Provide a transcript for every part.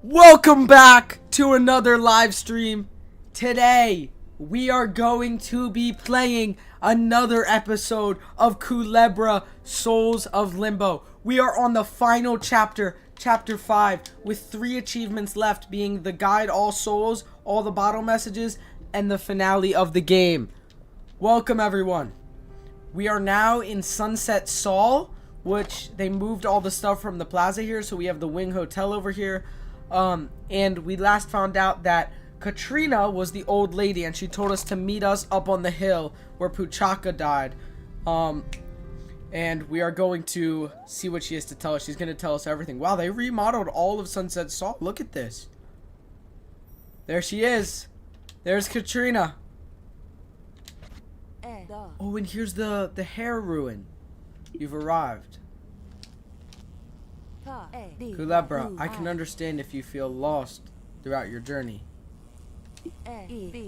Welcome back to another live stream. Today, we are going to be playing another episode of Kulebra Souls of Limbo. We are on the final chapter, chapter 5, with 3 achievements left, being the guide all souls, all the bottle messages, and the finale of the game. Welcome everyone. We are now in Sunset Sol, which they moved all the stuff from the plaza here, so we have the Wing Hotel over here. And we last found out that Katrina was the old lady, and she told us to meet us up on the hill where Puchaka died. And we are going to see what she has to tell us. She's going to tell us everything. Wow, they remodeled all of Sunset Salt. Look at this. There she is. There's Katrina. Oh, and here's the hair ruin. You've arrived. Kulebra, I can understand if you feel lost throughout your journey.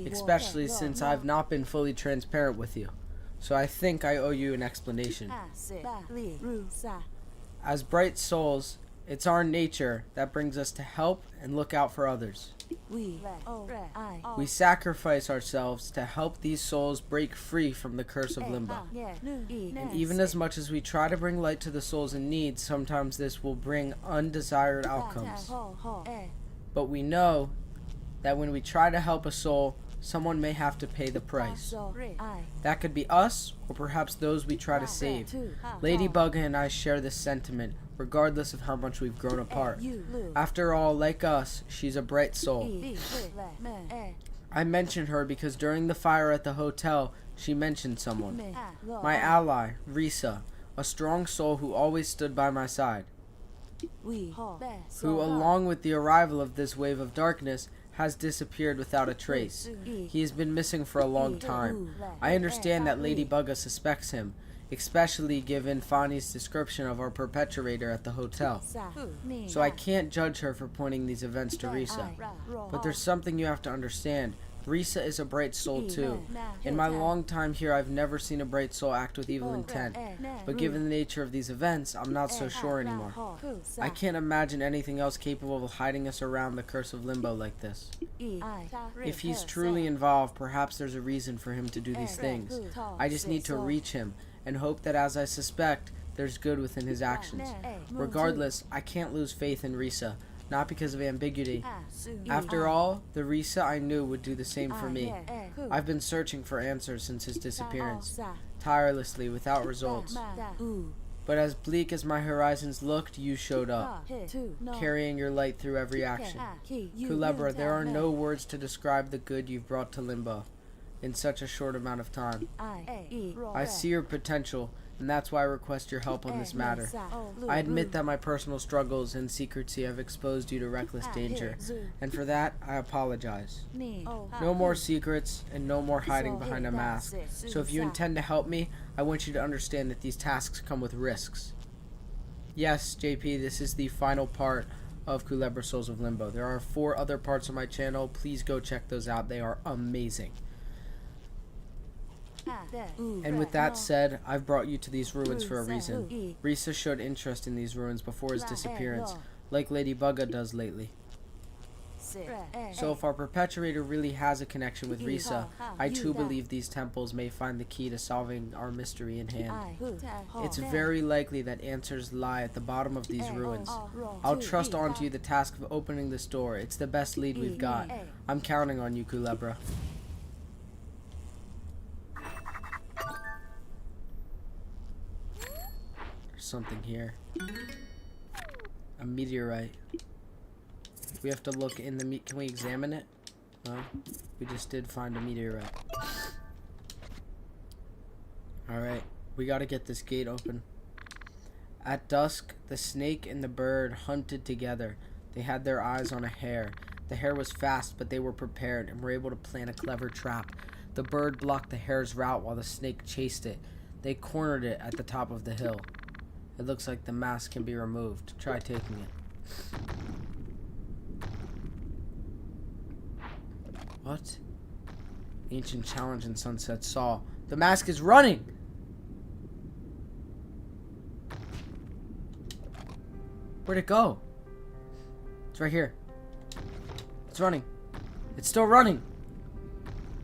Especially since I've not been fully transparent with you. So I think I owe you an explanation. As bright souls, it's our nature that brings us to help and look out for others. We sacrifice ourselves to help these souls break free from the curse of Limbo. And even as much as we try to bring light to the souls in need, sometimes this will bring undesired outcomes. But we know that when we try to help a soul, someone may have to pay the price. That could be us, or perhaps those we try to save. Ladybug and I share this sentiment, regardless of how much we've grown apart. After all, like us, she's a bright soul. I mention her because during the fire at the hotel, she mentioned someone. My ally, Risa, a strong soul who always stood by my side. Who, along with the arrival of this wave of darkness, has disappeared without a trace. He has been missing for a long time. I understand that Ladybugga suspects him, especially given Fani's description of our perpetrator at the hotel. So I can't judge her for pointing these events to Risa. But there's something you have to understand. Risa is a bright soul too. In my long time here, I've never seen a bright soul act with evil intent. But given the nature of these events, I'm not so sure anymore. I can't imagine anything else capable of hiding us around the curse of Limbo like this. If he's truly involved, perhaps there's a reason for him to do these things. I just need to reach him and hope that, as I suspect, there's good within his actions. Regardless, I can't lose faith in Risa. Not because of ambiguity. After all, the Risa I knew would do the same for me. I've been searching for answers since his disappearance, tirelessly, without results. But as bleak as my horizons looked, you showed up, carrying your light through every action. Kulebra, there are no words to describe the good you've brought to Limbo in such a short amount of time. I see your potential, and that's why I request your help on this matter. I admit that my personal struggles and secrecy have exposed you to reckless danger, and for that, I apologize. No more secrets, and no more hiding behind a mask. So if you intend to help me, I want you to understand that these tasks come with risks. Yes, JP, this is the final part of Kulebra Souls of Limbo. There are 4 other parts on my channel. Please go check those out. They are amazing. And with that said, I've brought you to these ruins for a reason. Risa showed interest in these ruins before his disappearance, like Ladybugga does lately. So if our perpetrator really has a connection with Risa, I too believe these temples may find the key to solving our mystery in hand. It's very likely that answers lie at the bottom of these ruins. I'll trust onto you the task of opening this door. It's the best lead we've got. I'm counting on you, Kulebra. Something here. A meteorite. We have to look in the can we examine it? No. We just did find a meteorite. Alright. We gotta get this gate open. At dusk, the snake and the bird hunted together. They had their eyes on a hare. The hare was fast, but they were prepared and were able to plan a clever trap. The bird blocked the hare's route while the snake chased it. They cornered it at the top of the hill. It looks like the mask can be removed. Try taking it. What? Ancient challenge in Sunset Saw. The mask is running! Where'd it go? It's right here. It's running. It's still running.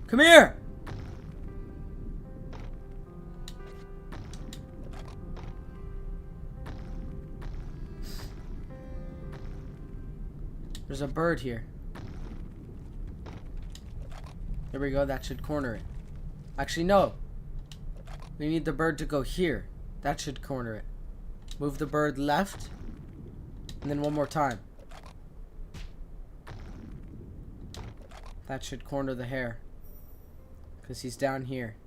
Come here! There's a bird here. There we go. That should corner it. Actually, no. We need the bird to go here. That should corner it. Move the bird left. And then one more time. That should corner the hare. Because he's down here.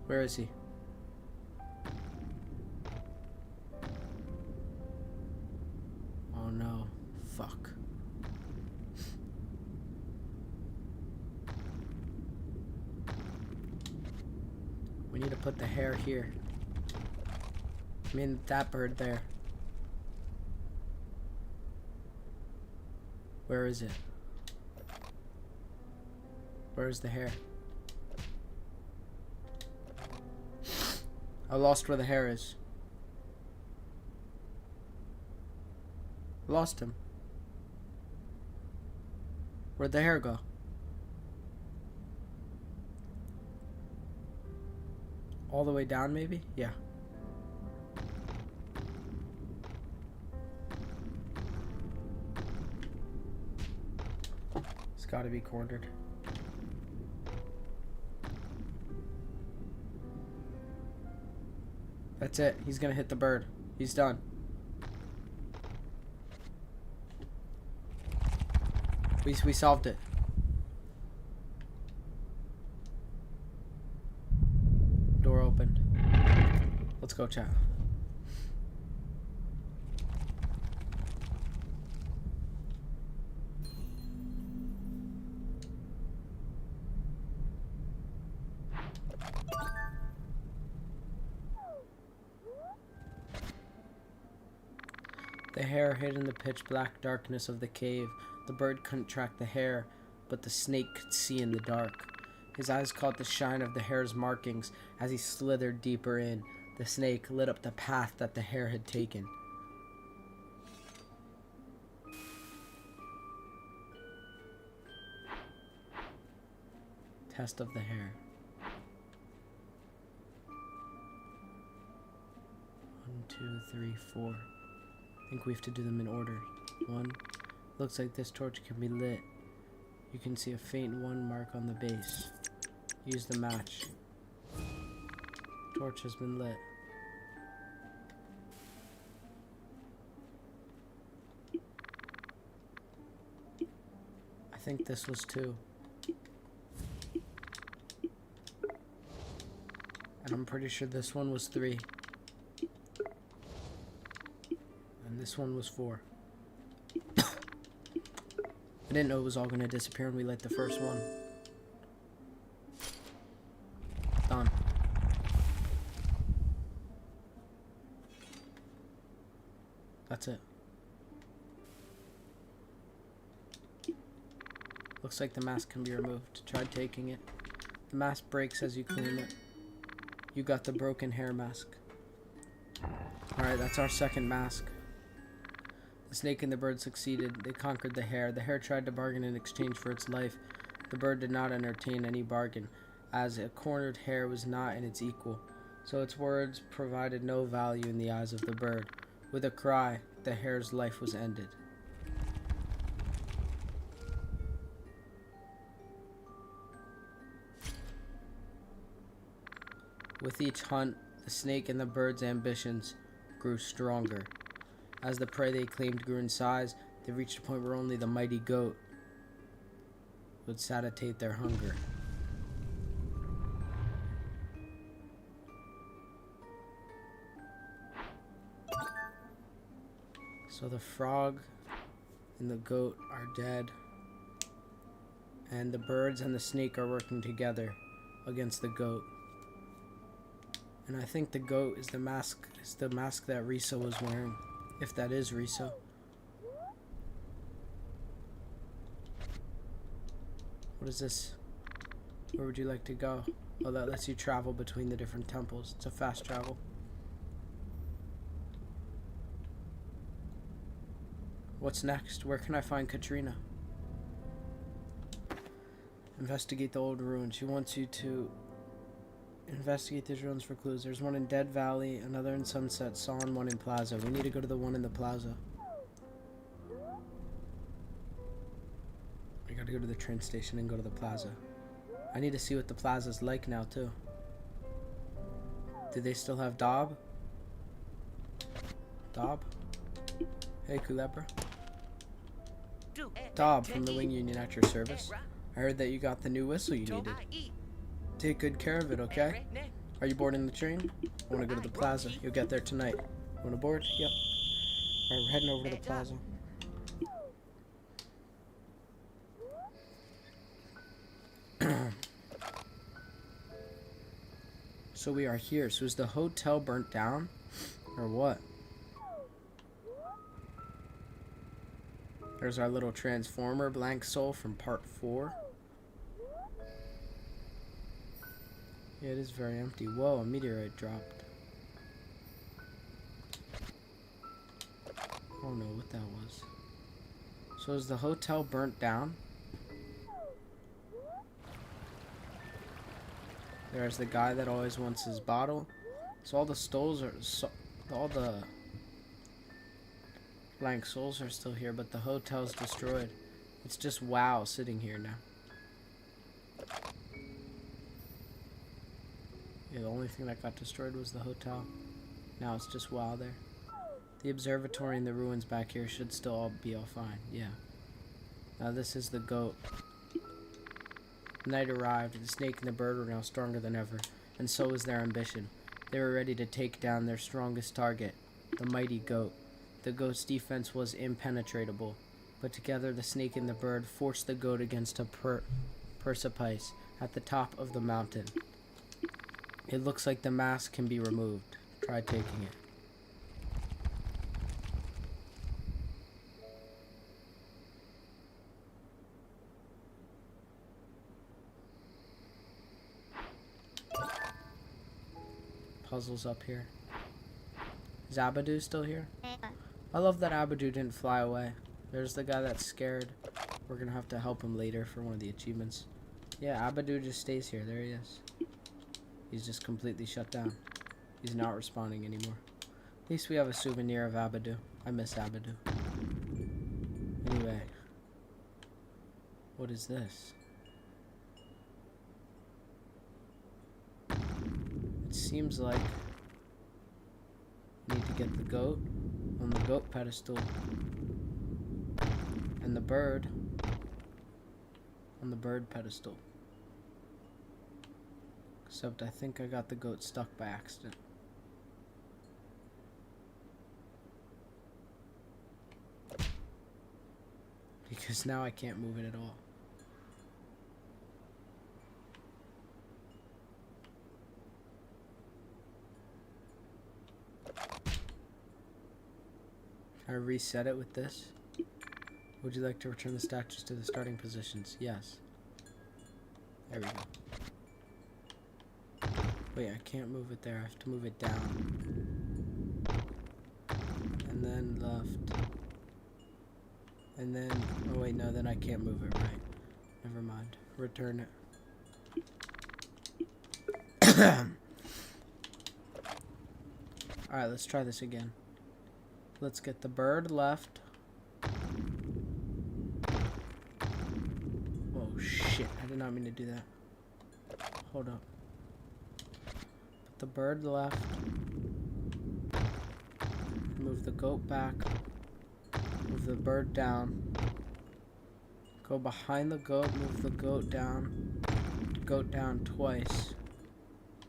Where is he? Oh no. Fuck. We need to put the hare here. I mean, that bird there. Where is it? Where is the hare? I lost where the hare is. Lost him. Where'd the hare go? All the way down, maybe? Yeah. It's gotta be cornered. That's it. He's gonna hit the bird. He's done. We solved it. Door opened. Let's go, chat. The hare hid in the pitch black darkness of the cave. The bird couldn't track the hare, but the snake could see in the dark. His eyes caught the shine of the hare's markings as he slithered deeper in. The snake lit up the path that the hare had taken. Test of the hare. 1, 2, 3, 4. I think we have to do them in order. 1. Looks like this torch can be lit. You can see a faint 1 mark on the base. Use the match. Torch has been lit. I think this was 2. And I'm pretty sure this one was 3. And this one was 4. I didn't know it was all going to disappear when we lit the first one. Done. That's it. Looks like the mask can be removed. Try taking it. The mask breaks as you clean it. You got the broken hair mask. Alright, that's our second mask. The snake and the bird succeeded. They conquered the hare. The hare tried to bargain in exchange for its life. The bird did not entertain any bargain, as a cornered hare was not in its equal. So its words provided no value in the eyes of the bird. With a cry, the hare's life was ended. With each hunt, the snake and the bird's ambitions grew stronger. As the prey they claimed grew in size, they reached a point where only the mighty goat would satiate their hunger. So the frog and the goat are dead, and the birds and the snake are working together against the goat. And I think the goat is the mask that Riso was wearing. If that is Riso. What is this? Where would you like to go? Oh, that lets you travel between the different temples. It's a fast travel. What's next? Where can I find Katrina? Investigate the old ruins. She wants you to investigate these ruins for clues. There's one in Dead Valley, another in Sunset, Sawn, one in Plaza. We need to go to the one in the Plaza. I gotta go to the train station and go to the Plaza. I need to see what the Plaza's like now, too. Do they still have Dob? Dob? Hey, Kulebra. Dob from the Wing Union at your service. I heard that you got the new whistle you needed. Take good care of it, okay? Are you boarding the train? I want to go to the Plaza. You'll get there tonight. Want to board? Yep. Alright, we're heading over to the Plaza. So we are here. So is the hotel burnt down? Or what? There's our little transformer, Blank Soul, from part 4. Yeah, it is very empty. Whoa, a meteorite dropped. I don't know what that was. So is the hotel burnt down? There's the guy that always wants his bottle. So all the souls are... all the Blank Souls are still here, but the hotel's destroyed. It's just WoW sitting here now. Yeah, the only thing that got destroyed was the hotel. Now it's just WoW there. The observatory and the ruins back here should still all be all fine. Yeah. Now this is the goat. Night arrived. The snake and the bird were now stronger than ever, and so was their ambition. They were ready to take down their strongest target, the mighty goat. The goat's defense was impenetrable, but together the snake and the bird forced the goat against a precipice at the top of the mountain. It looks like the mask can be removed. Try taking it. Puzzles up here. Is Abadoo still here? I love that Abadoo didn't fly away. There's the guy that's scared. We're gonna have to help him later for one of the achievements. Yeah, Abadoo just stays here. There he is. He's just completely shut down. He's not responding anymore. At least we have a souvenir of Abadoo. I miss Abadoo. Anyway. What is this? It seems like we need to get the goat on the goat pedestal and the bird on the bird pedestal. Except I think I got the goat stuck by accident. Because now I can't move it at all. Can I reset it with this? Would you like to return the statues to the starting positions? Yes. There we go. Wait, I can't move it there. I have to move it down. And then left. And then... oh wait, no, then I can't move it right. Never mind. Return it. Alright, let's try this again. Let's get the bird left. Oh shit, I did not mean to do that. Hold up. Put the bird left. Move the goat back. Move the bird down. Go behind the goat, move the goat down. Goat down twice.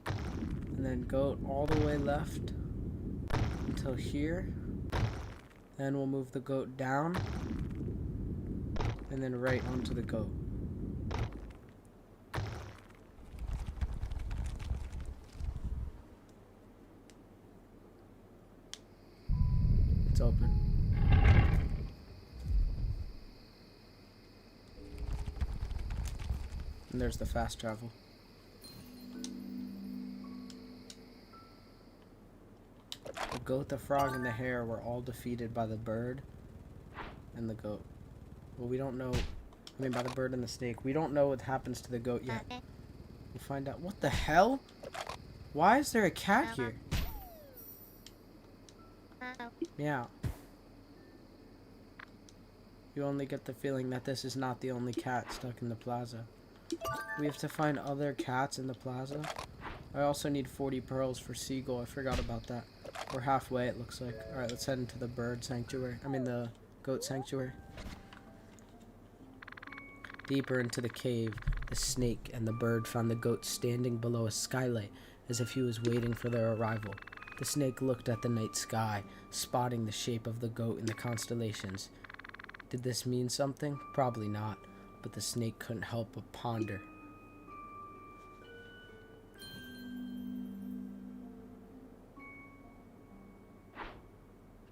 And then goat all the way left until here. Then we'll move the goat down, and then right onto the goat. It's open. And there's the fast travel. The goat, the frog, and the hare were all defeated by the bird. and the goat. Well, we don't know. I mean, by the bird and the snake. We don't know what happens to the goat yet. We'll find out. What the hell? Why is there a cat here? Meow. You only get the feeling that this is not the only cat stuck in the plaza. We have to find other cats in the plaza. I also need 40 pearls for Seagull. I forgot about that. We're halfway, it looks like. Alright, let's head into the bird sanctuary. I mean, the goat sanctuary. Deeper into the cave, the snake and the bird found the goat standing below a skylight as if he was waiting for their arrival. The snake looked at the night sky, spotting the shape of the goat in the constellations. Did this mean something? Probably not, but the snake couldn't help but ponder.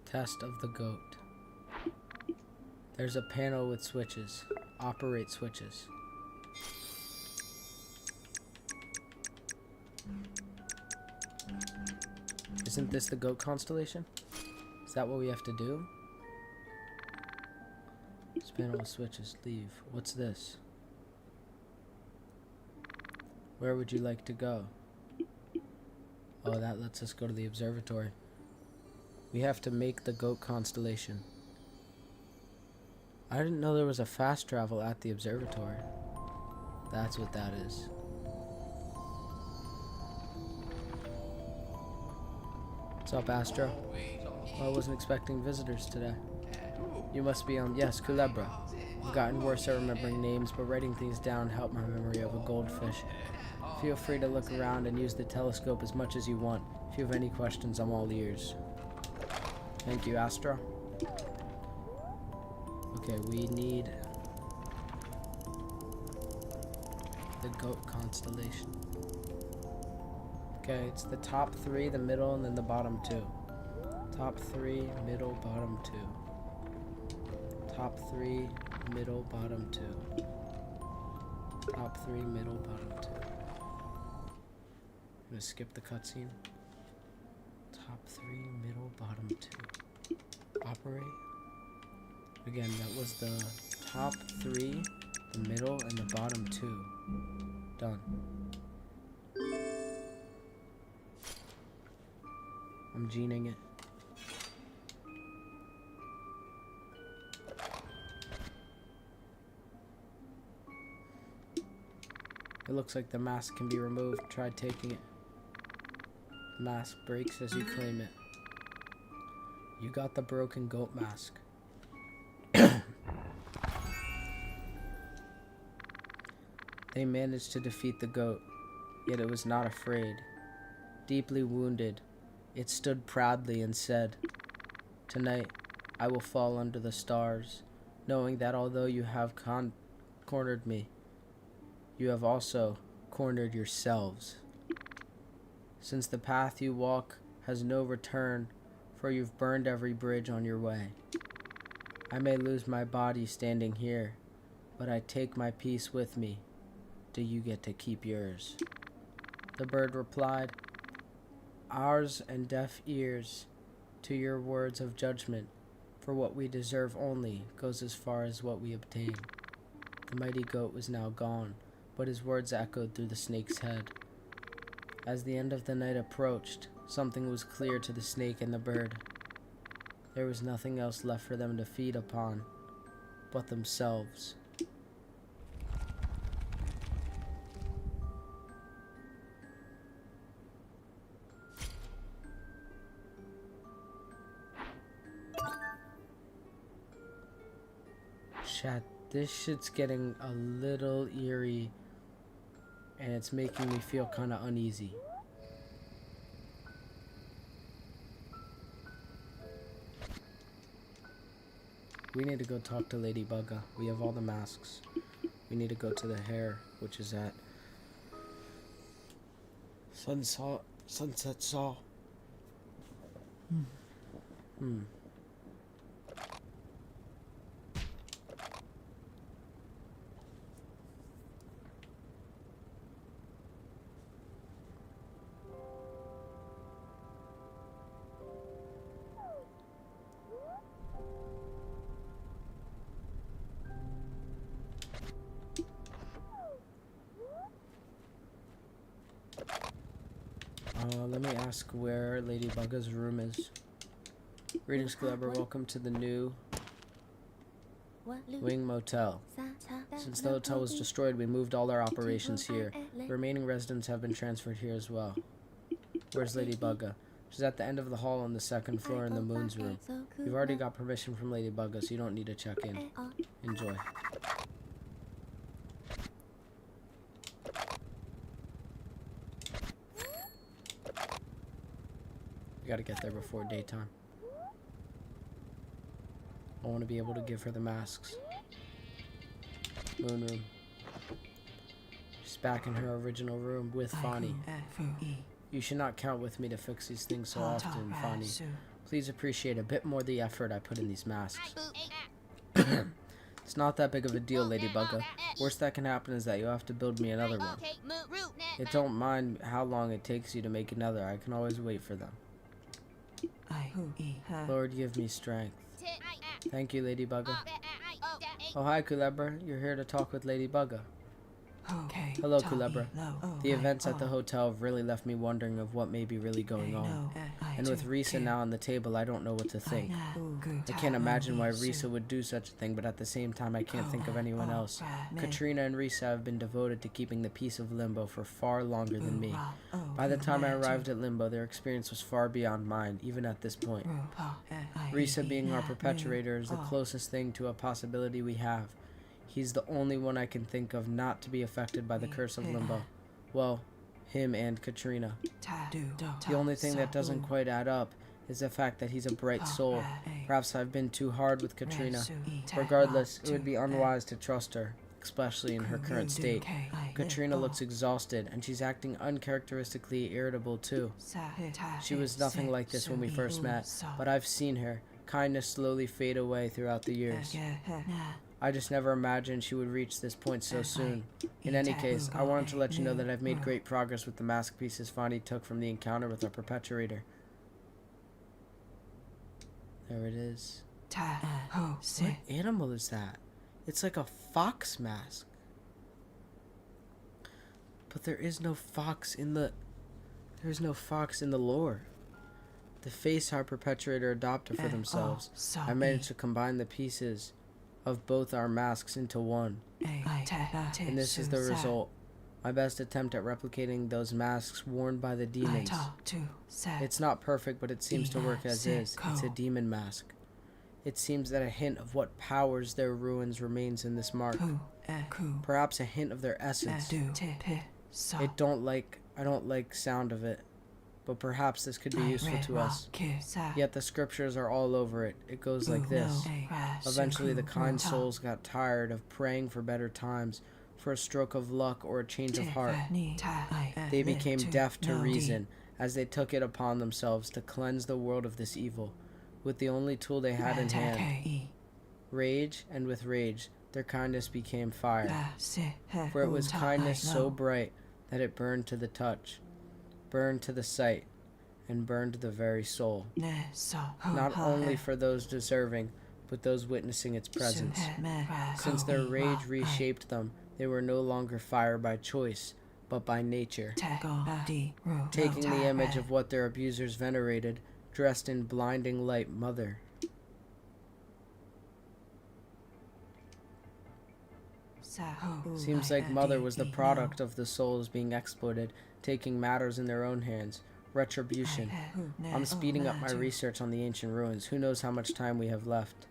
Test of the goat. There's a panel with switches. Operate switches. Isn't this the goat constellation? Is that what we have to do? This panel with switches. Leave. What's this? Where would you like to go? Oh, that lets us go to the observatory. We have to make the goat constellation. I didn't know there was a fast travel at the observatory. That's what that is. What's up, Astro? Well, I wasn't expecting visitors today. You must be yes, Kulebra. I've gotten worse at remembering names, but writing things down helped my memory of a goldfish. Feel free to look around and use the telescope as much as you want. If you have any questions, I'm all ears. Thank you, Astro. Okay, we need the goat constellation. Okay, it's the top 3, the middle, and then the bottom 2. Top 3, middle, bottom 2. Top 3, middle, bottom 2. Top 3, middle, bottom 2. I'm gonna skip the cutscene. Top 3, middle, bottom 2. Operate. Again, that was the top 3, the middle, and the bottom 2. Done. I'm gening it. It looks like the mask can be removed. Try taking it. The mask breaks as you claim it. You got the broken goat mask. They managed to defeat the goat, yet it was not afraid. Deeply wounded, it stood proudly and said, "Tonight, I will fall under the stars, knowing that although you have cornered me, you have also cornered yourselves. Since the path you walk has no return, for you've burned every bridge on your way. I may lose my body standing here, but I take my peace with me. Do you get to keep yours?" The bird replied, "Ours and deaf ears to your words of judgment, for what we deserve only goes as far as what we obtain." The mighty goat was now gone, but his words echoed through the snake's head. As the end of the night approached, something was clear to the snake and the bird. There was nothing else left for them to feed upon but themselves. Chat, this shit's getting a little eerie, and it's making me feel kind of uneasy. We need to go talk to Lady Bugga. We have all the masks. We need to go to the hair, which is at Sunset Saw. ask where Lady Bugga's room is. Greetings, Kulebra. Welcome to the new Wing Motel. Since the hotel was destroyed, we moved all our operations here. The remaining residents have been transferred here as well. Where's Lady Bugga? She's at the end of the hall on the second floor in the Moon's room. You've already got permission from Lady Bugga, so you don't need to check in. Enjoy. We gotta get there before daytime. I want to be able to give her the masks. Moon room. She's back in her original room with Fani. You should not count with me to fix these things so often, Fani. Please appreciate a bit more the effort I put in these masks. It's not that big of a deal, Lady Bugga. Worst that can happen is that you'll have to build me another one. I don't mind how long it takes you to make another. I can always wait for them. Lord, give me strength. Thank you, Lady Bugga. Oh, hi, Kulebra. You're here to talk with Lady Bugga. Hello, Kulebra. The events at the hotel have really left me wondering of what may be really going on. And with Risa now on the table, I don't know what to think. I can't imagine why Risa would do such a thing, but at the same time, I can't think of anyone else. Katrina and Risa have been devoted to keeping the peace of Limbo for far longer than me. By the time I arrived at Limbo, their experience was far beyond mine, even at this point. Risa being our perpetuator is the closest thing to a possibility we have. He's the only one I can think of not to be affected by the curse of Limbo. Well, him and Katrina. The only thing that doesn't quite add up is the fact that he's a bright soul. Perhaps I've been too hard with Katrina. Regardless, it would be unwise to trust her, especially in her current state. Katrina looks exhausted, and she's acting uncharacteristically irritable too. She was nothing like this when we first met, but I've seen her kindness slowly fade away throughout the years. I just never imagined she would reach this point so soon. In any case, I wanted to let you know that I've made great progress with the mask pieces Fani took from the encounter with our perpetuator. There it is. What animal is that? It's like a fox mask. But there is no fox in the... There's no fox in the lore. The face our perpetuator adopted for themselves. I managed to combine the pieces of both our masks into one. And this is the result. My best attempt at replicating those masks worn by the demons. It's not perfect, but it seems to work as is. It's a demon mask. It seems that a hint of what powers their ruins remains in this mark. Perhaps a hint of their essence. I don't like sound of it, but perhaps this could be useful to us. Yet the scriptures are all over it. It goes like this. Eventually the kind souls got tired of praying for better times, for a stroke of luck or a change of heart. They became deaf to reason, as they took it upon themselves to cleanse the world of this evil, with the only tool they had in hand. Rage, and with rage, their kindness became fire. For it was kindness so bright that it burned to the touch, burned to the sight, and burned to the very soul. Not only for those deserving, but those witnessing its presence. Since their rage reshaped them, they were no longer fire by choice, but by nature. Taking the image of what their abusers venerated, dressed in blinding light mother. Seems like Mother was the product of the souls being exploited, taking matters in their own hands. Retribution. I'm speeding up my research on the ancient ruins. Who knows how much time we have left.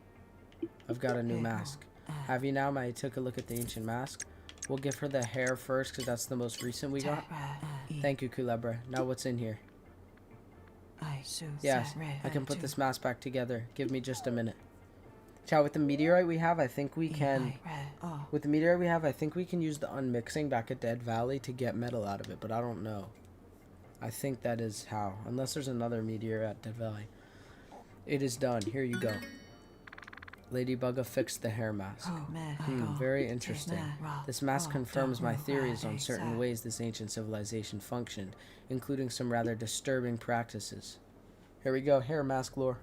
I've got a new mask. Have you now? I took a look at the ancient mask. We'll give her the hair first, because that's the most recent we got. Thank you, Kulebra. Now what's in here? Yes, I can put this mask back together. Give me just a minute. Chat, with the meteorite we have, I think we can... With the meteorite we have, I think we can use the unmixing back at Dead Valley to get metal out of it, but I don't know. I think that is how. Unless there's another meteor at Dead Valley. It is done. Here you go. Lady Bugga fixed the hair mask. Very interesting. This mask confirms my theories on certain ways this ancient civilization functioned, including some rather disturbing practices. Here we go, hair mask lore.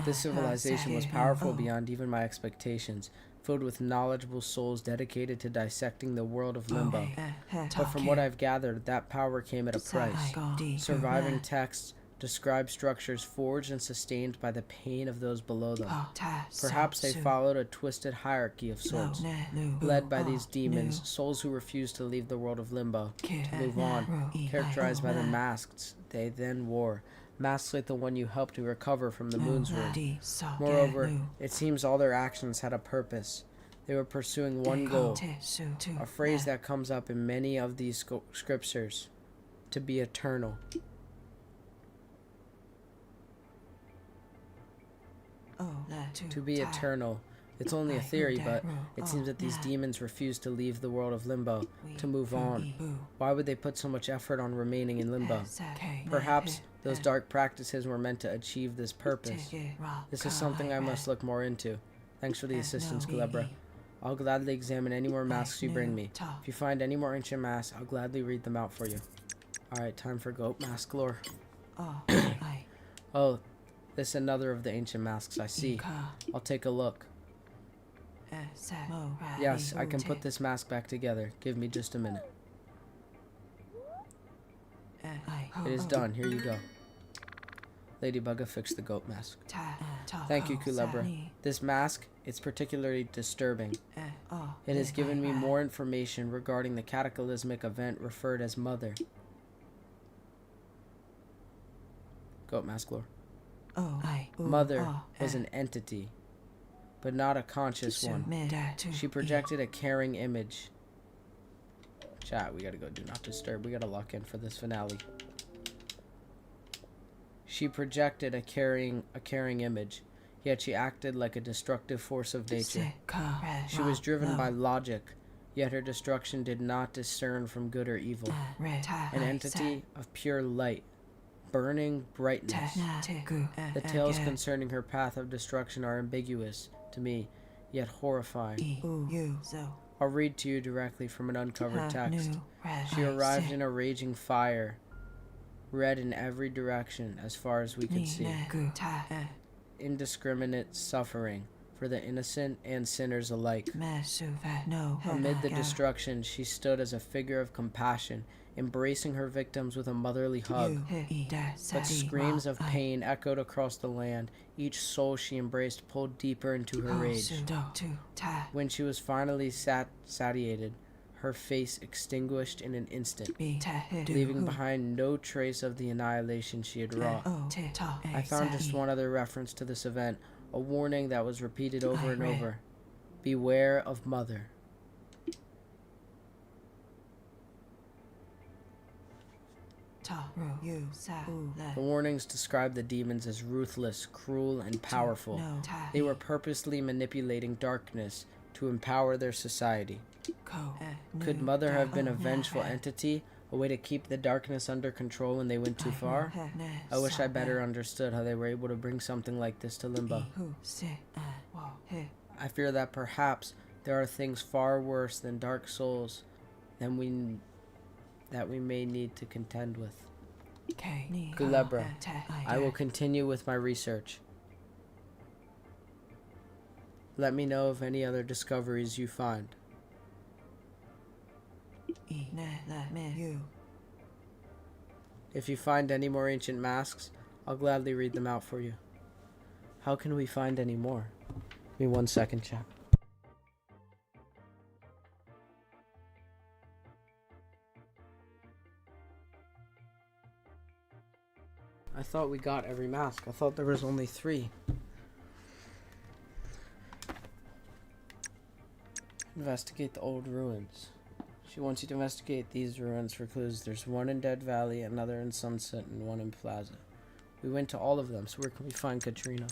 This civilization was powerful beyond even my expectations. filled with knowledgeable souls dedicated to dissecting the world of Limbo. But from what I've gathered, that power came at a price. Surviving texts describe structures forged and sustained by the pain of those below them. Perhaps they followed a twisted hierarchy of sorts, led by these demons, souls who refuse to leave the world of Limbo, to move on, characterized by the masks they then wore, masks like the one you helped me recover from the moon's room. Moreover, it seems all their actions had a purpose. They were pursuing one goal, a phrase that comes up in many of these scriptures: to be eternal. To be eternal. It's only a theory, but it seems that these demons refuse to leave the world of Limbo, to move on. Why would they put so much effort on remaining in Limbo? Perhaps those dark practices were meant to achieve this purpose. This is something I must look more into. Thanks for the assistance, Kulebra. I'll gladly examine any more masks you bring me. If you find any more ancient masks, I'll gladly read them out for you. Alright, time for goat mask lore. Oh, this is another of the ancient masks I see. I'll take a look. Yes, I can put this mask back together. Give me just a minute. It is done. Here you go. Ladybug fixed the goat mask. Thank you, Kulebra. This mask, it's particularly disturbing. It has given me more information regarding the cataclysmic event referred as Mother. Goat mask lore. Mother was an entity, but not a conscious one. She projected a caring image. Chat, we gotta go do not disturb. We gotta lock in for this finale. She projected a caring image, yet she acted like a destructive force of nature. She was driven by logic, yet her destruction did not discern from good or evil. An entity of pure light, burning brightness. The tales concerning her path of destruction are ambiguous to me, yet horrifying. I'll read to you directly from an uncovered text. She arrived in a raging fire, red in every direction as far as we could see. Indiscriminate suffering for the innocent and sinners alike. Amid the destruction, she stood as a figure of compassion, embracing her victims with a motherly hug. But screams of pain echoed across the land. Each soul she embraced pulled deeper into her rage. When she was finally satiated, her face extinguished in an instant, leaving behind no trace of the annihilation she had wrought. I found just one other reference to this event, a warning that was repeated over and over. Beware of Mother. The warnings describe the demons as ruthless, cruel, and powerful. They were purposely manipulating darkness to empower their society. Could Mother have been a vengeful entity, a way to keep the darkness under control when they went too far? I wish I better understood how they were able to bring something like this to Limbo. I fear that perhaps there are things far worse than dark souls that we may need to contend with. Kulebra, I will continue with my research. Let me know of any other discoveries you find. If you find any more ancient masks, I'll gladly read them out for you. How can we find any more? Give me 1 second, chat. I thought we got every mask. I thought there was only 3. Investigate the old ruins. She wants you to investigate these ruins for clues. There's one in Dead Valley, another in Sunset, and one in Plaza. We went to all of them, so where can we find Katrina?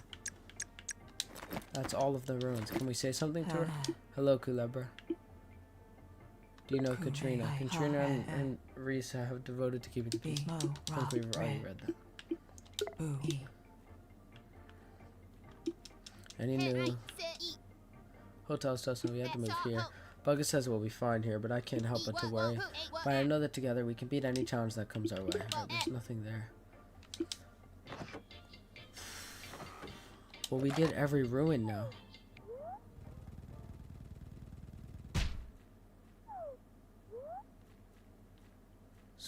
That's all of the ruins. Can we say something to her? Hello, Kulebra. Do you know Katrina? Katrina and Risa have devoted to keeping the peace. I think we've already read that. Any new hotel stuff? So we had to move here. Bugger says what we find here, but I can't help but to worry. But I know that together we can beat any challenge that comes our way. Right, there's nothing there. Well, we did every ruin now.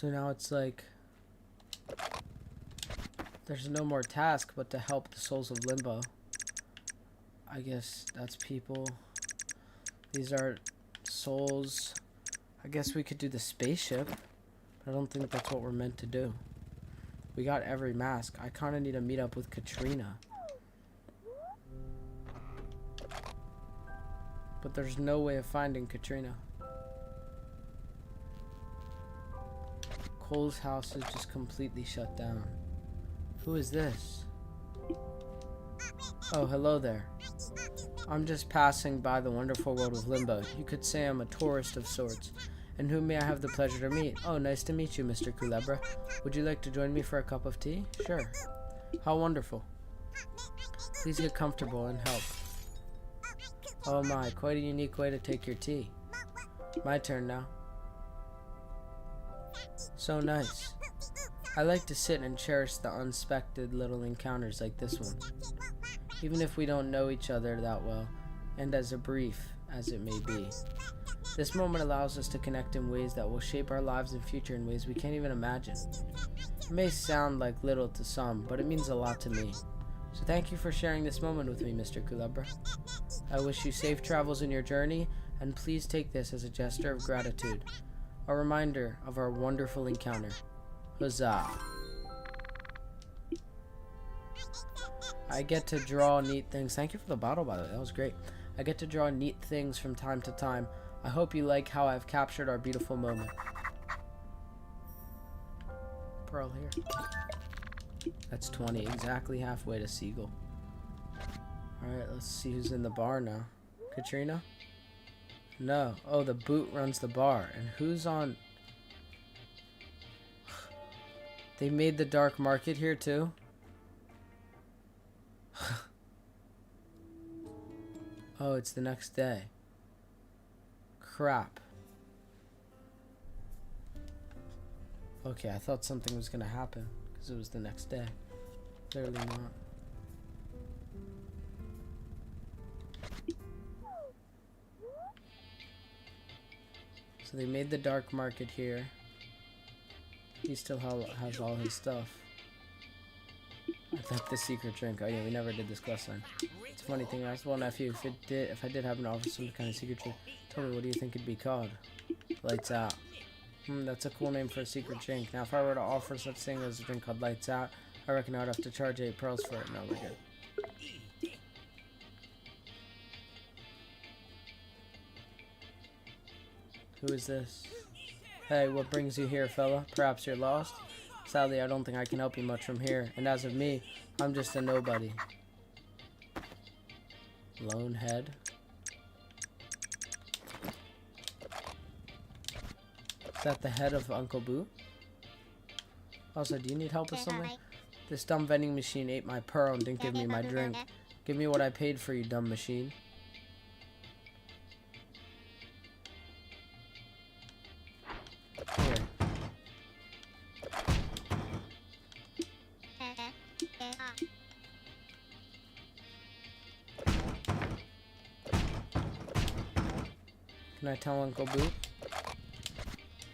So now it's like there's no more task but to help the souls of Limbo. I guess that's people. These are souls. I guess we could do the spaceship. But I don't think that's what we're meant to do. We got every mask. I kind of need to meet up with Katrina. But there's no way of finding Katrina. Cole's house is just completely shut down. Who is this? Oh, hello there. I'm just passing by the wonderful world of Limbo. You could say I'm a tourist of sorts. And whom may I have the pleasure to meet? Oh, nice to meet you, Mr. Kulebra. Would you like to join me for a cup of tea? Sure. How wonderful. Please get comfortable and help. Oh my, quite a unique way to take your tea. My turn now. So nice. I like to sit and cherish the unexpected little encounters like this one. Even if we don't know each other that well, and as brief as it may be. This moment allows us to connect in ways that will shape our lives in future in ways we can't even imagine. It may sound like little to some, but it means a lot to me. So thank you for sharing this moment with me, Mr. Kulebra. I wish you safe travels in your journey, and please take this as a gesture of gratitude, a reminder of our wonderful encounter. Huzzah! I get to draw neat things. Thank you for the bottle, by the way. That was great. I get to draw neat things from time to time. I hope you like how I've captured our beautiful moment. Pearl here. That's 20. Exactly halfway to Seagull. Alright, let's see who's in the bar now. Katrina? No. Oh, the boot runs the bar. And who's on... They made the dark market here too? Oh, it's the next day. Crap. Okay, I thought something was gonna happen because it was the next day. Clearly not. So they made the dark market here. He still has all his stuff. I thought the secret drink. Oh yeah, we never did this quest line. It's a funny thing. I asked, well, nephew, if I did happen to offer some kind of secret drink, tell me, what do you think it'd be called? Lights Out. That's a cool name for a secret drink. Now, if I were to offer such thing as a drink called Lights Out, I reckon I'd have to charge 8 pearls for it. No, we're good. Who is this? Hey, what brings you here, fella? Perhaps you're lost? Sadly, I don't think I can help you much from here. And as of me, I'm just a nobody. Lone head. Is that the head of Uncle Boo? Also, do you need help with something? This dumb vending machine ate my pearl and didn't give me my drink. Give me what I paid for, you dumb machine. Here. Can I tell Uncle Boo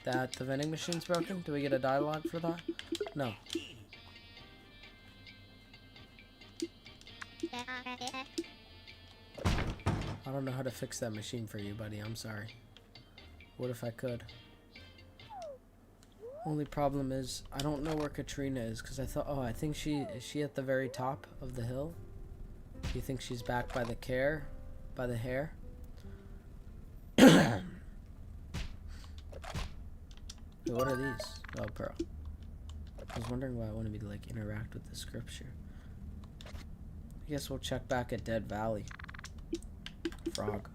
that the vending machine's broken? Do we get a dialogue for that? No. I don't know how to fix that machine for you, buddy. I'm sorry. What if I could? Only problem is, I don't know where Katrina is, because I thought, oh, I think is she at the very top of the hill? Do you think she's back by the by the hair? Wait, what are these? Oh, pearl. I was wondering why it wanted me to, like, interact with the scripture. I guess we'll check back at Dead Valley. Frog.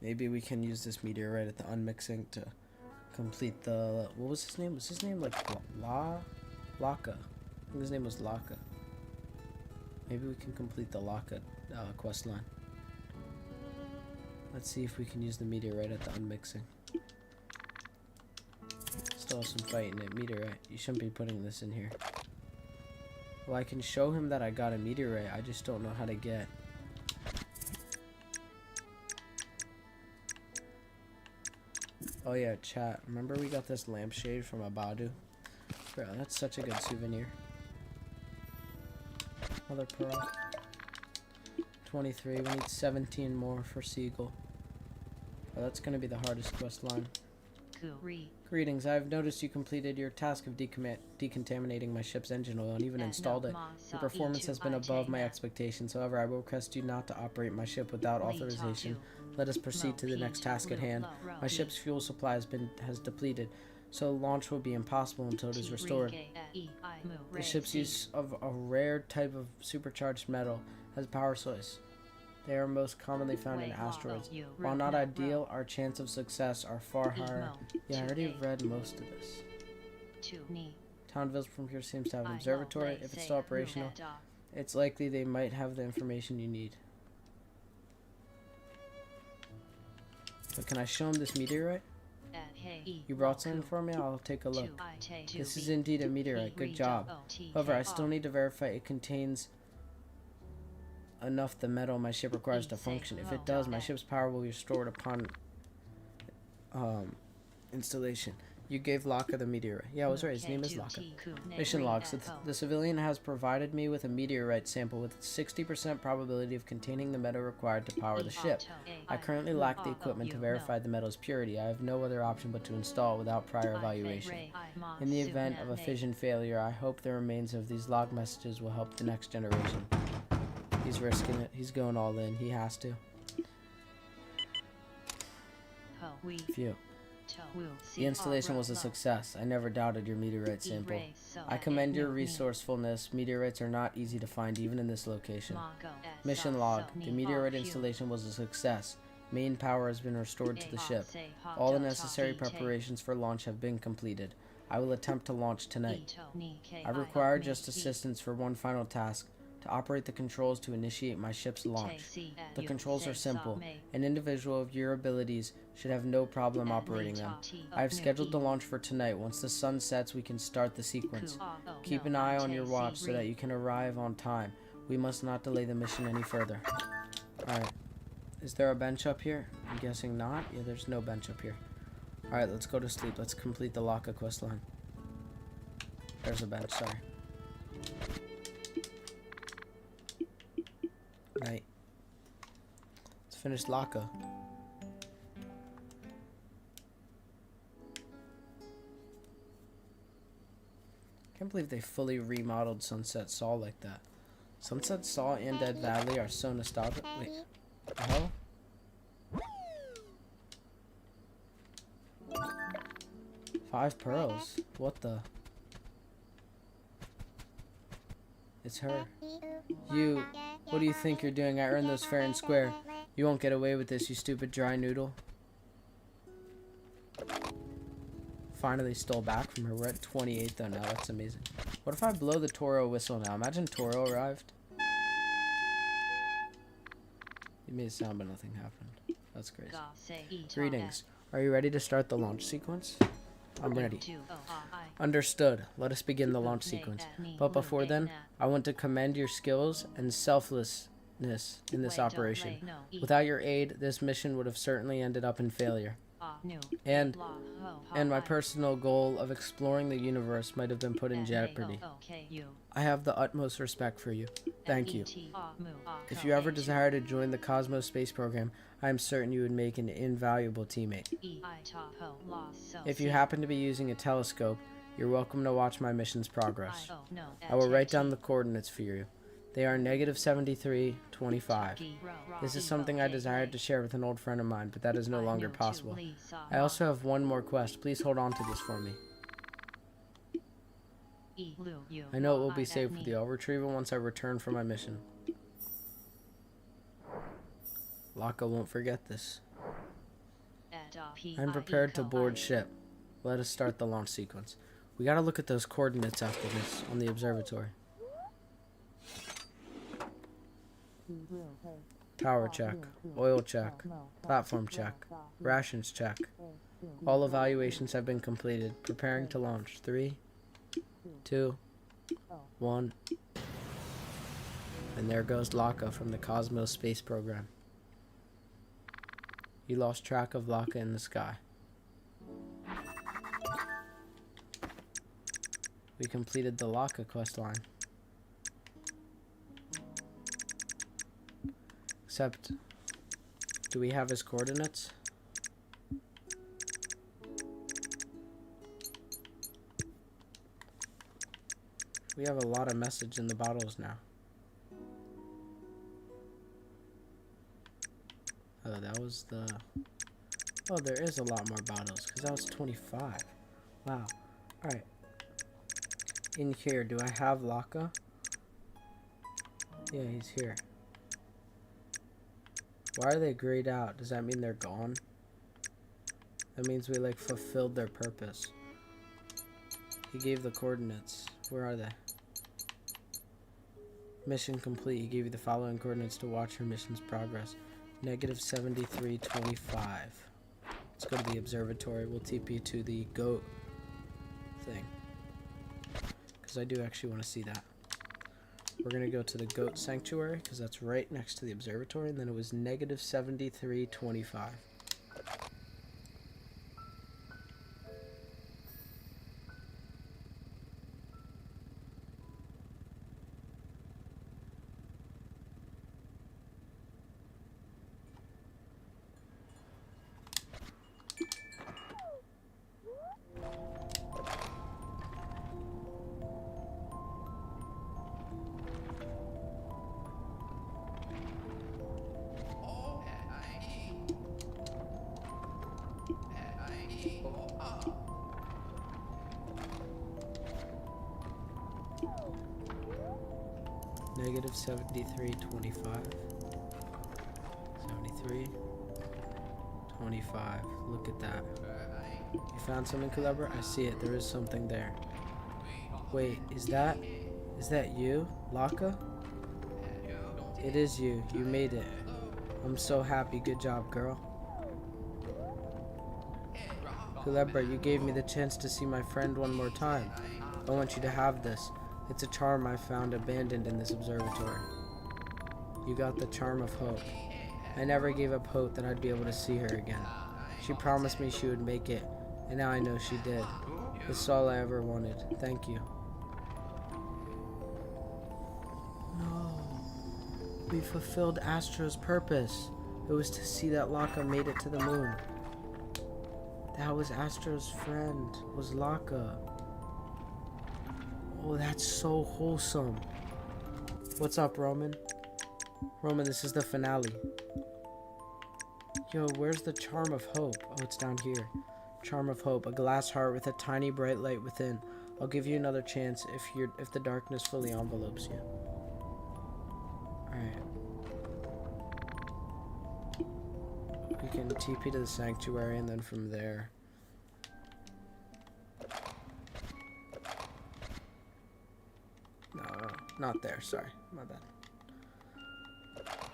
Maybe we can use this meteorite at the unmixing to complete the... What was his name? Was his name, like, Laka? I think his name was Laka. Maybe we can complete the Laka quest line. Let's see if we can use the meteorite at the unmixing. Still have some fighting it. Meteorite. You shouldn't be putting this in here. Well, I can show him that I got a meteorite. I just don't know how to get. Oh yeah, chat. Remember we got this lampshade from Abadu? Bro, that's such a good souvenir. Another pearl. 23. We need 17 more for Seagull. Oh, that's gonna be the hardest quest line. Greetings. I have noticed you completed your task of decontaminating my ship's engine oil and even installed it. Your performance has been above my expectations. However, I will request you not to operate my ship without authorization. Let us proceed to the next task at hand. My ship's fuel supply has depleted, so launch will be impossible until it is restored. The ship's use of a rare type of supercharged metal as power source. They are most commonly found in asteroids. While not ideal, our chance of success are far higher. Yeah, I already read most of this. Town village from here seems to have an observatory. If it's still operational, it's likely they might have the information you need. So can I show him this meteorite? You brought something for me? I'll take a look. This is indeed a meteorite. Good job. However, I still need to verify it contains enough the metal my ship requires to function. If it does, my ship's power will be restored upon installation. You gave Laka the meteorite. Yeah, I was right. His name is Laka. Mission log. So the civilian has provided me with a meteorite sample with 60% probability of containing the metal required to power the ship. I currently lack the equipment to verify the metal's purity. I have no other option but to install it without prior evaluation. In the event of a fission failure, I hope the remains of these log messages will help the next generation. He's risking it. He's going all in. He has to. Phew. The installation was a success. I never doubted your meteorite sample. I commend your resourcefulness. Meteorites are not easy to find even in this location. Mission log. The meteorite installation was a success. Main power has been restored to the ship. All the necessary preparations for launch have been completed. I will attempt to launch tonight. I require just assistance for one final task. To operate the controls to initiate my ship's launch. The controls are simple. An individual of your abilities should have no problem operating them. I have scheduled the launch for tonight. Once the sun sets, we can start the sequence. Keep an eye on your watch so that you can arrive on time. We must not delay the mission any further. Alright. Is there a bench up here? I'm guessing not. Yeah, there's no bench up here. Alright, let's go to sleep. Let's complete the Laka quest line. There's a bench, sorry. Night. Let's finish Laka. Can't believe they fully remodeled Sunset Saw like that. Sunset Saw and Dead Valley are so nostalgic. Wait, what the hell? Five pearls. What the? It's her. You. What do you think you're doing? I earned those fair and square. You won't get away with this, you stupid dry noodle. Finally stole back from her. We're at 28 though now. That's amazing. What if I blow the Toro whistle now? Imagine Toro arrived. He made a sound but nothing happened. That's crazy. Greetings. Are you ready to start the launch sequence? I'm ready. Understood. Let us begin the launch sequence. But before then, I want to commend your skills and selflessness in this operation. Without your aid, this mission would have certainly ended up in failure. And my personal goal of exploring the universe might have been put in jeopardy. I have the utmost respect for you. Thank you. If you ever desire to join the Cosmos Space Program, I am certain you would make an invaluable teammate. If you happen to be using a telescope, you're welcome to watch my mission's progress. I will write down the coordinates for you. They are -7325. This is something I desired to share with an old friend of mine, but that is no longer possible. I also have one more quest. Please hold on to this for me. I know it will be safe with you. I'll retrieve it once I return from my mission. Laka won't forget this. I'm prepared to board ship. Let us start the launch sequence. We gotta look at those coordinates after this on the observatory. Power check, oil check, platform check, rations check. All evaluations have been completed. Preparing to launch. 3, 2, 1. And there goes Laka from the Cosmos Space Program. You lost track of Laka in the sky. We completed the Laka quest line. Except, do we have his coordinates? We have a lot of message in the bottles now. Oh, that was the... Oh, there is a lot more bottles, because that was 25. Wow. Alright. In here, do I have Laka? Yeah, he's here. Why are they grayed out? Does that mean they're gone? That means we, like, fulfilled their purpose. He gave the coordinates. Where are they? Mission complete. He gave you the following coordinates to watch your mission's progress. -7325. Let's go to the observatory. We'll TP to the goat thing. Because I do actually want to see that. We're going to go to the goat sanctuary because that's right next to the observatory. And then it was -7325. -7325. 7325. Look at that. You found something, Kulebra? I see it. There is something there. Wait, is that you, Laka? It is you. You made it. I'm so happy. Good job, girl. Kulebra, you gave me the chance to see my friend one more time. I want you to have this. It's a charm I found abandoned in this observatory. You got the charm of hope. I never gave up hope that I'd be able to see her again. She promised me she would make it, and now I know she did. This is all I ever wanted. Thank you. No. We fulfilled Astro's purpose. It was to see that Laka made it to the moon. That was Astro's friend, was Laka. Oh, that's so wholesome. What's up, Roman? Roman, this is the finale. Yo, where's the charm of hope? Oh, it's down here. Charm of hope, a glass heart with a tiny bright light within. I'll give you another chance if the darkness fully envelopes you. Alright. We can TP to the sanctuary and then from there. No, not there, sorry. My bad.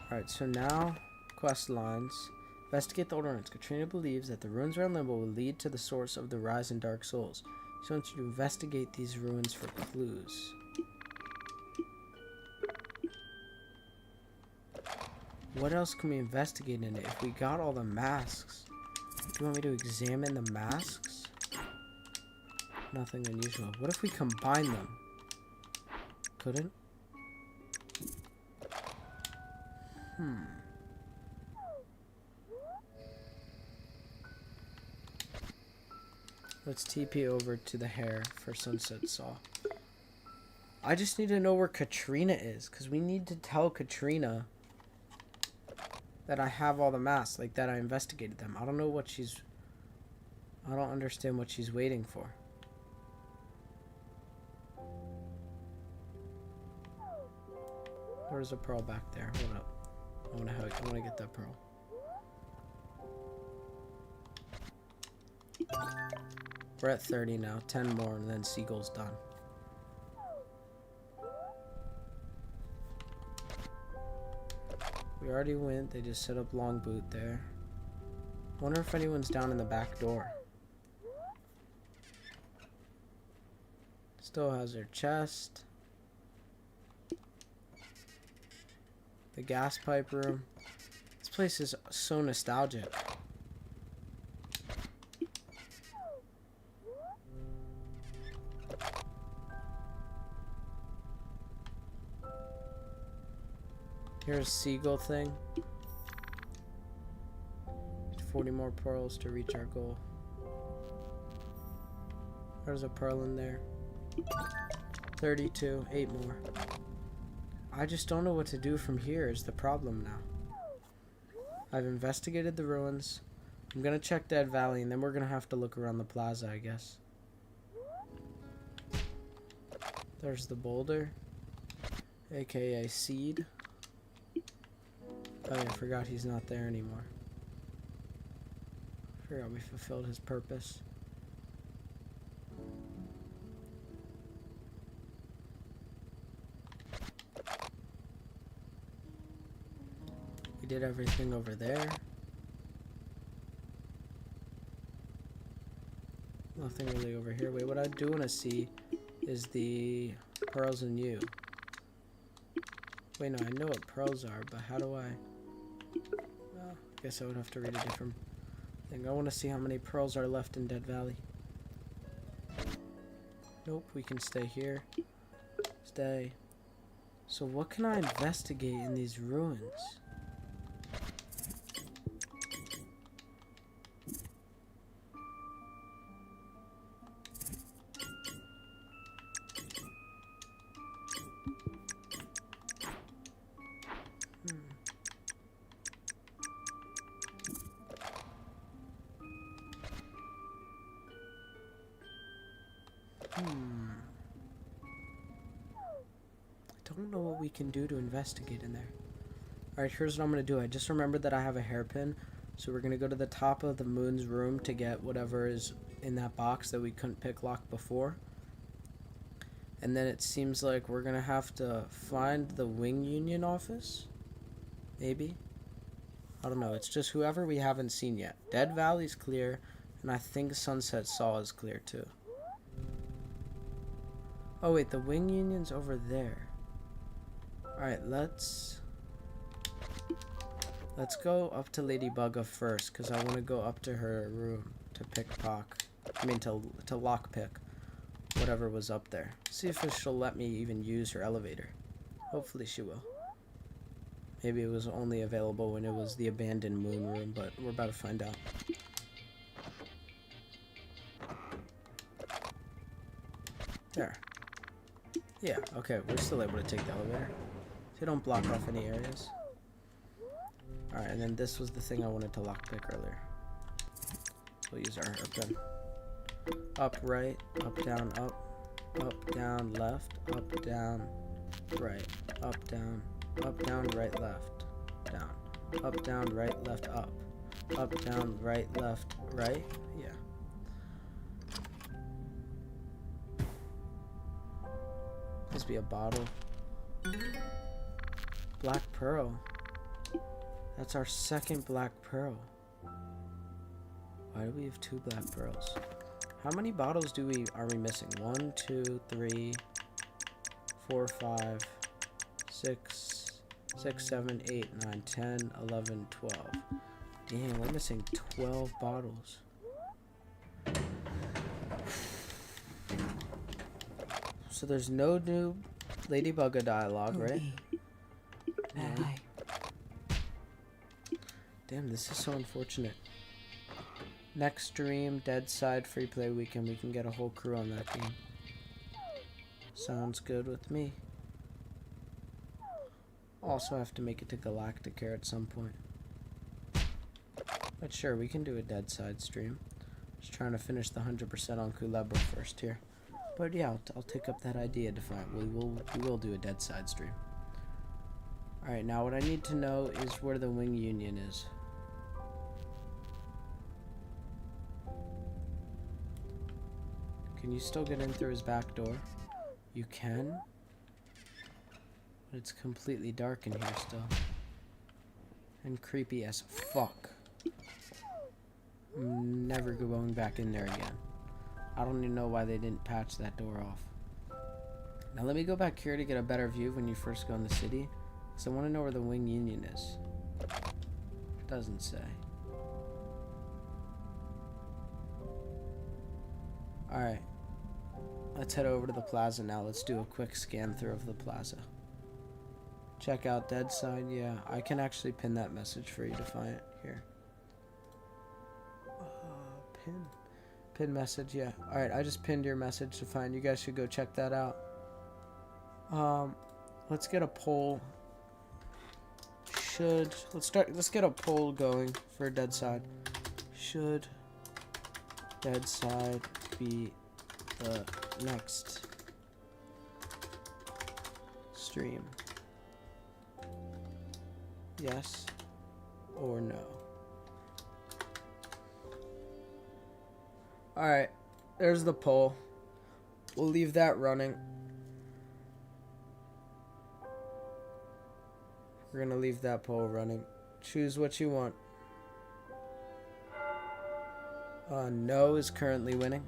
Alright, so now, quest lines. Investigate the ordinance. Katrina believes that the ruins around Limbo will lead to the source of the rise in dark souls. She wants you to investigate these ruins for clues. What else can we investigate in it? If we got all the masks, do you want me to examine the masks? Nothing unusual. What if we combine them? Couldn't? Let's TP over to the hair for Sunset Saw. I just need to know where Katrina is, because we need to tell Katrina that I have all the masks, like that I investigated them. I don't know what she's... I don't understand what she's waiting for. There's a pearl back there. Hold up. I want to get that pearl. We're at 30 now. 10 more and then Seagull's done. We already went. They just set up long boot there. I wonder if anyone's down in the back door. Still has her chest. The gas pipe room. This place is so nostalgic. Here's seagull thing. 40 more pearls to reach our goal. There's a pearl in there. 32, 8 more. I just don't know what to do from here is the problem now. I've investigated the ruins. I'm gonna check Dead Valley, and then we're gonna have to look around the plaza, I guess. There's the boulder, aka Seed. Oh yeah, I forgot he's not there anymore. Forgot we fulfilled his purpose. We did everything over there. Nothing really over here. Wait, what I do want to see is the pearls in you. Wait, no, I know what pearls are, but how do I... Well, I guess I would have to read a different thing. I want to see how many pearls are left in Dead Valley. Nope, we can stay here. Stay. So what can I investigate in these ruins? I don't know what we can do to investigate in there. Alright, here's what I'm going to do. I just remembered that I have a hairpin. So we're going to go to the top of the moon's room to get whatever is in that box that we couldn't pick lock before. And then it seems like we're going to have to find the Wing Union office. Maybe. I don't know. It's just whoever we haven't seen yet. Dead Valley's clear. And I think Sunset Saw is clear too. Oh wait, the Wing Union's over there. Alright, let's go up to Lady Bugga first, because I want to go up to her room to to lockpick whatever was up there. See if she'll let me even use her elevator. Hopefully she will. Maybe it was only available when it was the abandoned moon room, but we're about to find out. There. Yeah, okay, we're still able to take the elevator. So don't block off any areas. Alright, and then this was the thing I wanted to lockpick earlier. We'll use our hairpin. Up, right, up, down, left, up, down, right, up, down, right, left, down, up, down, right, left, up, down, right, left, right, yeah. Must be a bottle. Black pearl. That's our second black pearl. Why do we have 2 black pearls? How many bottles are we missing? 1, 2, 3, 4, 5, 6, 7, 8, 9, 10, 11, 12. Damn, we're missing 12 bottles. So there's no new Lady Bugga dialogue, right? No. Damn, this is so unfortunate. Next stream, Dead Side Free Play Weekend, we can get a whole crew on that game. Sounds good with me. Also have to make it to Galactica at some point. But sure, we can do a Dead Side stream. Just trying to finish the 100% on Kulebra first here. But yeah, I'll take up that idea to find. We will do a Dead Side stream. Alright, now what I need to know is where the Wing Union is. Can you still get in through his back door? You can? But it's completely dark in here still. And creepy as fuck. I'm never going back in there again. I don't even know why they didn't patch that door off. Now let me go back here to get a better view when you first go in the city. Because I want to know where the Wing Union is. It doesn't say. Alright. Let's head over to the plaza now. Let's do a quick scan through of the plaza. Check out dead side. Yeah, I can actually pin that message for you to find it here. Pin message. Yeah. All right, I just pinned your message to find. You guys should go check that out. Let's get a poll. Let's get a poll going for dead side. Should dead side be the next stream? Yes or no? Alright, there's the poll. We'll leave that running. We're gonna leave that poll running. Choose what you want. No is currently winning.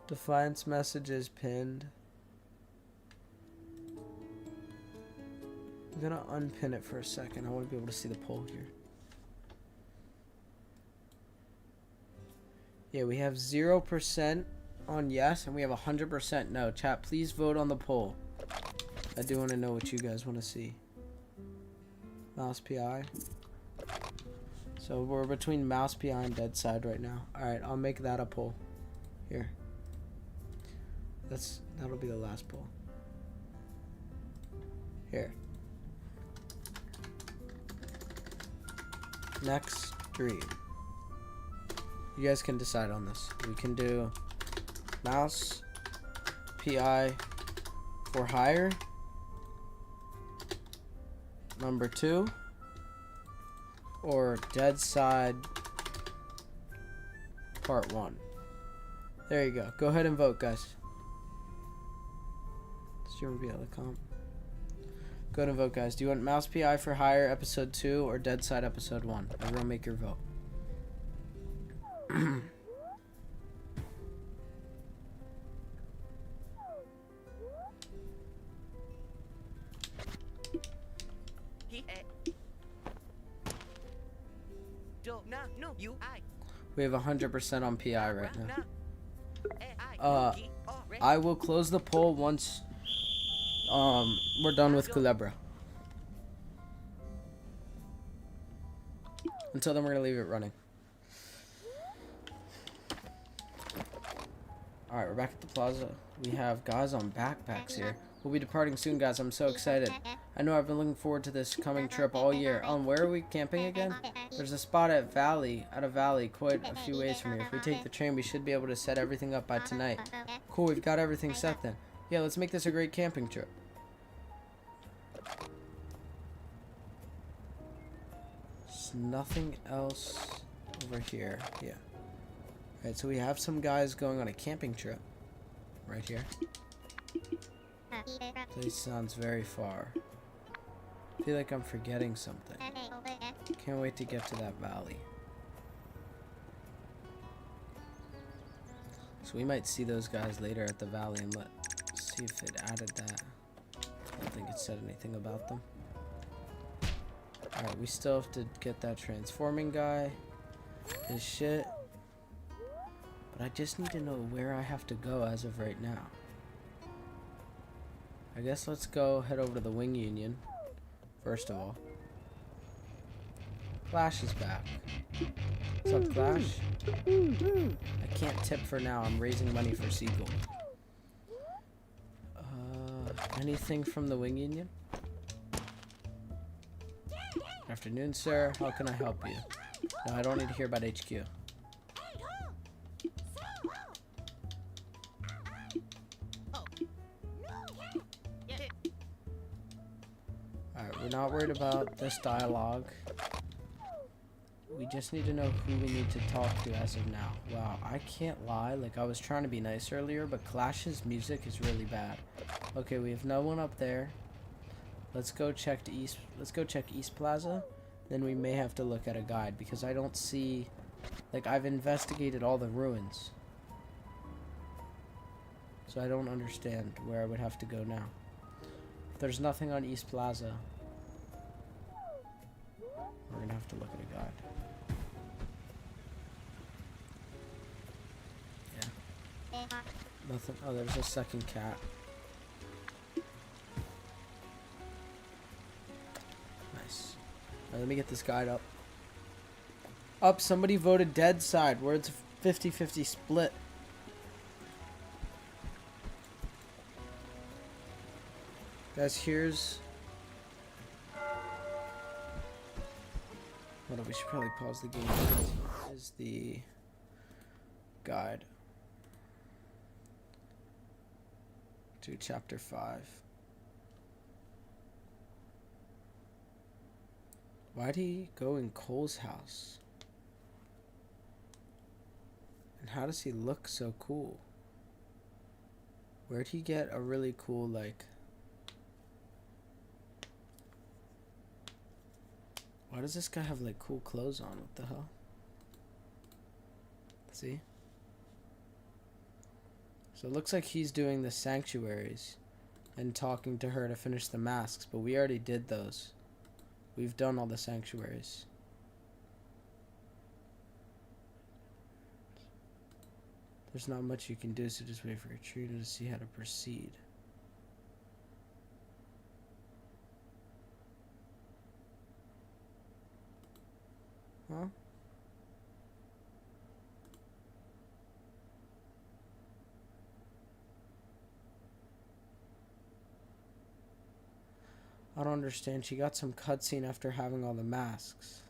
Defiance message is pinned. I'm gonna unpin it for a second. I want to be able to see the poll here. Yeah, we have 0% on yes, and we have 100% no. Chat, please vote on the poll. I do want to know what you guys want to see. Mouse PI. So we're between mouse PI and dead side right now. Alright, I'll make that a poll. Here. That'll be the last poll. Here. Next stream. You guys can decide on this. We can do mouse PI for hire number 2 or dead side part 1. There you go. Go ahead and vote, guys. Streamer.com. Go ahead and vote, guys. Do you want mouse PI for hire episode 2 or dead side episode 1? Everyone make your vote. We have 100% on PI right now. I will close the poll once we're done with Kulebra. Until then, we're gonna leave it running. Alright, we're back at the plaza. We have guys on backpacks here. We'll be departing soon, guys. I'm so excited. I know I've been looking forward to this coming trip all year. Where are we camping again? There's a spot at a valley quite a few ways from here. If we take the train, we should be able to set everything up by tonight. Cool, we've got everything set then. Yeah, let's make this a great camping trip. There's nothing else over here. Yeah. Alright, so we have some guys going on a camping trip. Right here. Place sounds very far. I feel like I'm forgetting something. Can't wait to get to that valley. So we might see those guys later at the valley and let's see if it added that. I don't think it said anything about them. Alright, we still have to get that transforming guy. His shit. But I just need to know where I have to go as of right now. I guess let's go head over to the Wing Union. First of all. Clash is back. What's up, Clash? I can't tip for now. I'm raising money for Seagull. Anything from the Wing Union? Afternoon, sir. How can I help you? No, I don't need to hear about HQ. Alright, we're not worried about this dialogue. We just need to know who we need to talk to as of now. Wow, I can't lie. Like, I was trying to be nice earlier, but Clash's music is really bad. Okay, we have no one up there. Let's go check East. Let's go check East Plaza. Then we may have to look at a guide because I don't see. Like, I've investigated all the ruins, so I don't understand where I would have to go now. If there's nothing on East Plaza, we're gonna have to look at a guide. Nothing. Oh, there's a second cat. Nice. Alright, let me get this guide up. Somebody voted dead side, where it's a 50-50 split. Guys, here's... Hold on, we should probably pause the game. Here's the guide to chapter 5. Why'd he go in Cole's house? And how does he look so cool? Where'd he get a really cool, like... Why does this guy have, like, cool clothes on? What the hell? See? So it looks like he's doing the sanctuaries and talking to her to finish the masks, but we already did those. We've done all the sanctuaries. There's not much you can do, so just wait for Katrina to see how to proceed. Huh? I don't understand. She got some cutscene after having all the masks.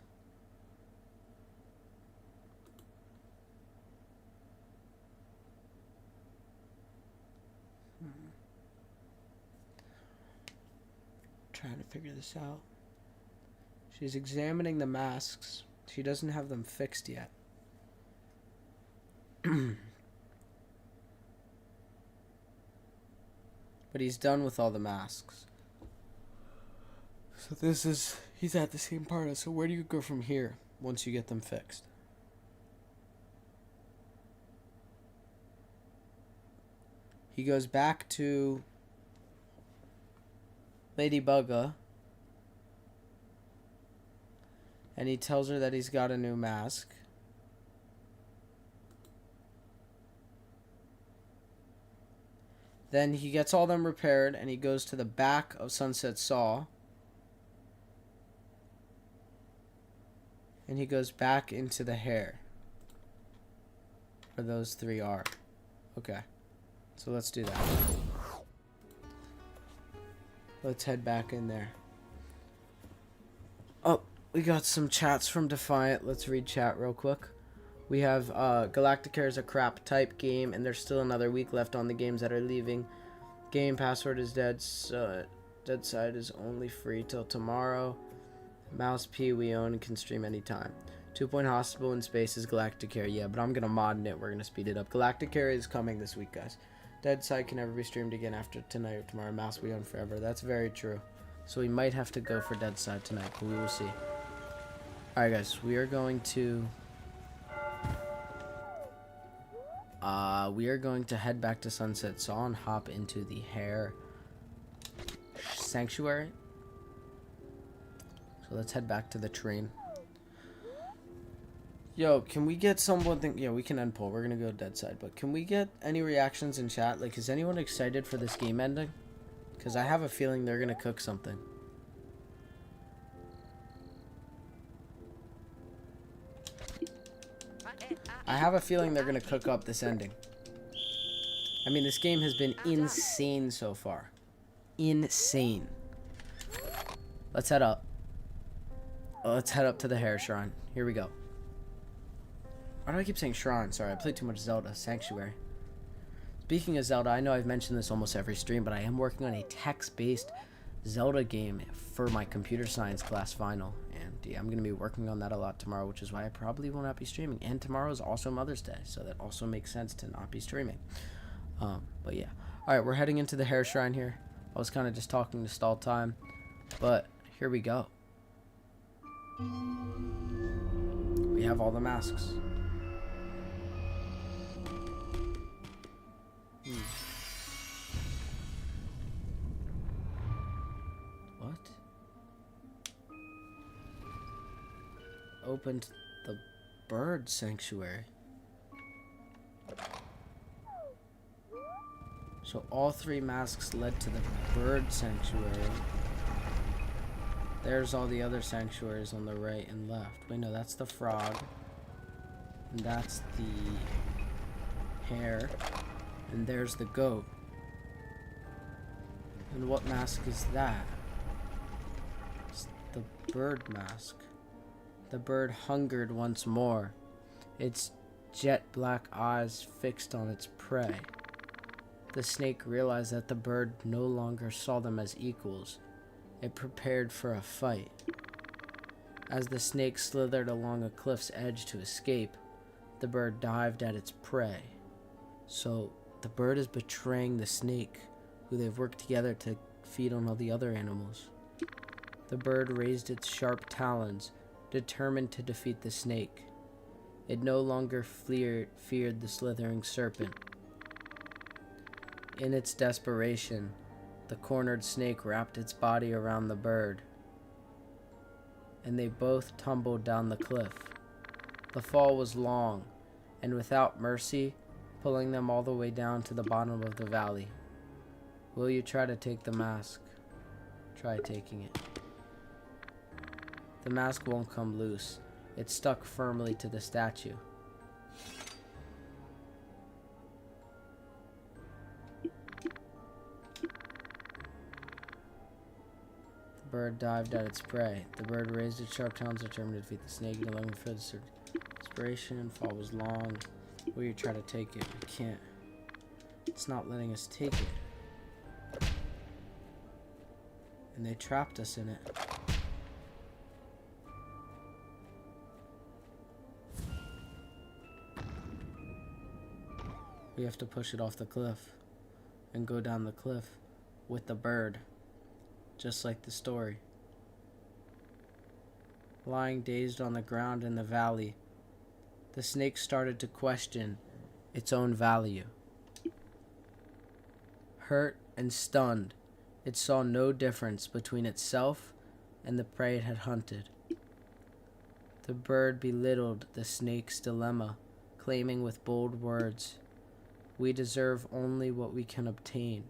Trying to figure this out. She's examining the masks. She doesn't have them fixed yet. But he's done with all the masks. So this is... He's at the same part. So where do you go from here once you get them fixed? He goes back to Lady Bugga. And he tells her that he's got a new mask. Then he gets all them repaired and he goes to the back of Sunset Saw. And he goes back into the hair. Where those three are. Okay. So let's do that. Let's head back in there. Oh, we got some chats from Defiant. Let's read chat real quick. We have Galacticare is a crap type game, and there's still another week left on the games that are leaving. Game password is dead. Dead Side is only free till tomorrow. Mouse P we own and can stream anytime. 2 Point Hospital in space is Galacticare. Yeah, but I'm gonna mod it. We're gonna speed it up. Galacticare is coming this week, guys. Dead Side can never be streamed again after tonight or tomorrow. Mouse we own forever. That's very true. So we might have to go for Dead Side tonight, but we will see. Alright, guys, we are going to head back to Sunset Saw and hop into the hair sanctuary. So let's head back to the train. Yo, can we get someone yeah, we can end poll. We're gonna go Dead Side, but can we get any reactions in chat? Like, is anyone excited for this game ending? Because I have a feeling they're gonna cook something. I have a feeling they're gonna cook up this ending. I mean, this game has been insane so far. Insane. Let's head up. Let's head up to the hair shrine. Here we go. Why do I keep saying shrine? Sorry, I played too much Zelda. Sanctuary. Speaking of Zelda, I know I've mentioned this almost every stream, but I am working on a text-based Zelda game for my computer science class final. And yeah, I'm going to be working on that a lot tomorrow, which is why I probably will not be streaming. And tomorrow is also Mother's Day, so that also makes sense to not be streaming. But yeah. Alright, we're heading into the hair shrine here. I was kind of just talking to stall time, but here we go. We have all the masks. What? Opened the bird sanctuary. So all three masks led to the bird sanctuary. There's all the other sanctuaries on the right and left. Wait, no, that's the frog. And that's the hare. And there's the goat. And what mask is that? It's the bird mask. The bird hungered once more, its jet black eyes fixed on its prey. The snake realized that the bird no longer saw them as equals. It prepared for a fight. As the snake slithered along a cliff's edge to escape, the bird dived at its prey. So, the bird is betraying the snake, who they've worked together to feed on all the other animals. The bird raised its sharp talons, determined to defeat the snake. It no longer feared the slithering serpent. In its desperation, the cornered snake wrapped its body around the bird, and they both tumbled down the cliff. The fall was long, and without mercy, pulling them all the way down to the bottom of the valley. Will you try to take the mask? Try taking it. The mask won't come loose. It's stuck firmly to the statue. The bird dived at its prey. The bird raised its sharp talons, determined to defeat the snake. No longer for the inspiration. Fall was long. Will you try to take it? We can't. It's not letting us take it. And they trapped us in it. We have to push it off the cliff and go down the cliff with the bird, just like the story. Lying dazed on the ground in the valley, the snake started to question its own value. Hurt and stunned, it saw no difference between itself and the prey it had hunted. The bird belittled the snake's dilemma, claiming with bold words, "We deserve only what we can obtain.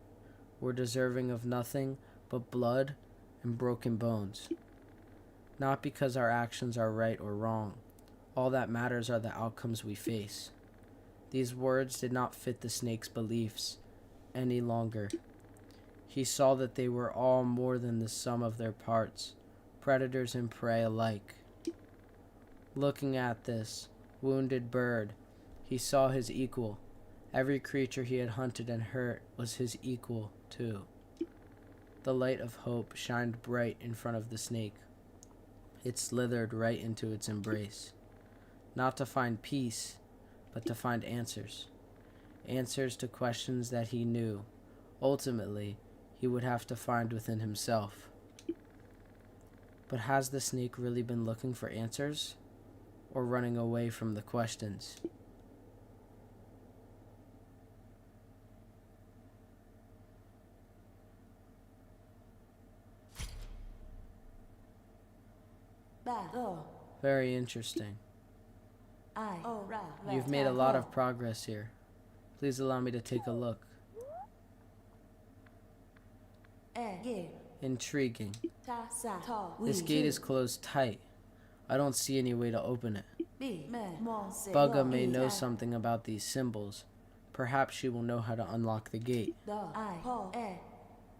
We're deserving of nothing but blood and broken bones. Not because our actions are right or wrong. All that matters are the outcomes we face." These words did not fit the snake's beliefs any longer. He saw that they were all more than the sum of their parts, predators and prey alike. Looking at this wounded bird, he saw his equal. Every creature he had hunted and hurt was his equal, too. The light of hope shined bright in front of the snake. It slithered right into its embrace. Not to find peace, but to find answers. Answers to questions that he knew, ultimately, he would have to find within himself. But has the snake really been looking for answers, or running away from the questions? Very interesting. You've made a lot of progress here. Please allow me to take a look. Intriguing. This gate is closed tight. I don't see any way to open it. Bugga may know something about these symbols. Perhaps she will know how to unlock the gate.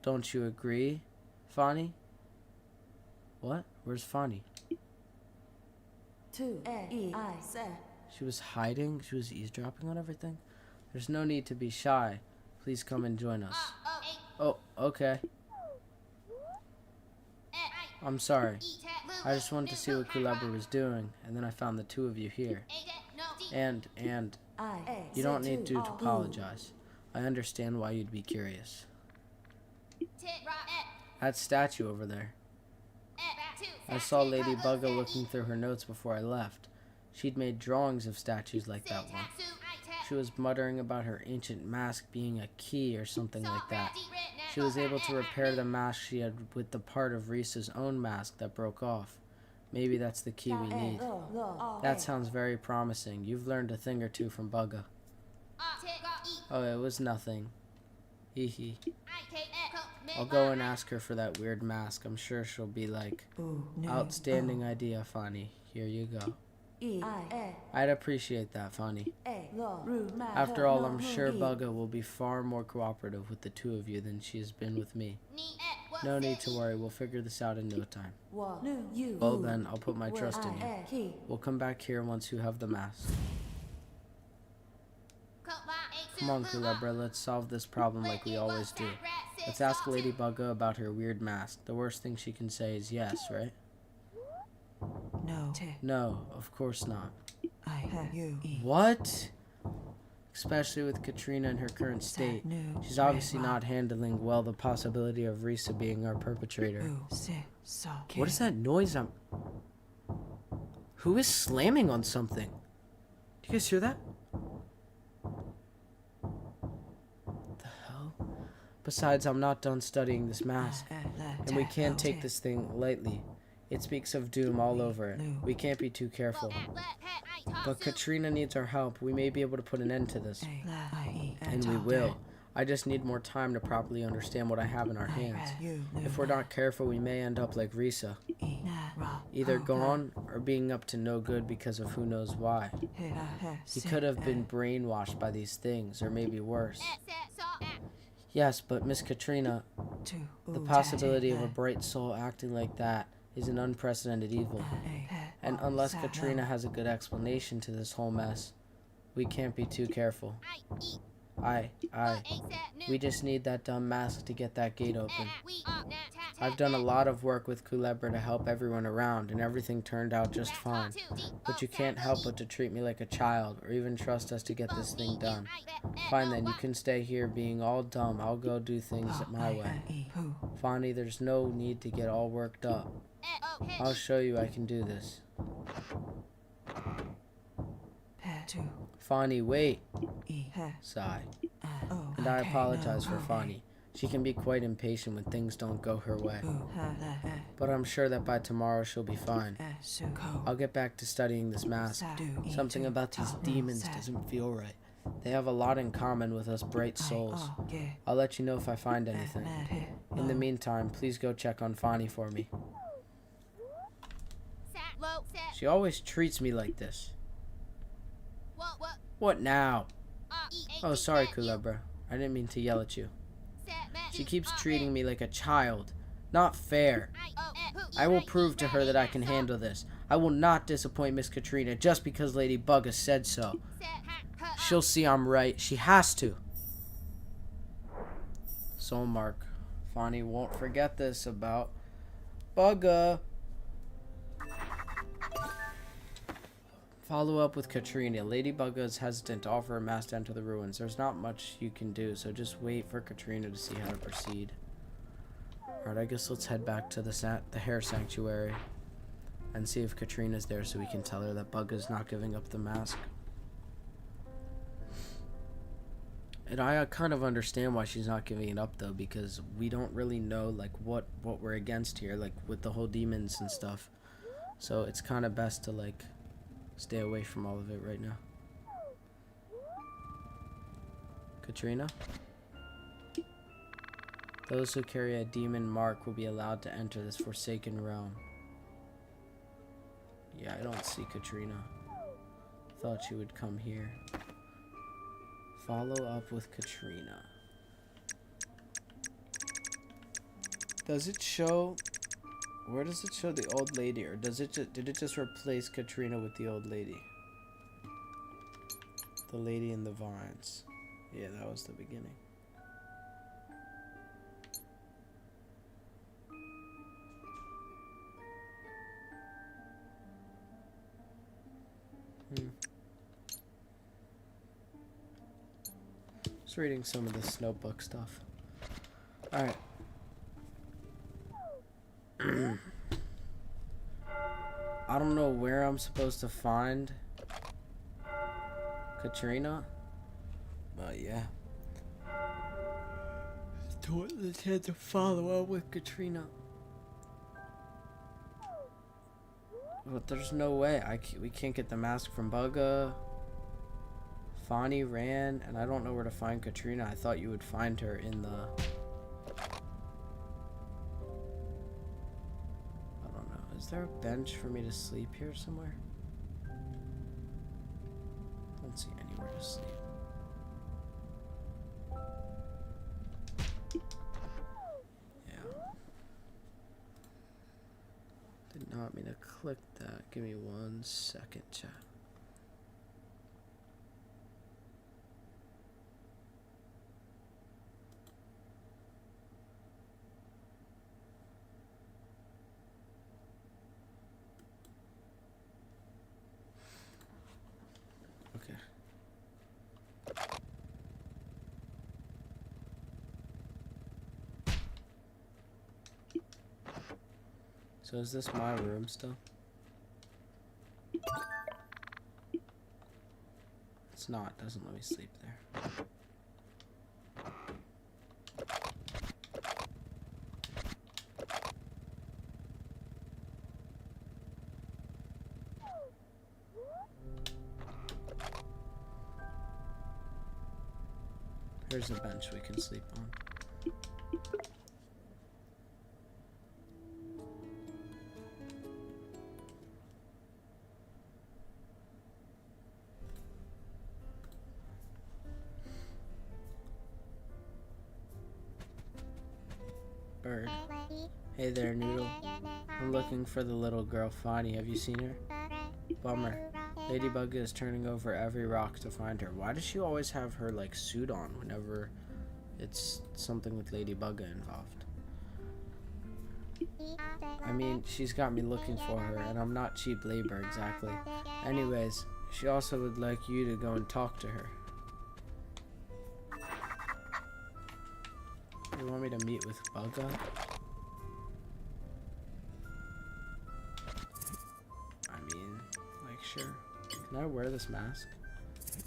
Don't you agree, Fani? What? Where's Fani? She was hiding? She was eavesdropping on everything? There's no need to be shy. Please come and join us. Oh, okay. I'm sorry. I just wanted to see what Kulebra was doing, and then I found the two of you here. And, you don't need to apologize. I understand why you'd be curious. That statue over there. I saw Lady Bugga looking through her notes before I left. She'd made drawings of statues like that one. She was muttering about her ancient mask being a key or something like that. She was able to repair the mask she had with the part of Reese's own mask that broke off. Maybe that's the key we need. That sounds very promising. You've learned a thing or two from Bugga. Oh, it was nothing. Hee hee. I'll go and ask her for that weird mask. I'm sure she'll be like, outstanding idea, Fani. Here you go. I'd appreciate that, Fani. After all, I'm sure Bugga will be far more cooperative with the two of you than she has been with me. No need to worry, we'll figure this out in no time. Well then, I'll put my trust in you. We'll come back here once you have the mask. Come on, Kulebra, let's solve this problem like we always do. Let's ask Lady Bugga about her weird mask. The worst thing she can say is yes, right? No, of course not. What? Especially with Katrina in her current state. She's obviously not handling well the possibility of Risa being our perpetrator. What is that noise? Who is slamming on something? Do you guys hear that? The hell? Besides, I'm not done studying this mask. And we can't take this thing lightly. It speaks of doom all over it. We can't be too careful. But Katrina needs our help. We may be able to put an end to this. And we will. I just need more time to properly understand what I have in our hands. If we're not careful, we may end up like Risa. Either gone or being up to no good because of who knows why. He could have been brainwashed by these things, or maybe worse. Yes, but Miss Katrina, the possibility of a bright soul acting like that is an unprecedented evil. And unless Katrina has a good explanation to this whole mess, we can't be too careful. We just need that dumb mask to get that gate open. I've done a lot of work with Kulebra to help everyone around, and everything turned out just fine. But you can't help but to treat me like a child, or even trust us to get this thing done. Fine then, you can stay here being all dumb. I'll go do things my way. Fani, there's no need to get all worked up. I'll show you I can do this. Fani, wait. Sigh. And I apologize for Fani. She can be quite impatient when things don't go her way. But I'm sure that by tomorrow she'll be fine. I'll get back to studying this mask. Something about these demons doesn't feel right. They have a lot in common with us bright souls. I'll let you know if I find anything. In the meantime, please go check on Fani for me. She always treats me like this. What now? Oh, sorry, Kulebra. I didn't mean to yell at you. She keeps treating me like a child. Not fair. I will prove to her that I can handle this. I will not disappoint Miss Katrina just because Lady Bugga said so. She'll see I'm right. She has to. Soul mark. Fani won't forget this about Bugga. Follow up with Katrina. Lady Bugga is hesitant to offer a mask to enter the ruins. There's not much you can do, so just wait for Katrina to see how to proceed. Alright, I guess let's head back to the hair sanctuary and see if Katrina's there so we can tell her that Bugga's not giving up the mask. And I kind of understand why she's not giving it up though, because we don't really know like what we're against here, like with the whole demons and stuff. So it's kind of best to like stay away from all of it right now. Katrina? Those who carry a demon mark will be allowed to enter this forsaken realm. Yeah, I don't see Katrina. Thought she would come here. Follow up with Katrina. Does it show... Where does it show the old lady, or does it did it just replace Katrina with the old lady? The lady in the vines. Yeah, that was the beginning. Just reading some of this notebook stuff. Alright. I don't know where I'm supposed to find Katrina, but yeah. Let's head to follow up with Katrina. But there's no way. We can't get the mask from Bugga. Fani ran, and I don't know where to find Katrina. I thought you would find her in the... I don't know. Is there a bench for me to sleep here somewhere? Don't see anywhere to sleep. Yeah. Did not mean to click that. Give me 1 second, chat. Okay. So is this my room still? It's not. It doesn't let me sleep there. Here's a bench we can sleep on. Bird. Hey there, Noodle. I'm looking for the little girl, Fani. Have you seen her? Bummer. Ladybug is turning over every rock to find her. Why does she always have her, like, suit on whenever it's something with Ladybug involved? I mean, she's got me looking for her, and I'm not cheap labor exactly. Anyways, she also would like you to go and talk to her. You want me to meet with Bugga? I mean, like, sure. Can I wear this mask?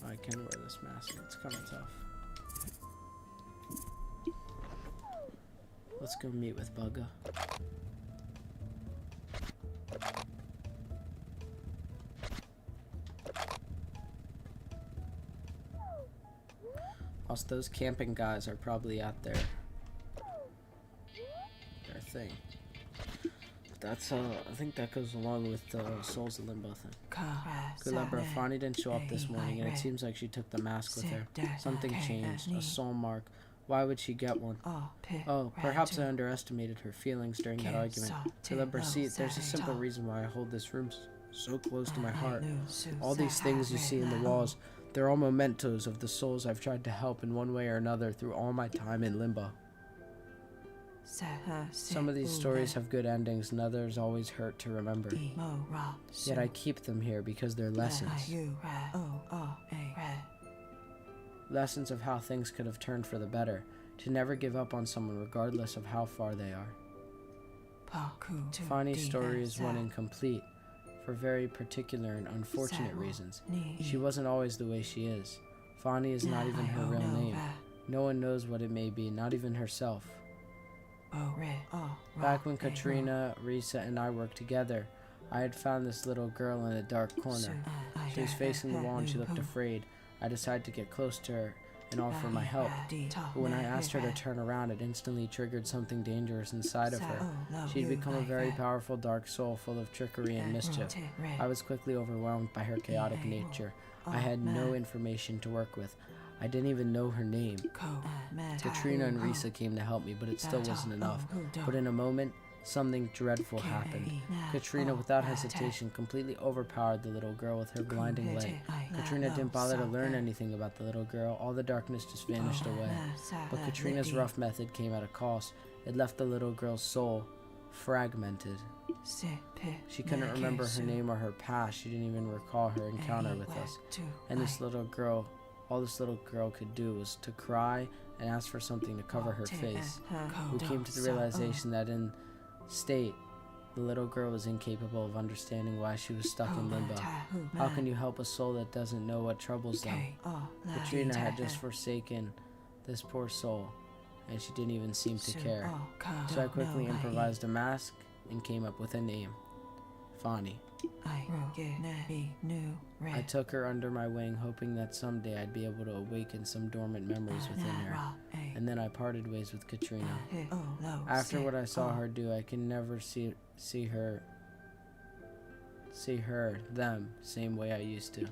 Oh, I can wear this mask. It's kind of tough. Let's go meet with Bugga. Also, those camping guys are probably out there. Their thing. That's I think that goes along with the Souls of Limbo thing. Kulebra, Fani didn't show up this morning, and it seems like she took the mask with her. Something changed. A soul mark. Why would she get one? Oh, perhaps I underestimated her feelings during that argument. Kulebra, see, there's a simple reason why I hold this room so close to my heart. All these things you see in the walls, they're all mementos of the souls I've tried to help in one way or another through all my time in Limbo. Some of these stories have good endings and others always hurt to remember. Yet I keep them here because they're lessons. Lessons of how things could have turned for the better, to never give up on someone regardless of how far they are. Fani's story is one incomplete, for very particular and unfortunate reasons. She wasn't always the way she is. Fani is not even her real name. No one knows what it may be, not even herself. Back when Katrina, Risa, and I worked together, I had found this little girl in a dark corner. She was facing the wall and she looked afraid. I decided to get close to her and offer my help. But when I asked her to turn around, it instantly triggered something dangerous inside of her. She'd become a very powerful dark soul full of trickery and mischief. I was quickly overwhelmed by her chaotic nature. I had no information to work with. I didn't even know her name. Katrina and Risa came to help me, but it still wasn't enough. But in a moment, something dreadful happened. Katrina, without hesitation, completely overpowered the little girl with her blinding light. Katrina didn't bother to learn anything about the little girl. All the darkness just vanished away. But Katrina's rough method came at a cost. It left the little girl's soul fragmented. She couldn't remember her name or her past. She didn't even recall her encounter with us. And this little girl, all this little girl could do was to cry and ask for something to cover her face. We came to the realization that in state, the little girl was incapable of understanding why she was stuck in limbo. How can you help a soul that doesn't know what troubles them? Katrina had just forsaken this poor soul, and she didn't even seem to care. So I quickly improvised a mask and came up with a name. Fani. I took her under my wing, hoping that someday I'd be able to awaken some dormant memories within her. And then I parted ways with Katrina. After what I saw her do, I can never see them, same way I used to.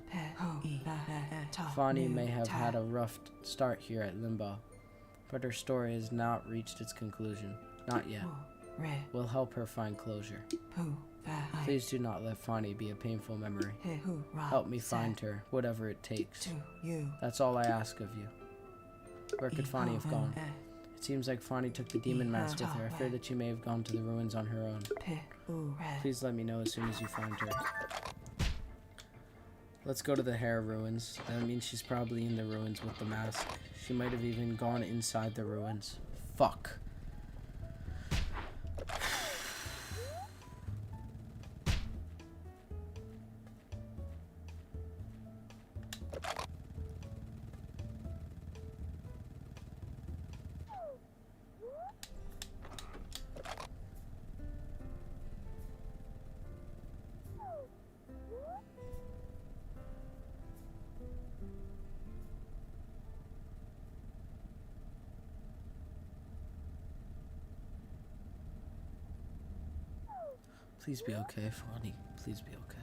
Fani may have had a rough start here at Limbo, but her story has not reached its conclusion. Not yet. We'll help her find closure. Please do not let Fani be a painful memory. Help me find her, whatever it takes. That's all I ask of you. Where could Fani have gone? It seems like Fani took the demon mask with her. I fear that she may have gone to the ruins on her own. Please let me know as soon as you find her. Let's go to the hair ruins. That means she's probably in the ruins with the mask. She might have even gone inside the ruins. Fuck. Please be okay, Fani. Please be okay.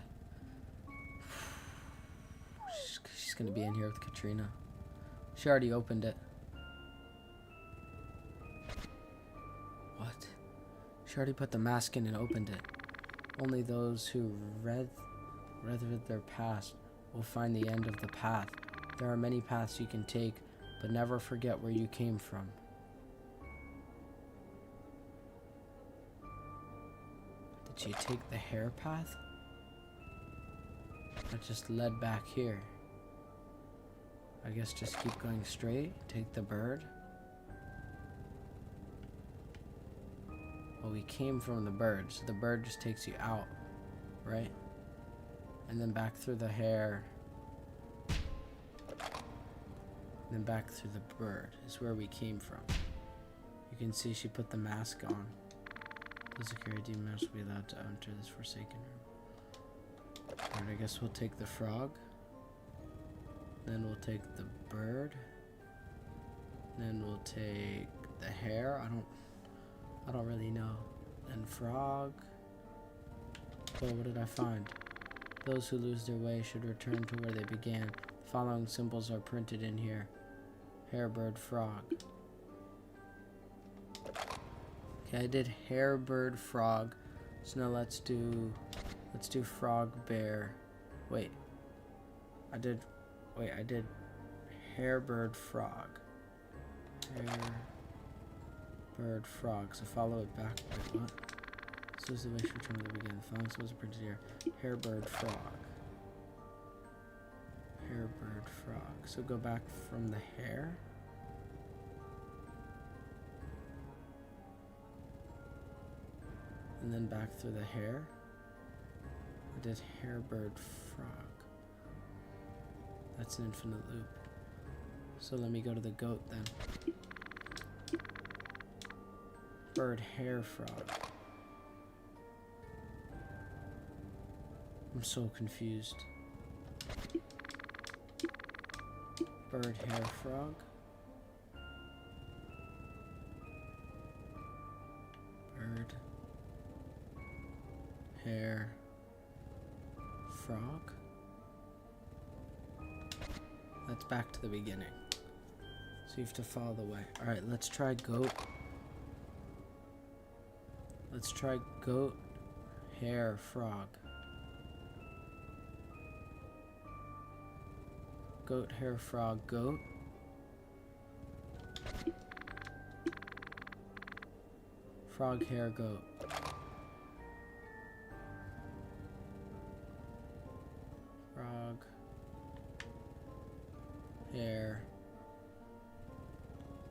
She's gonna be in here with Katrina. She already opened it. What? She already put the mask in and opened it. Only those who read their past will find the end of the path. There are many paths you can take, but never forget where you came from. Did she take the hair path? That just led back here. I guess just keep going straight, take the bird. Well, we came from the bird, so the bird just takes you out, right? And then back through the hair. And then back through the bird is where we came from. You can see she put the mask on. The security must be allowed to enter this forsaken room. Alright, I guess we'll take the frog. Then we'll take the bird. Then we'll take the hare. I don't really know. Then frog. Well, what did I find? Those who lose their way should return to where they began. The following symbols are printed in here. Hare, bird, frog. Okay, I did hare, bird, frog. So now let's do frog, bear. Wait. I did hare, bird, frog. Hare, bird, frog. So follow it back. Wait, what? So is the way she returned to the beginning. The following symbols are printed here. Hare, bird, frog. Hare, bird, frog. So go back from the hare. And then back through the hare. I did hare, bird, frog. That's an infinite loop. So let me go to the goat then. Bird, hare, frog. I'm so confused. Bird, hare, frog. Bird, hare, frog. That's back to the beginning. So you have to follow the way. Alright, let's try goat. Let's try goat, hare, frog. Goat, hare, frog, goat. Frog, hare, goat. Frog, hare,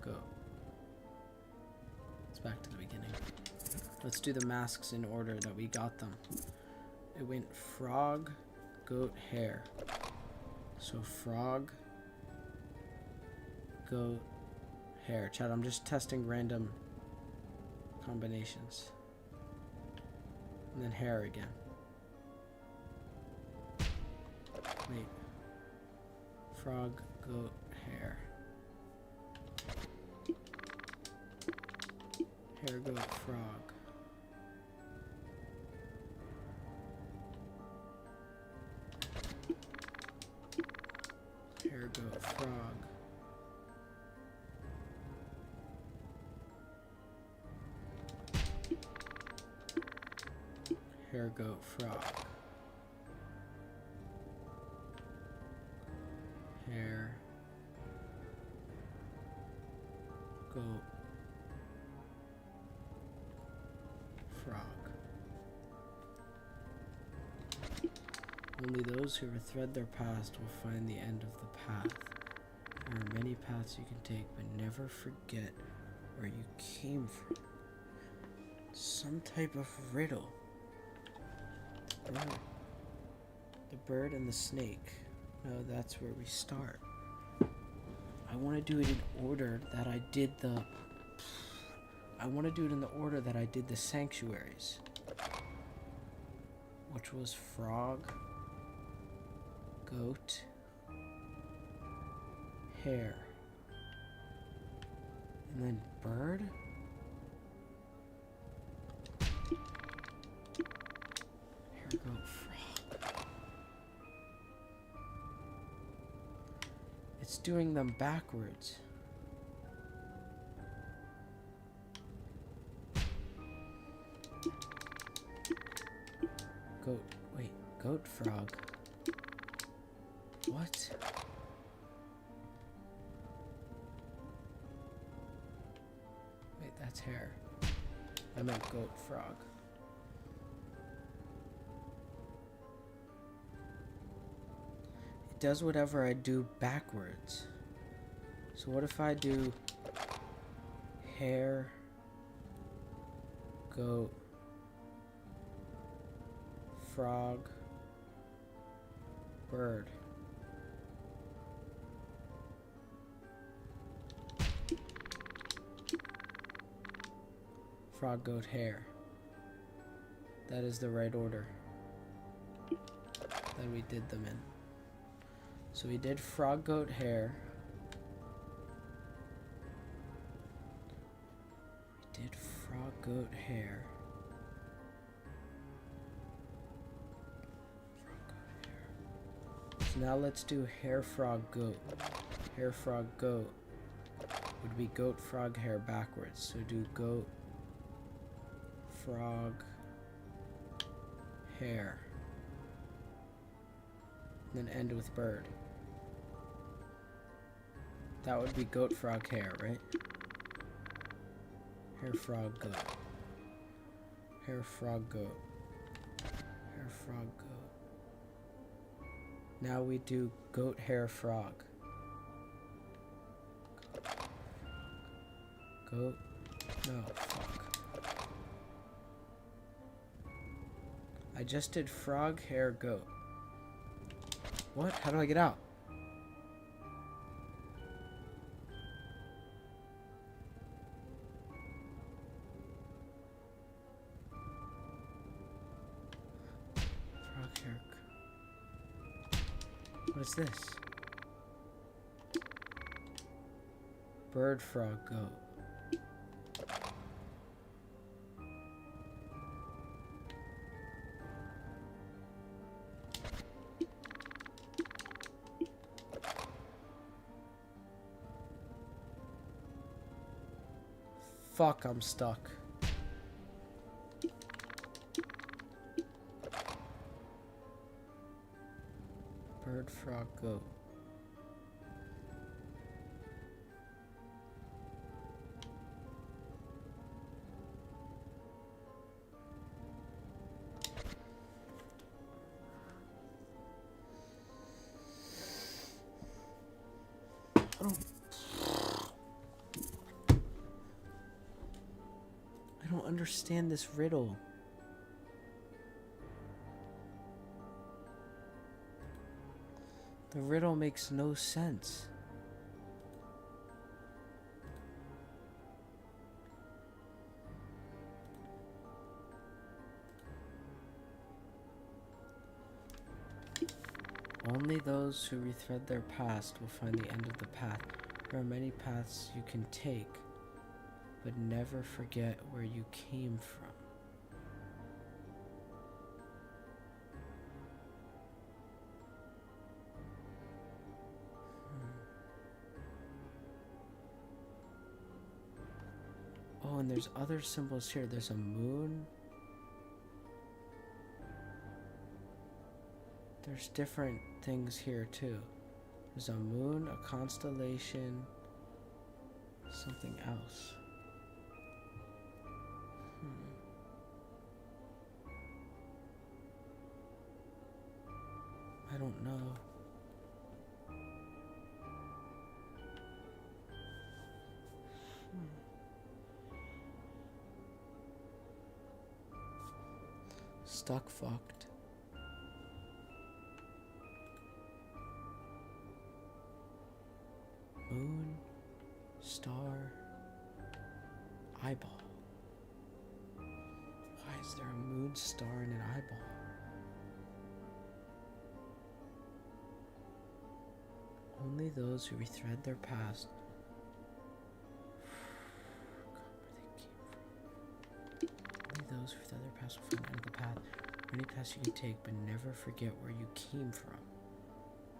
goat. It's back to the beginning. Let's do the masks in order that we got them. It went frog, goat, hare. So frog, goat, hare. Chat, I'm just testing random combinations. And then hare again. Wait. Frog, goat, hare. Hare, goat, frog. Hare, goat, frog. Hare, goat, frog. Hare, goat, frog. Only those who thread their past will find the end of the path. There are many paths you can take, but never forget where you came from. Some type of riddle. The bird and the snake. No, that's where we start. I want to do it in order that I did the... I want to do it in the order that I did the sanctuaries. Which was frog, goat, hare, and then bird? Hare, goat, frog. It's doing them backwards. Goat, wait, goat, frog. What? Wait, that's hare. I meant goat, frog. It does whatever I do backwards. So what if I do hare, goat, frog, bird? Frog, goat, hare. That is the right order that we did them in. So we did frog, goat, hare. We did frog, goat, hare. Frog, goat, hare. So now let's do hare, frog, goat. Hare, frog, goat would be goat, frog, hare backwards. So do goat, frog, hare, and then end with bird. That would be goat, frog, hare, right? Hare, frog, goat. Hare, frog, goat. Hare, frog, goat. Now we do goat, hare, frog. Goat. No, fuck. I just did frog, hare, goat. What? How do I get out? Frog, hare. What is this? Bird, frog, goat. Fuck, I'm stuck. Bird, frog, goat. I don't understand this riddle. The riddle makes no sense. Only those who rethread their past will find the end of the path. There are many paths you can take, but never forget where you came from. Oh, and there's other symbols here. There's a moon. There's different things here too. There's a moon, a constellation, something else. I don't know. Stuck fucked. Moon, star, eyeball. Why is there a moon, star, and an eyeball? Only those who rethread their past. Only those who rethread their past will find the end of the path. Many paths you can take, but never forget where you came from.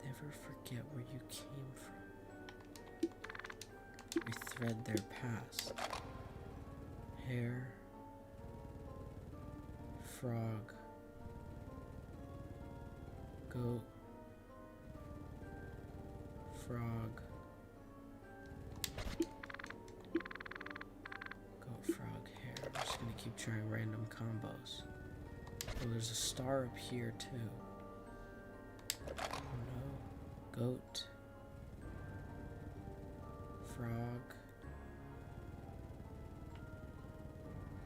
Never forget where you came from. Rethread their past. Hare, frog, goat, frog, goat, frog, hare. I'm just gonna keep trying random combos. Oh, there's a star up here too. Oh no. Goat, frog,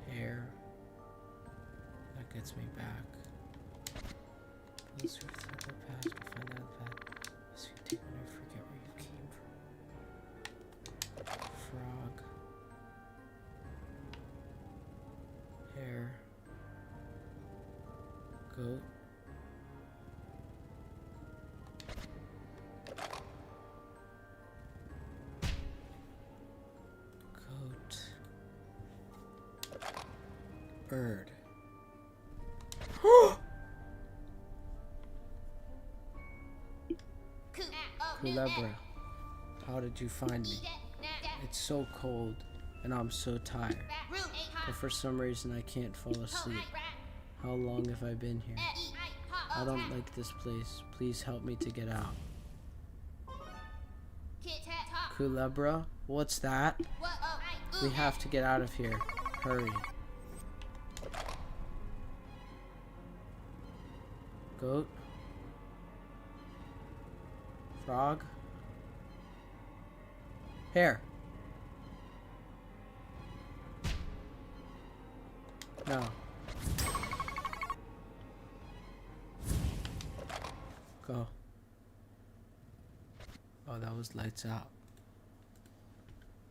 hare. That gets me back. Those who rethread their past will find out the path. So you take and never forget where you came from. Frog, hare, goat, bird. Kulebra, how did you find me? It's so cold, and I'm so tired. But for some reason, I can't fall asleep. How long have I been here? I don't like this place. Please help me to get out. Kulebra, what's that? We have to get out of here. Hurry. Goat, frog, hare. No. Go. Oh, that was lights out.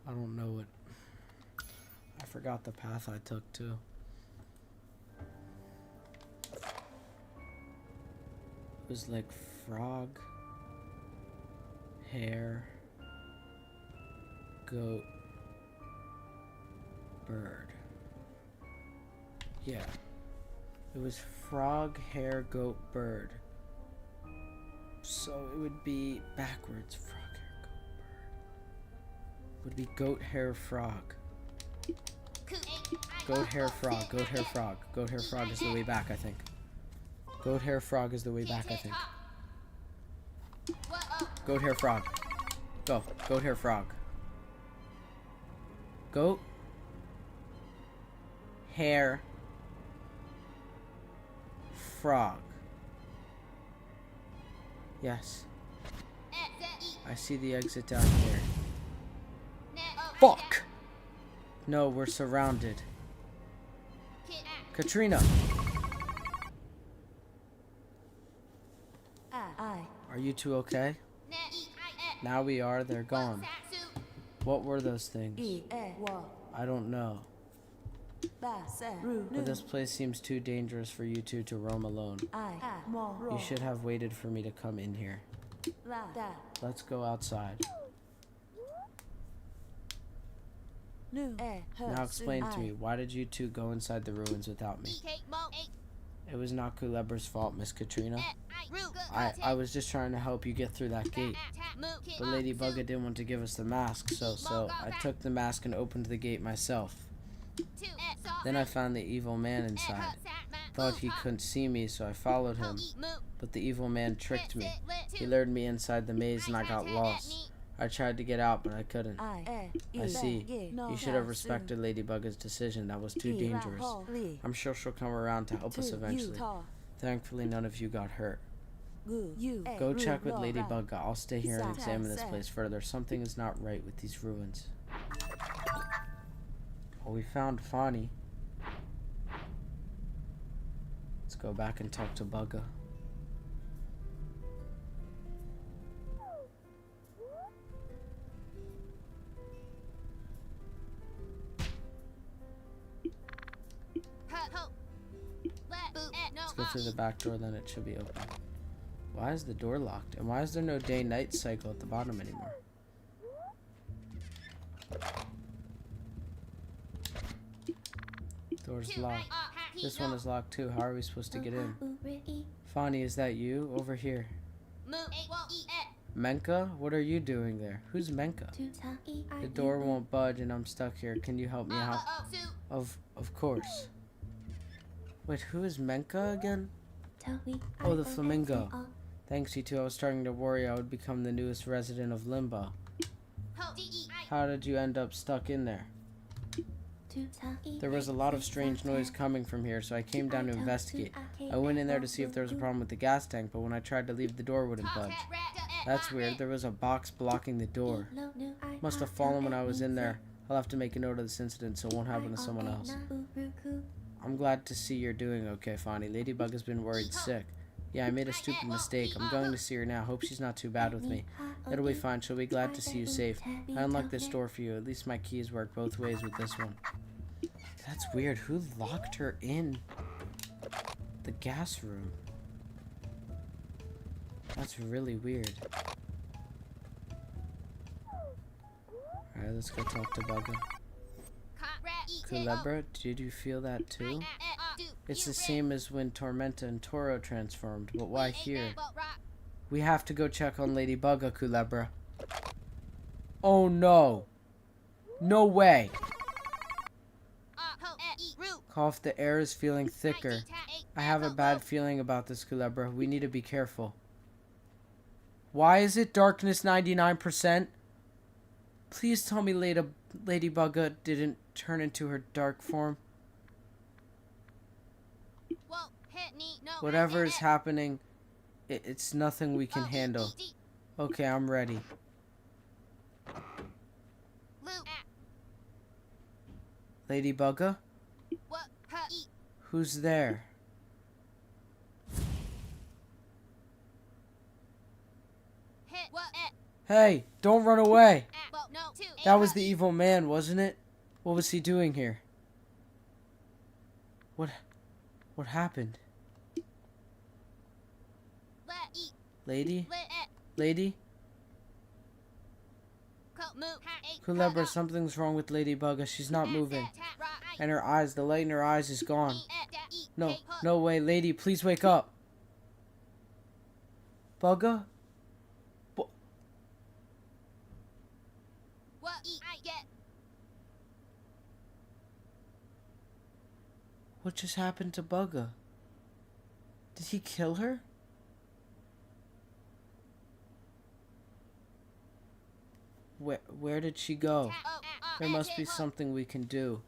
I don't know what. I forgot the path I took too. It was like frog, hare, goat, bird. Yeah. It was frog, hare, goat, bird. So it would be backwards. Frog, hare, goat, bird. Would be goat, hare, frog. Goat, hare, frog. Goat, hare, frog. Goat, hare, frog is the way back, I think. Goat, hare, frog is the way back, I think. Goat, hare, frog. Go. Goat, hare, frog. Goat, hare, frog. Yes. I see the exit down here. Fuck! No, we're surrounded. Katrina! Are you two okay? Now we are, they're gone. What were those things? I don't know. But this place seems too dangerous for you two to roam alone. You should have waited for me to come in here. Let's go outside. Now explain to me, why did you two go inside the ruins without me? It was not Kulebra's fault, Miss Katrina. I was just trying to help you get through that gate. But Lady Bugga didn't want to give us the mask, so I took the mask and opened the gate myself. Then I found the evil man inside. Thought he couldn't see me, so I followed him. But the evil man tricked me. He lured me inside the maze and I got lost. I tried to get out, but I couldn't. I see. You should have respected Lady Bugga's decision. That was too dangerous. I'm sure she'll come around to help us eventually. Thankfully, none of you got hurt. Go check with Lady Bugga. I'll stay here and examine this place further. Something is not right with these ruins. Well, we found Fani. Let's go back and talk to Bugga. Let's go through the back door, then it should be open. Why is the door locked? And why is there no day-night cycle at the bottom anymore? Door's locked. This one is locked too. How are we supposed to get in? Fani, is that you? Over here. Menka? What are you doing there? Who's Menka? The door won't budge and I'm stuck here. Can you help me out? Of course. Wait, who is Menka again? Oh, the flamingo. Thanks, you two. I was starting to worry I would become the newest resident of Limbo. How did you end up stuck in there? There was a lot of strange noise coming from here, so I came down to investigate. I went in there to see if there was a problem with the gas tank, but when I tried to leave, the door wouldn't budge. That's weird. There was a box blocking the door. Must have fallen when I was in there. I'll have to make a note of this incident so it won't happen to someone else. I'm glad to see you're doing okay, Fani. Ladybug has been worried sick. Yeah, I made a stupid mistake. I'm going to see her now. Hope she's not too bad with me. It'll be fine. She'll be glad to see you safe. I unlocked this door for you. At least my keys work both ways with this one. That's weird. Who locked her in the gas room? That's really weird. Alright, let's go talk to Bugga. Kulebra, did you feel that too? It's the same as when Tormenta and Toro transformed, but why here? We have to go check on Lady Bugga, Kulebra. Oh no! No way! Cough, the air is feeling thicker. I have a bad feeling about this, Kulebra. We need to be careful. Why is it darkness 99%? Please tell me Lady Bugga didn't turn into her dark form. Whatever is happening, it's nothing we can handle. Okay, I'm ready. Lady Bugga? Who's there? Hey, don't run away! That was the evil man, wasn't it? What was he doing here? What happened? Lady? Lady? Kulebra, something's wrong with Lady Bugga. She's not moving. And her eyes, the light in her eyes is gone. No way, Lady, please wake up. Bugga? What just happened to Bugga? Did he kill her? Where did she go? There must be something we can do.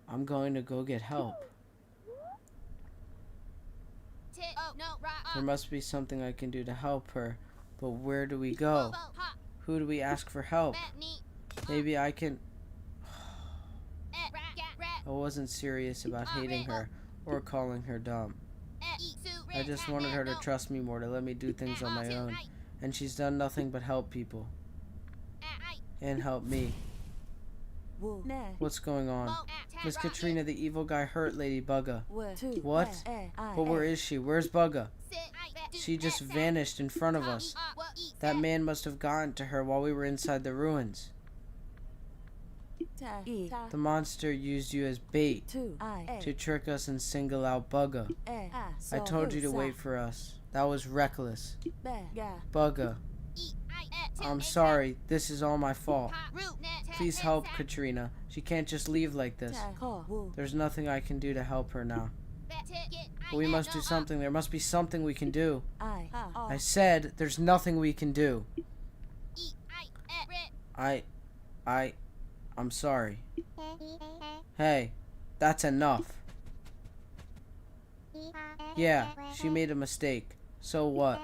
I'm going to go get help. There must be something I can do to help her. But where do we go? Who do we ask for help? Maybe I can... I wasn't serious about hating her or calling her dumb. I just wanted her to trust me more, to let me do things on my own. And she's done nothing but help people. And help me. What's going on? Miss Katrina, the evil guy hurt Lady Bugga. What? But where is she? Where's Bugga? She just vanished in front of us. That man must have gotten to her while we were inside the ruins. The monster used you as bait to trick us and single out Bugga. I told you to wait for us. That was reckless. Bugga. I'm sorry. This is all my fault. Please help Katrina. She can't just leave like this. There's nothing I can do to help her now. But we must do something. There must be something we can do. I said there's nothing we can do. I'm sorry. Hey, that's enough. Yeah, she made a mistake. So what?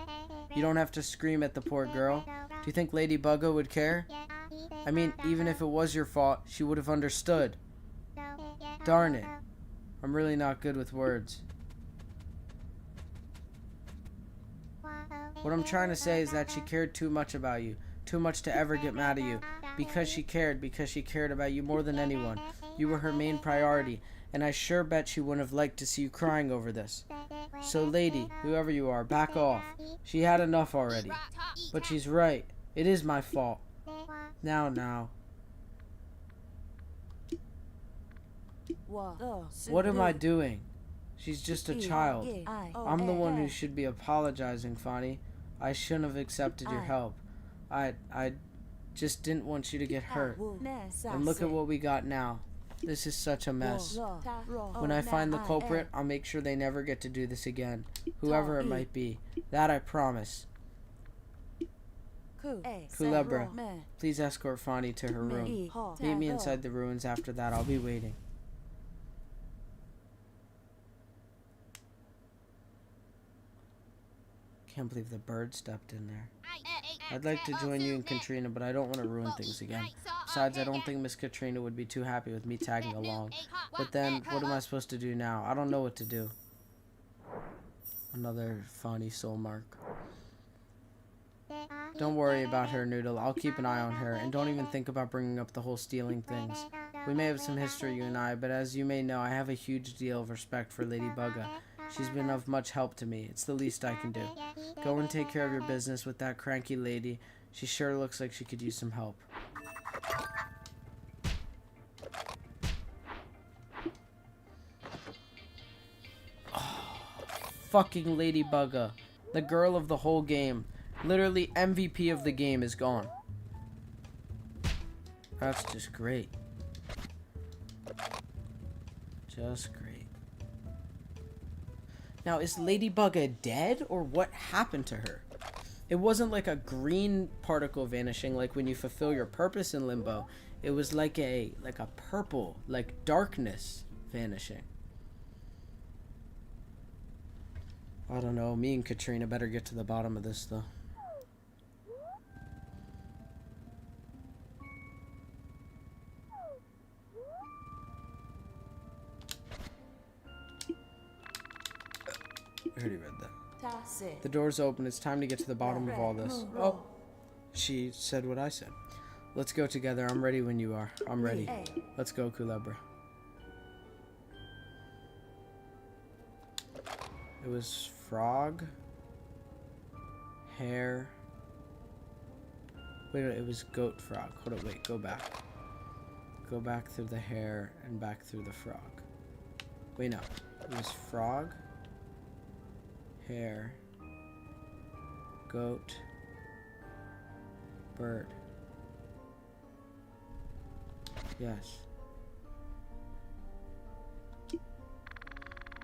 You don't have to scream at the poor girl. Do you think Lady Bugga would care? I mean, even if it was your fault, she would have understood. Darn it. I'm really not good with words. What I'm trying to say is that she cared too much about you. Too much to ever get mad at you. Because she cared about you more than anyone. You were her main priority, and I sure bet she wouldn't have liked to see you crying over this. So lady, whoever you are, back off. She had enough already. But she's right. It is my fault. Now. What am I doing? She's just a child. I'm the one who should be apologizing, Fonny. I shouldn't have accepted your help. I just didn't want you to get hurt. And look at what we got now. This is such a mess. When I find the culprit, I'll make sure they never get to do this again. Whoever it might be. That I promise. Kulebra, please escort Fonny to her room. Meet me inside the ruins after that. I'll be waiting. Can't believe the bird stepped in there. I'd like to join you and Katrina, but I don't want to ruin things again. Besides, I don't think Miss Katrina would be too happy with me tagging along. But then, what am I supposed to do now? I don't know what to do. Another funny soul mark. Don't worry about her, Noodle. I'll keep an eye on her, and don't even think about bringing up the whole stealing things. We may have some history, you and I, but as you may know, I have a huge deal of respect for Lady Bugga. She's been of much help to me. It's the least I can do. Go and take care of your business with that cranky lady. She sure looks like she could use some help. Oh, fucking Lady Bugga. The girl of the whole game. Literally MVP of the game is gone. That's just great. Just great. Now, is Lady Bugga dead, or what happened to her? It wasn't like a green particle vanishing like when you fulfill your purpose in Limbo. It was like a purple, like darkness vanishing. I don't know. Me and Katrina better get to the bottom of this, though. I already read that. The door's open. It's time to get to the bottom of all this. Oh, she said what I said. Let's go together. I'm ready when you are. I'm ready. Let's go, Kulebra. It was frog, hair. Wait, it was goat frog. Hold on, wait, go back. Go back through the hair and back through the frog. Wait, no. It was frog, hair, goat, bird. Yes.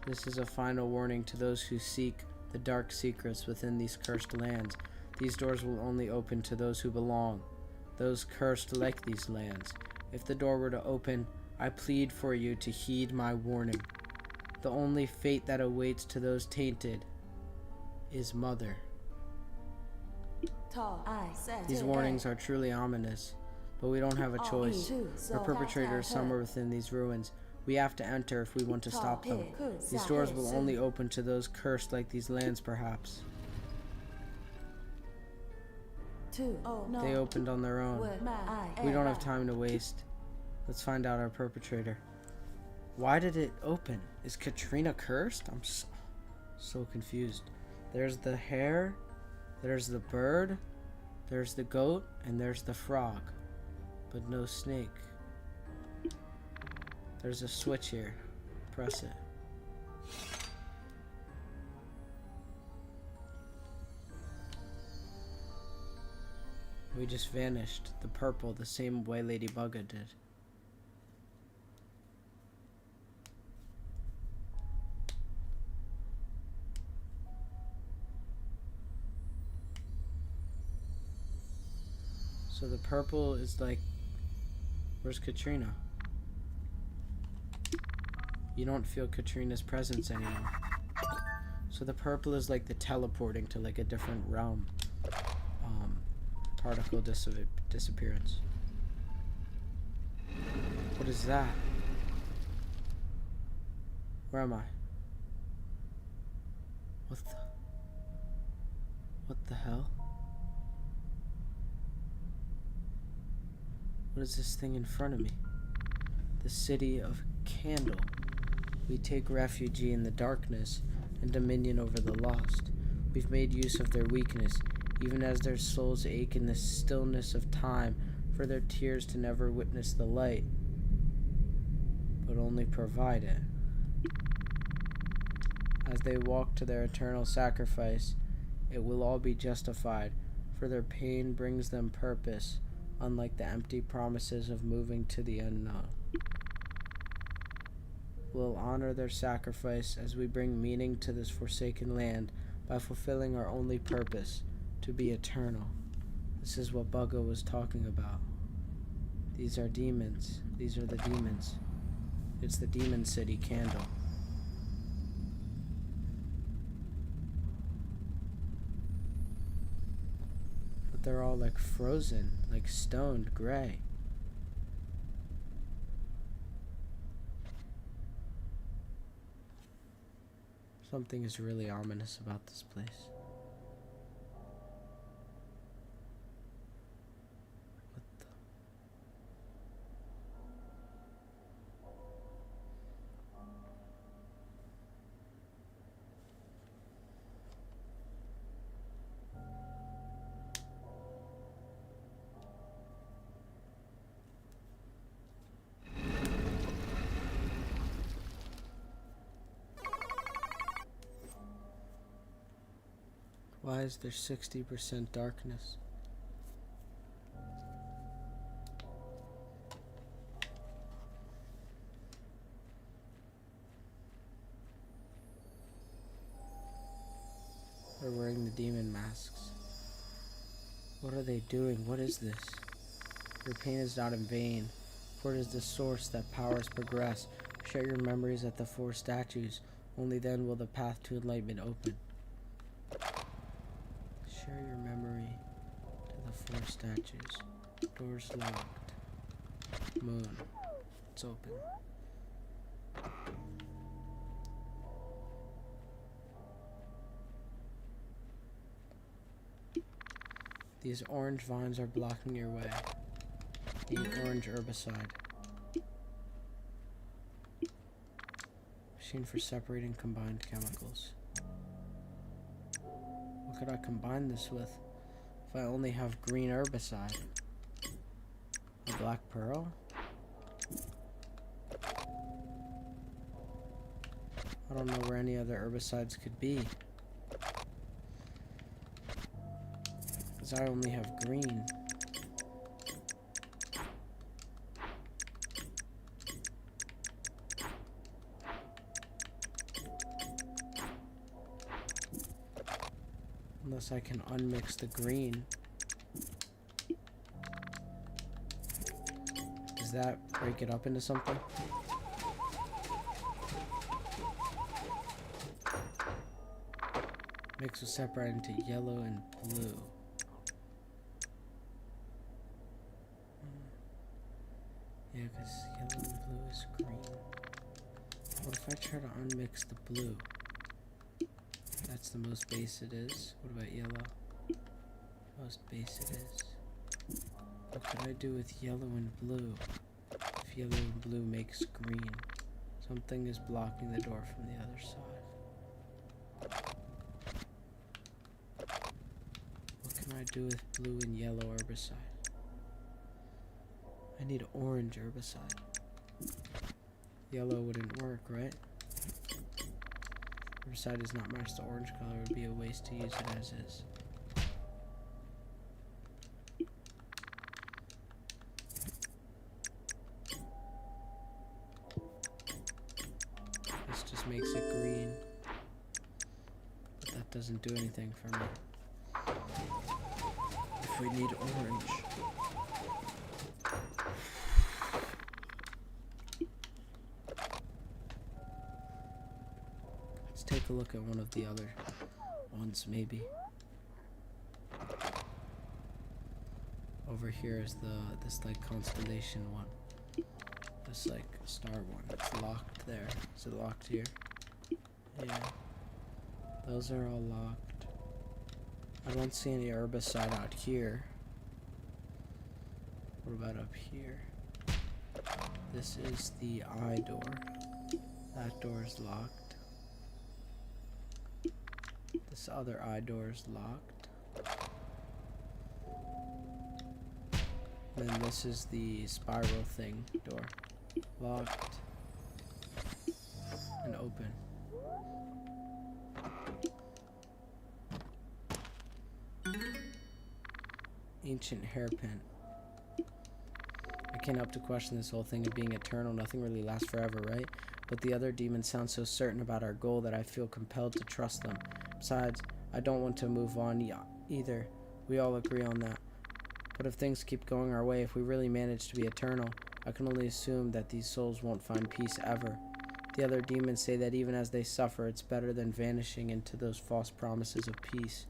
This is a final warning to those who seek the dark secrets within these cursed lands. These doors will only open to those who belong, those cursed like these lands. If the door were to open, I plead for you to heed my warning. The only fate that awaits to those tainted is Mother. These warnings are truly ominous, but we don't have a choice. The perpetrator is somewhere within these ruins. We have to enter if we want to stop them. These doors will only open to those cursed like these lands, perhaps. They opened on their own. We don't have time to waste. Let's find out our perpetrator. Why did it open? Is Katrina cursed? I'm so confused. There's the hare, there's the bird, there's the goat, and there's the frog. But no snake. There's a switch here. Press it. We just vanished. The purple, the same way Lady Bugga did. So the purple is like... Where's Katrina? You don't feel Katrina's presence anymore. So the purple is like the teleporting to like a different realm. Particle disappearance. What is that? Where am I? What the hell? What is this thing in front of me? The city of Candle. We take refuge in the darkness and dominion over the lost. We've made use of their weakness, even as their souls ache in the stillness of time, for their tears to never witness the light, but only provide it. As they walk to their eternal sacrifice, it will all be justified, for their pain brings them purpose, unlike the empty promises of moving to the unknown. We'll honor their sacrifice as we bring meaning to this forsaken land by fulfilling our only purpose, to be eternal. This is what Bugga was talking about. These are demons. These are the demons. It's the demon city, Candle. But they're all like frozen, like stoned gray. Something is really ominous about this place. Why is there 60% darkness? They're wearing the demon masks. What are they doing? What is this? Your pain is not in vain, for it is the source that powers progress. Share your memories at the 4 statues. Only then will the path to enlightenment open. Share your memory to the 4 statues. Doors locked. Moon. It's open. These orange vines are blocking your way. Need orange herbicide. Machine for separating combined chemicals. What could I combine this with if I only have green herbicide? A black pearl? I don't know where any other herbicides could be, because I only have green. Unless I can unmix the green. Does that break it up into something? Mix will separate into yellow and blue. Yeah, because yellow and blue is green. What if I try to unmix the blue? That's the most base it is. What about yellow? Most base it is. What could I do with yellow and blue? If Yellow and blue makes green. Something is blocking the door from the other side. What can I do with blue and yellow herbicide? I need orange herbicide. Yellow wouldn't work, right? Herbicide is not matched to orange color. It would be a waste to use it as is. This just makes it green. But that doesn't do anything for me. If we need orange. Let's take a look at one of the other ones, maybe. Over here is this like constellation one. This like star one. It's locked there. Is it locked here? Yeah. Those are all locked. I don't see any herbicide out here. What about up here? This is the eye door. That door is locked. This other eye door is locked. And then this is the spiral thing door. Locked. And open. Ancient hairpin. I can't help to question this whole thing of being eternal. Nothing really lasts forever, right? But the other demons sound so certain about our goal that I feel compelled to trust them. Besides, I don't want to move on either. We all agree on that. But if things keep going our way, if we really manage to be eternal, I can only assume that these souls won't find peace ever. The other demons say that even as they suffer, it's better than vanishing into those false promises of peace.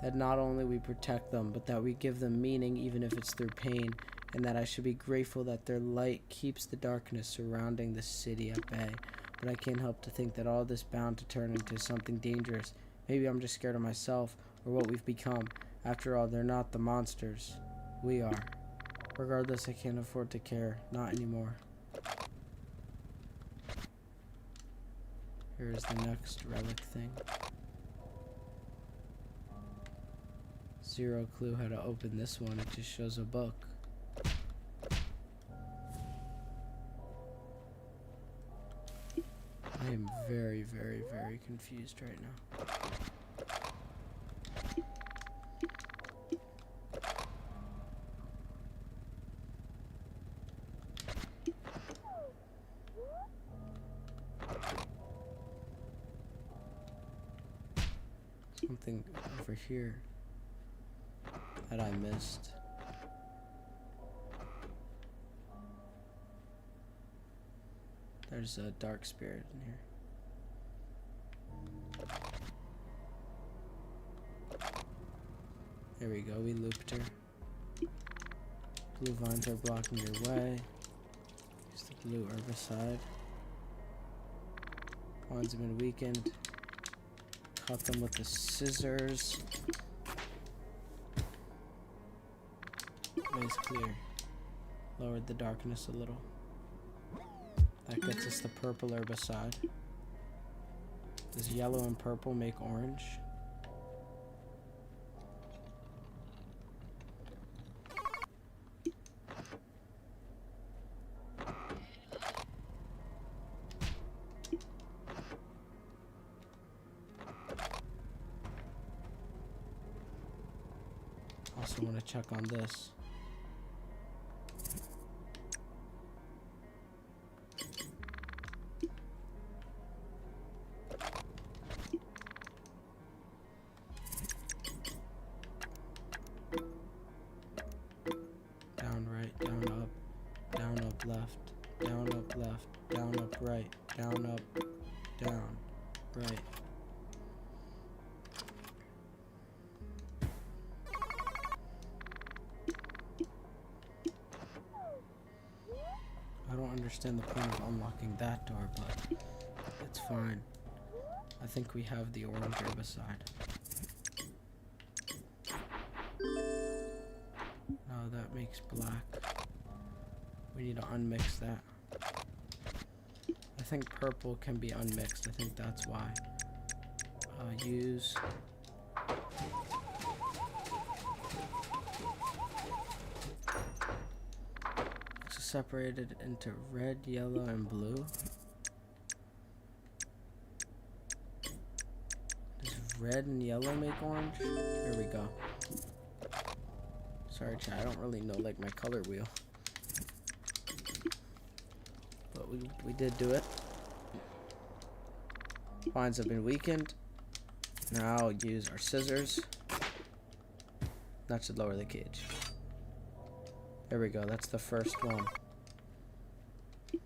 That not only we protect them, but that we give them meaning even if it's through pain, and that I should be grateful that their light keeps the darkness surrounding the city at bay. But I can't help to think that all this bound to turn into something dangerous. Maybe I'm just scared of myself, or what we've become. After all, they're not the monsters. We are. Regardless, I can't afford to care. Not anymore. Here's the next relic thing. Zero clue how to open this one. It just shows a book. I am very, very, very confused right now. Something over here that I missed. There's a dark spirit in here. There we go, we looped her. Blue vines are blocking your way. Use the blue herbicide. Vines have been weakened. Cut them with the scissors. Way's clear. Lowered the darkness a little. That gets us the purple herbicide. Does yellow and purple make orange? Also want to check on this. Down, right, down, up, left, down, up, left, down, up, right, down, up, down, right. I don't understand the point of unlocking that door, but it's fine. I think we have the orange herbicide. No, that makes black. We need to unmix that. I think purple can be unmixed. I think that's why. Use. It's separated into red, yellow, and blue. Does red and yellow make orange? There we go. Sorry, chat. I don't really know like my color wheel. But we did do it. Vines have been weakened. Now I'll use our scissors. That should lower the cage. There we go. That's the first one. The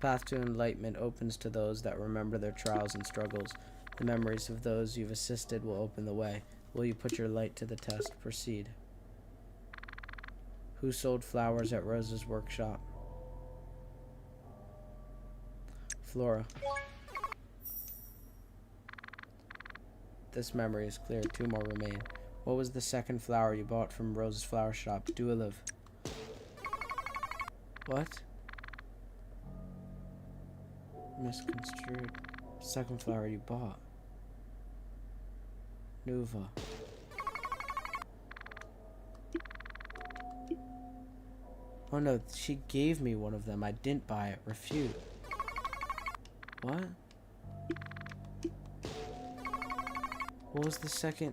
path to enlightenment opens to those that remember their trials and struggles. The memories of those you've assisted will open the way. Will you put your light to the test? Proceed. Who sold flowers at Rose's workshop? Flora. This memory is clear. 2 more remain. What was the second flower you bought from Rose's flower shop? Do I live? What? Misconstrued. Second flower you bought. Nuva. Oh no, she gave me one of them. I didn't buy it. Refute. What? What was the second?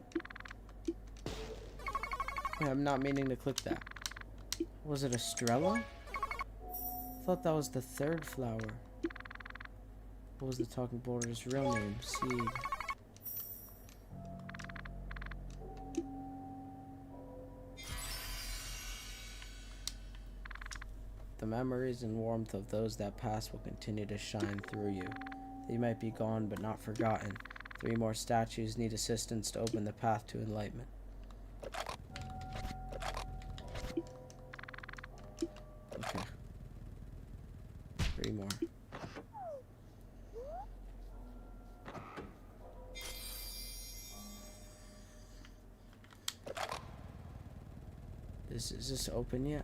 Wait, I'm not meaning to click that. Was it Estrella? I thought that was the third flower. What was the talking boulder's real name? Seed. The memories and warmth of those that pass will continue to shine through you. They might be gone, but not forgotten. 3 more statues need assistance to open the path to enlightenment. Okay. 3 more. Is this open yet?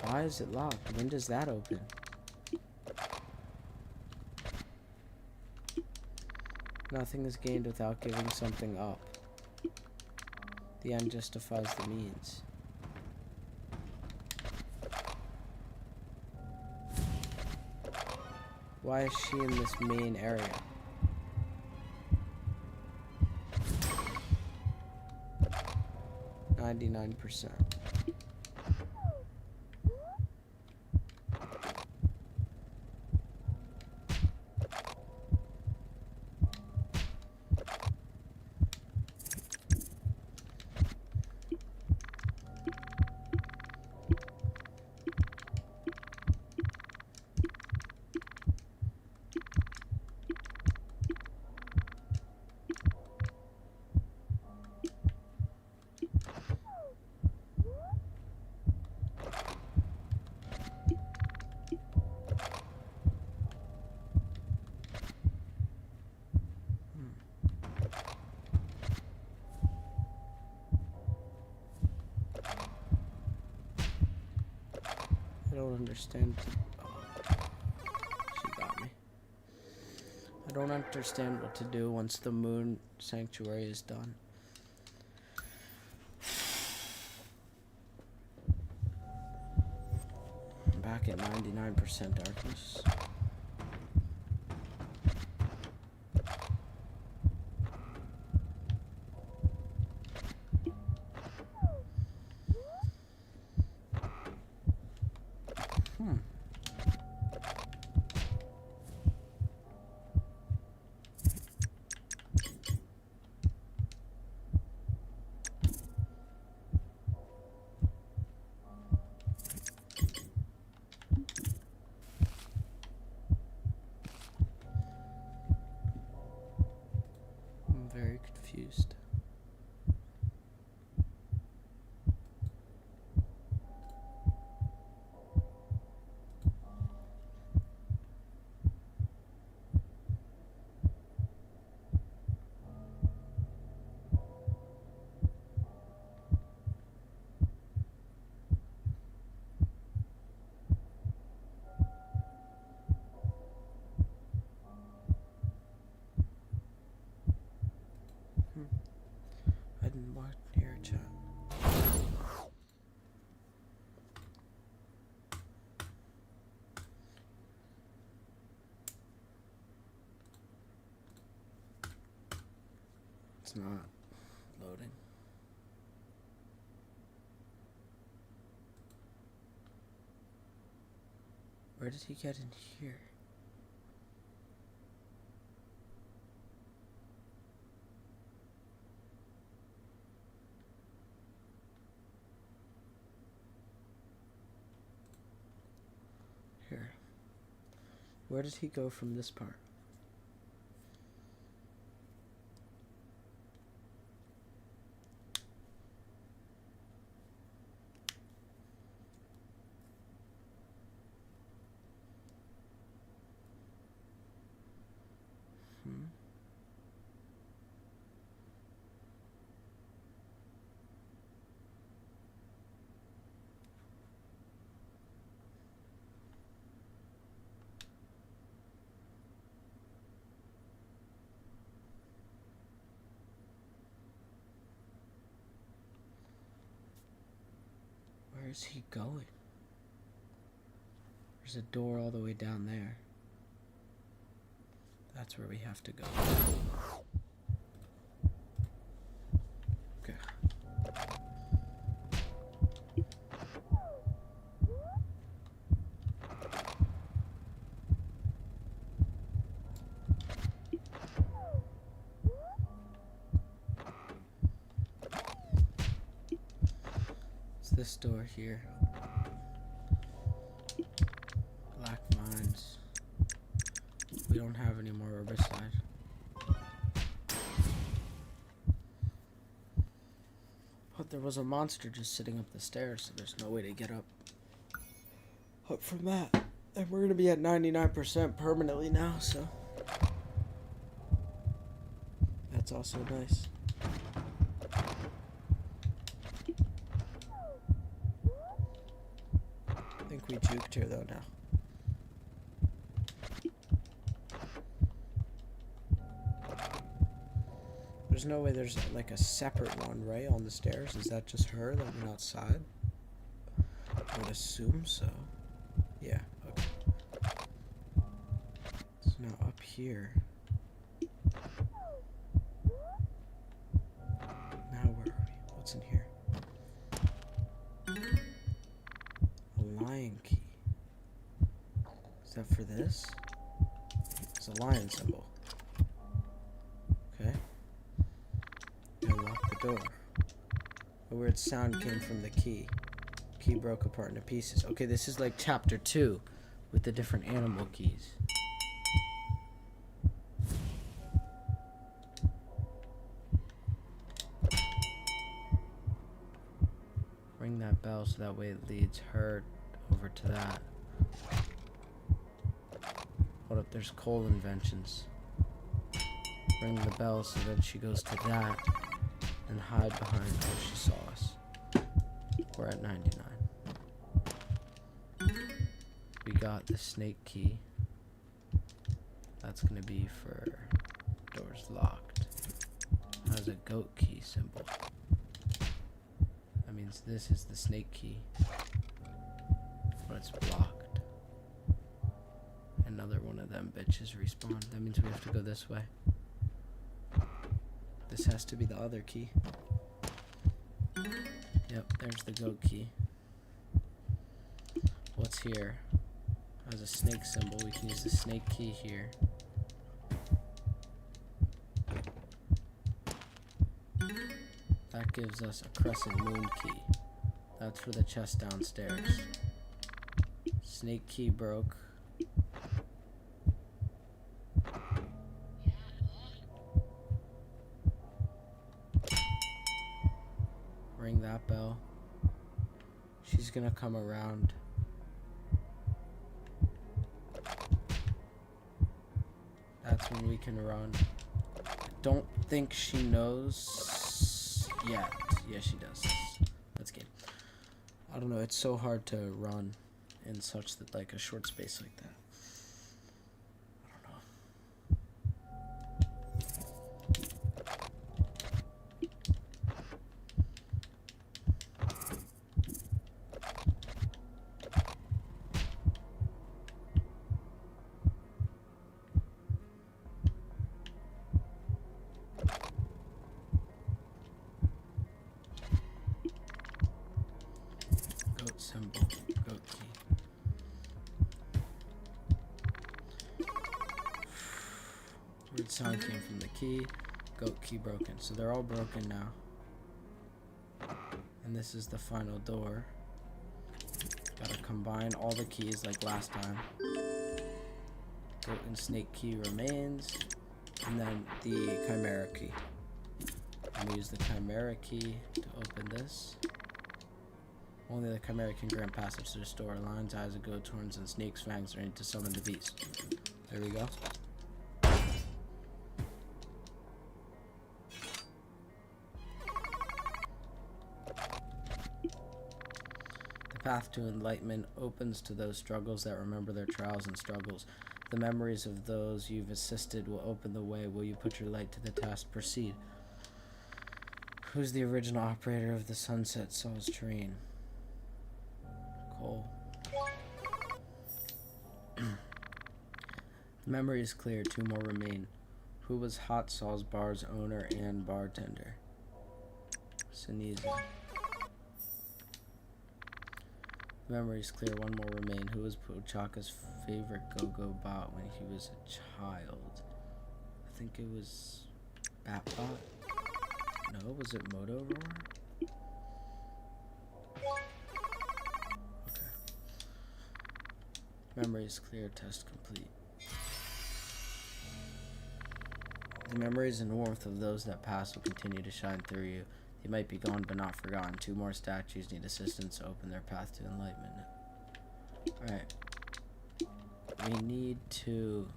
Why is it locked? When does that open? Nothing is gained without giving something up. The end justifies the means. Why is she in this main area? %. I don't understand. She got me. I don't understand what to do once the moon sanctuary is done. I'm back at 99% darkness. Very confused. It's not loading. Where did he get in here? Here. Where did he go from this part? Where is he going? There's a door all the way down there. That's where we have to go. Okay. It's this door here. Black mines. We don't have any more herbicide. But there was a monster just sitting up the stairs, so there's no way to get up from that. And we're gonna be at 99% permanently now, so that's also nice. I think we juked her though now. There's no way there's like a separate one, right, on the stairs? Is that just her that went outside? I would assume so. Yeah, okay. So now up here. Now where are we? What's in here? A lion key. Is that for this? It's a lion symbol. Okay. Unlock the door. A weird sound came from the key. Key broke apart into pieces. Okay, this is like chapter 2 with the different animal keys. Ring that bell so that way it leads her over to that. Hold up, there's coal inventions. Ring the bell so that she goes to that and hide behind where she saw us. We're at 99. We got the snake key. That's gonna be for doors locked. Has a goat key symbol. That means this is the snake key, but it's blocked. Another one of them bitches respawned. That means we have to go this way. This has to be the other key. Yep, there's the goat key. What's here? Has a snake symbol. We can use the snake key here. That gives us a crescent moon key. That's for the chest downstairs. Snake key broke. Ring that bell. She's gonna come around. That's when we can run. I don't think she knows yet. Yeah, she does. That's good. I don't know, it's so hard to run in such that like a short space like that. I don't know. sound came from the key. Goat key broken. So they're all broken now. And this is the final door. Gotta combine all the keys like last time. Goat and snake key remains. And then the chimera key. I'm gonna use the chimera key to open this. Only the chimera can grant passage to the store. Lion's eyes, of goat's horns, and snake's fangs are needed to summon the beast. There we go. The path to enlightenment opens to those struggles that remember their trials and struggles. The memories of those you've assisted will open the way. Will you put your light to the task? Proceed. Who's the original operator of the Sunset Saw's terrain? Cole. The memory is clear. 2 more remain. Who was Hot Saw's bar's owner and bartender? Sinisa. The memory is clear. 1 more remain. Who was Pochaka's favorite go-go bot when he was a child? I think it was Batbot. No, was it Motorola? Okay. Memory is clear. Test complete. The memories and warmth of those that pass will continue to shine through you. They might be gone but not forgotten. 2 more statues need assistance to open their path to enlightenment. Alright. We need to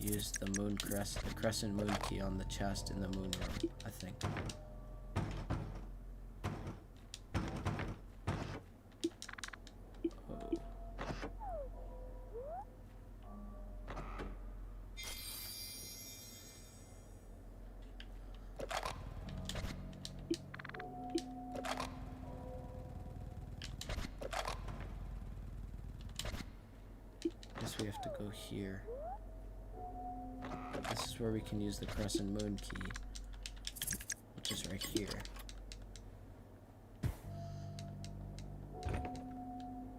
use the crescent moon key on the chest in the moon room, I think. Guess we have to go here. This is where we can use the crescent moon key, which is right here.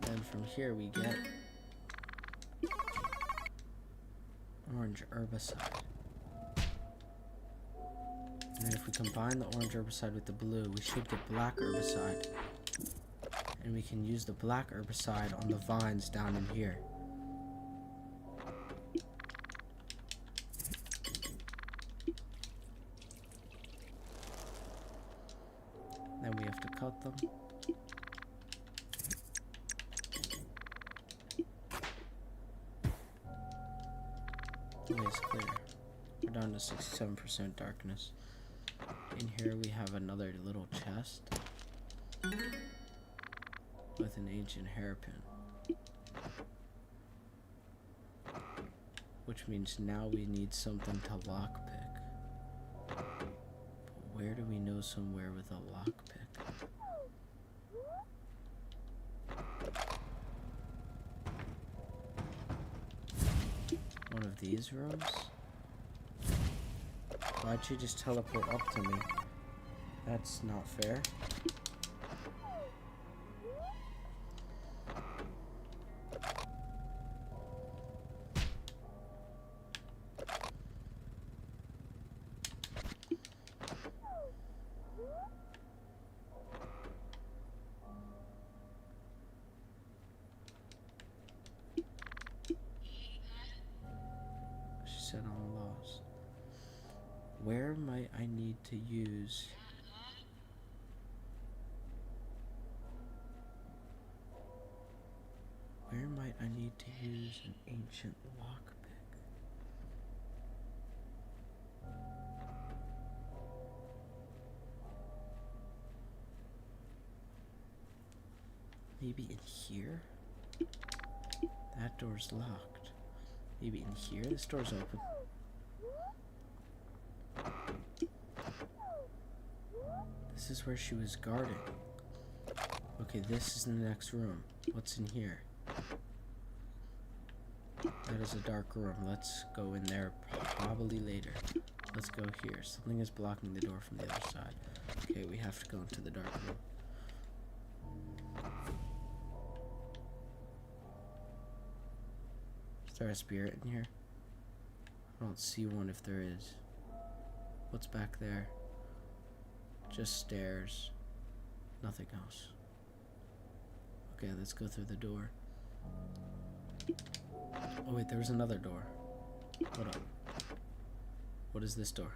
And from here we get orange herbicide. And then if we combine the orange herbicide with the blue, we should get black herbicide. And we can use the black herbicide on the vines down in here. Then we have to cut them. It's clear. We're down to 67% darkness. In here we have another little chest with an ancient hairpin. Which means now we need something to lockpick. But where do we know somewhere with a lockpick? One of these rooms? Why'd you just teleport up to me? That's not fair. She said I'm lost. Where might I need to use... Where might I need to use an ancient lockpick? Maybe in here? That door's locked. Maybe in here? This door's open. This is where she was guarding. Okay, this is the next room. What's in here? That is a dark room. Let's go in there probably later. Let's go here. Something is blocking the door from the other side. Okay, we have to go into the dark room. Is there a spirit in here? I don't see one if there is. What's back there? Just stairs. Nothing else. Okay, let's go through the door. Oh wait, there was another door. Hold up. What is this door?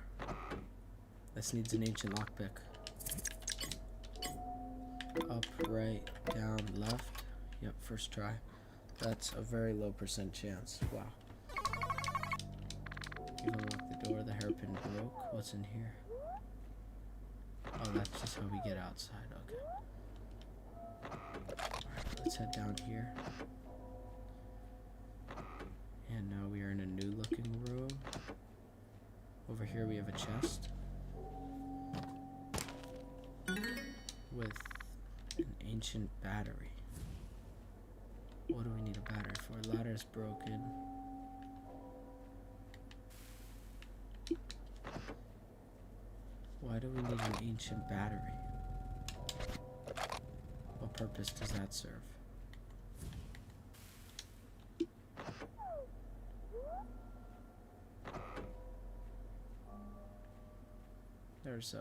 This needs an ancient lockpick. Up, right, down, left. Yep, first try. That's a very low % chance. Wow. You unlock the door, the hairpin broke. What's in here? Oh, that's just how we get outside. Okay. Alright, let's head down here. And now we are in a new looking room. Over here we have a chest with an ancient battery. What do we need a battery for? Ladder's broken. Why do we need an ancient battery? What purpose does that serve? There's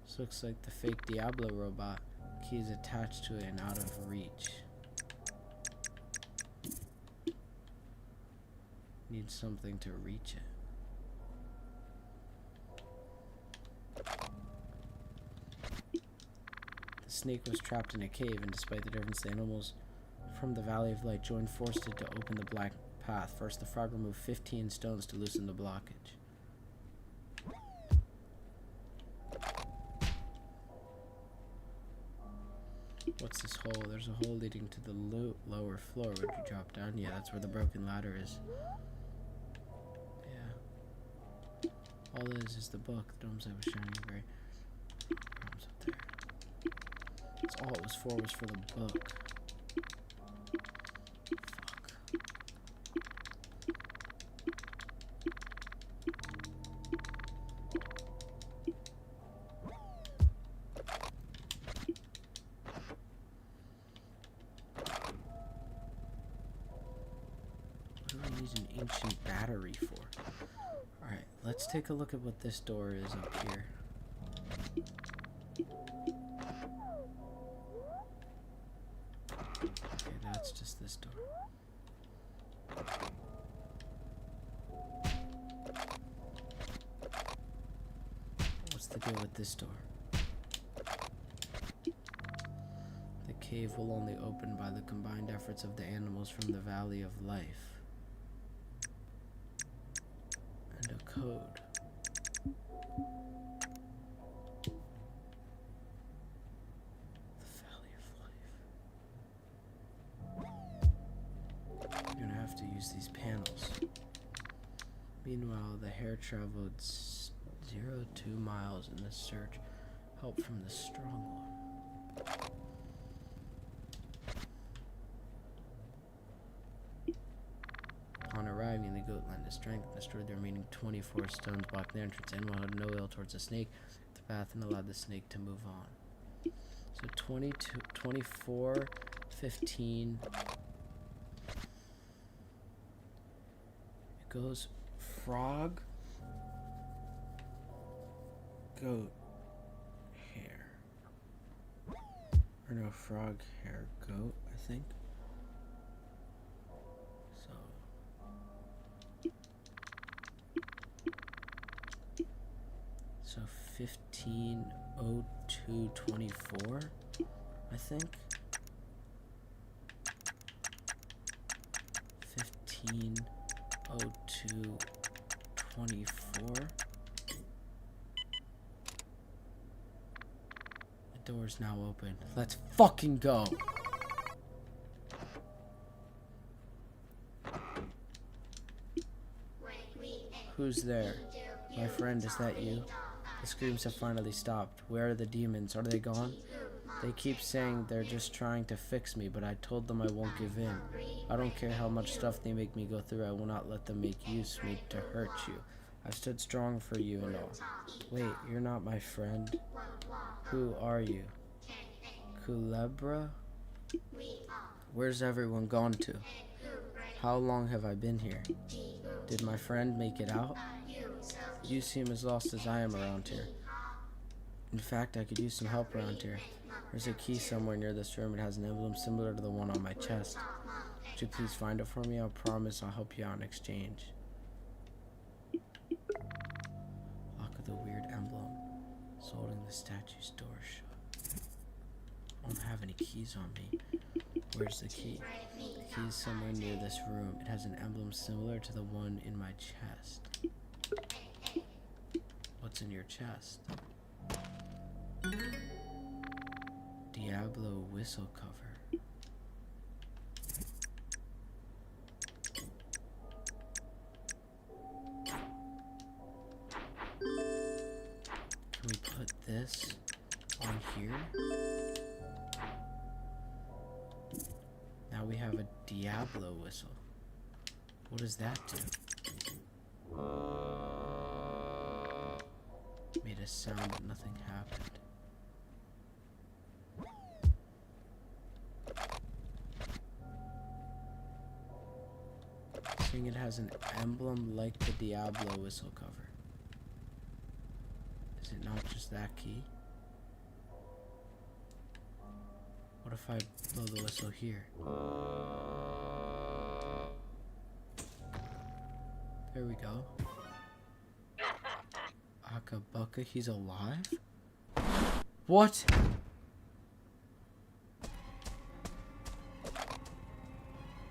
this looks like the fake Diablo robot. Key is attached to it and out of reach. Need something to reach it. The snake was trapped in a cave, and despite the difference, the animals from the Valley of Light joined forces to open the black path. First, the frog removed 15 stones to loosen the blockage. What's this hole? There's a hole leading to the lower floor. Would you drop down? Yeah, that's where the broken ladder is. Yeah. All it is the book. The dome's light was shining very. Problems up there. That's all it was for the book. Fuck. An ancient battery for. Alright, let's take a look at what this door is up here. Okay, that's just this door. What's the deal with this door? The cave will only open by the combined efforts of the animals from the Valley of Life. And a code. The Valley of Life. You're gonna have to use these panels. Meanwhile, the hare traveled 02 miles in the search. Help from the strong one. Upon arriving, the goat lent his strength and destroyed the remaining 24 stones blocking the entrance. Animal had no ill towards the snake, the path, and allowed the snake to move on. So 22, 24, 15. It goes frog, goat, hare. Or no, frog, hare, goat, I think. So 15:02:24, I think. 15:02:24. The door's now open. Let's fucking go. Who's there? My friend, is that you? The screams have finally stopped. Where are the demons? Are they gone? They keep saying they're just trying to fix me, but I told them I won't give in. I don't care how much stuff they make me go through. I will not let them make use of me to hurt you. I've stood strong for you and all. Wait, you're not my friend? Who are you? Kulebra? Where's everyone gone to? How long have I been here? Did my friend make it out? You seem as lost as I am around here. In fact, I could use some help around here. There's a key somewhere near this room. It has an emblem similar to the one on my chest. Would you please find it for me? I promise I'll help you out in exchange. Lock of the weird emblem. It's holding the statue's door shut. I don't have any keys on me. Where's the key? The key is somewhere near this room. It has an emblem similar to the one in my chest. What's in your chest? Diablo whistle cover. Can we put this on here? Now we have a Diablo whistle. What does that do? Made a sound but nothing happened. Saying it has an emblem like the Diablo whistle cover. Is it not just that key? What if I blow the whistle here? There we go. Akabuka, he's alive? What?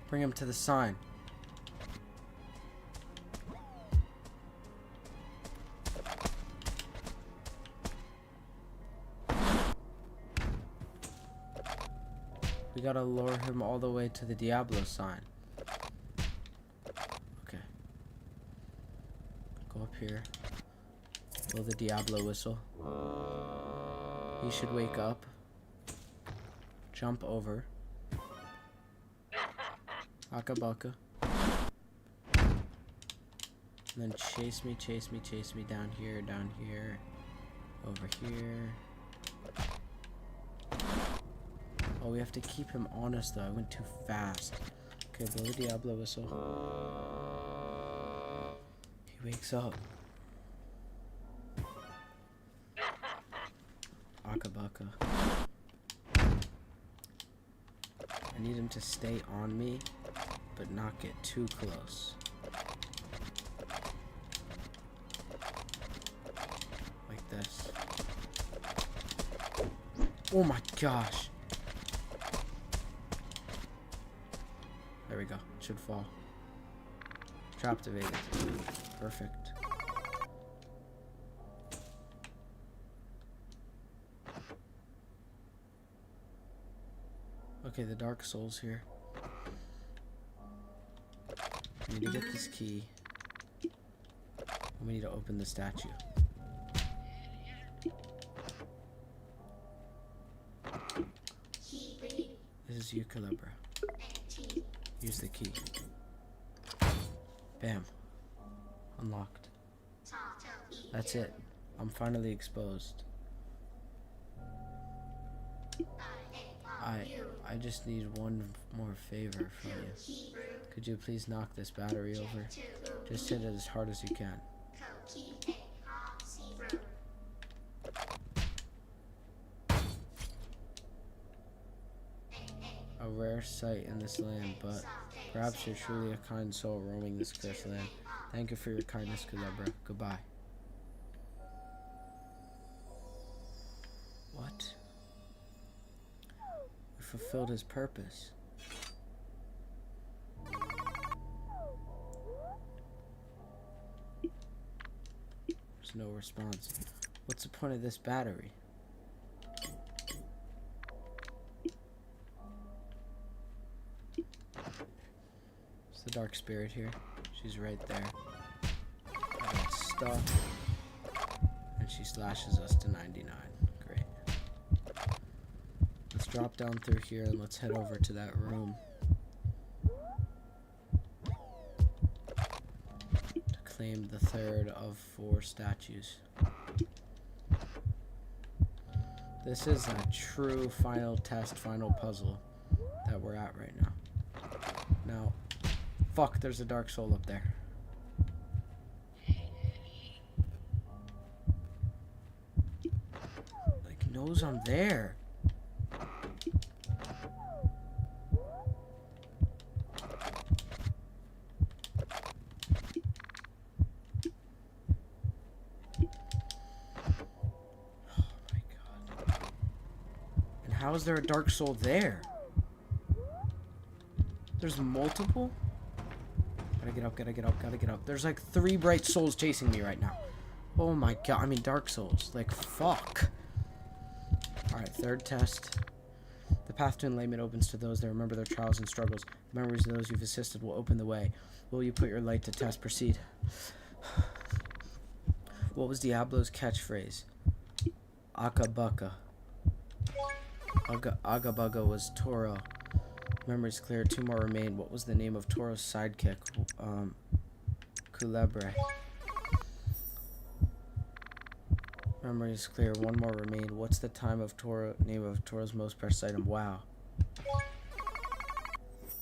Bring him to the sign. We gotta lure him all the way to the Diablo sign. Okay. Go up here. Blow the Diablo whistle. He should wake up. Jump over. Akabuka. And then chase me down here, over here. Oh, we have to keep him honest though. I went too fast. Okay, blow the Diablo whistle. He wakes up. Akabuka. I need him to stay on me, but not get too close. Like this. Oh my gosh. There we go. It should fall. Traptivated. Perfect. Okay, the Dark Soul's here. We need to get this key. And we need to open the statue. This is you, Kulebra. Use the key. Bam. Unlocked. That's it. I'm finally exposed. I just need one more favor from you. Could you please knock this battery over? Just hit it as hard as you can. A rare sight in this land, but perhaps you're truly a kind soul roaming this cursed land. Thank you for your kindness, Kulebra. Goodbye. What? We fulfilled his purpose. There's no response. What's the point of this battery? It's the dark spirit here. She's right there. I got stuff. And she slashes us to 99. Great. Let's drop down through here and let's head over to that room. To claim the third of 4 statues. This is a true final test, final puzzle that we're at right now. Now, fuck, there's a dark soul up there. knows I'm there. How is there a dark soul there? There's multiple? Gotta get up, gotta get up, gotta get up. There's like 3 bright souls chasing me right now. Oh my god, I mean dark souls. Like, fuck. Alright, 3rd test. The path to enlightenment opens to those that remember their trials and struggles. The memories of those you've assisted will open the way. Will you put your light to test? Proceed. What was Diablo's catchphrase? Akabuka. Agabaga was Toro. Memories clear. 2 more remain. What was the name of Toro's sidekick? Kulebra. Memories clear. 1 more remain. What's the name of Toro's most precious item? Wow.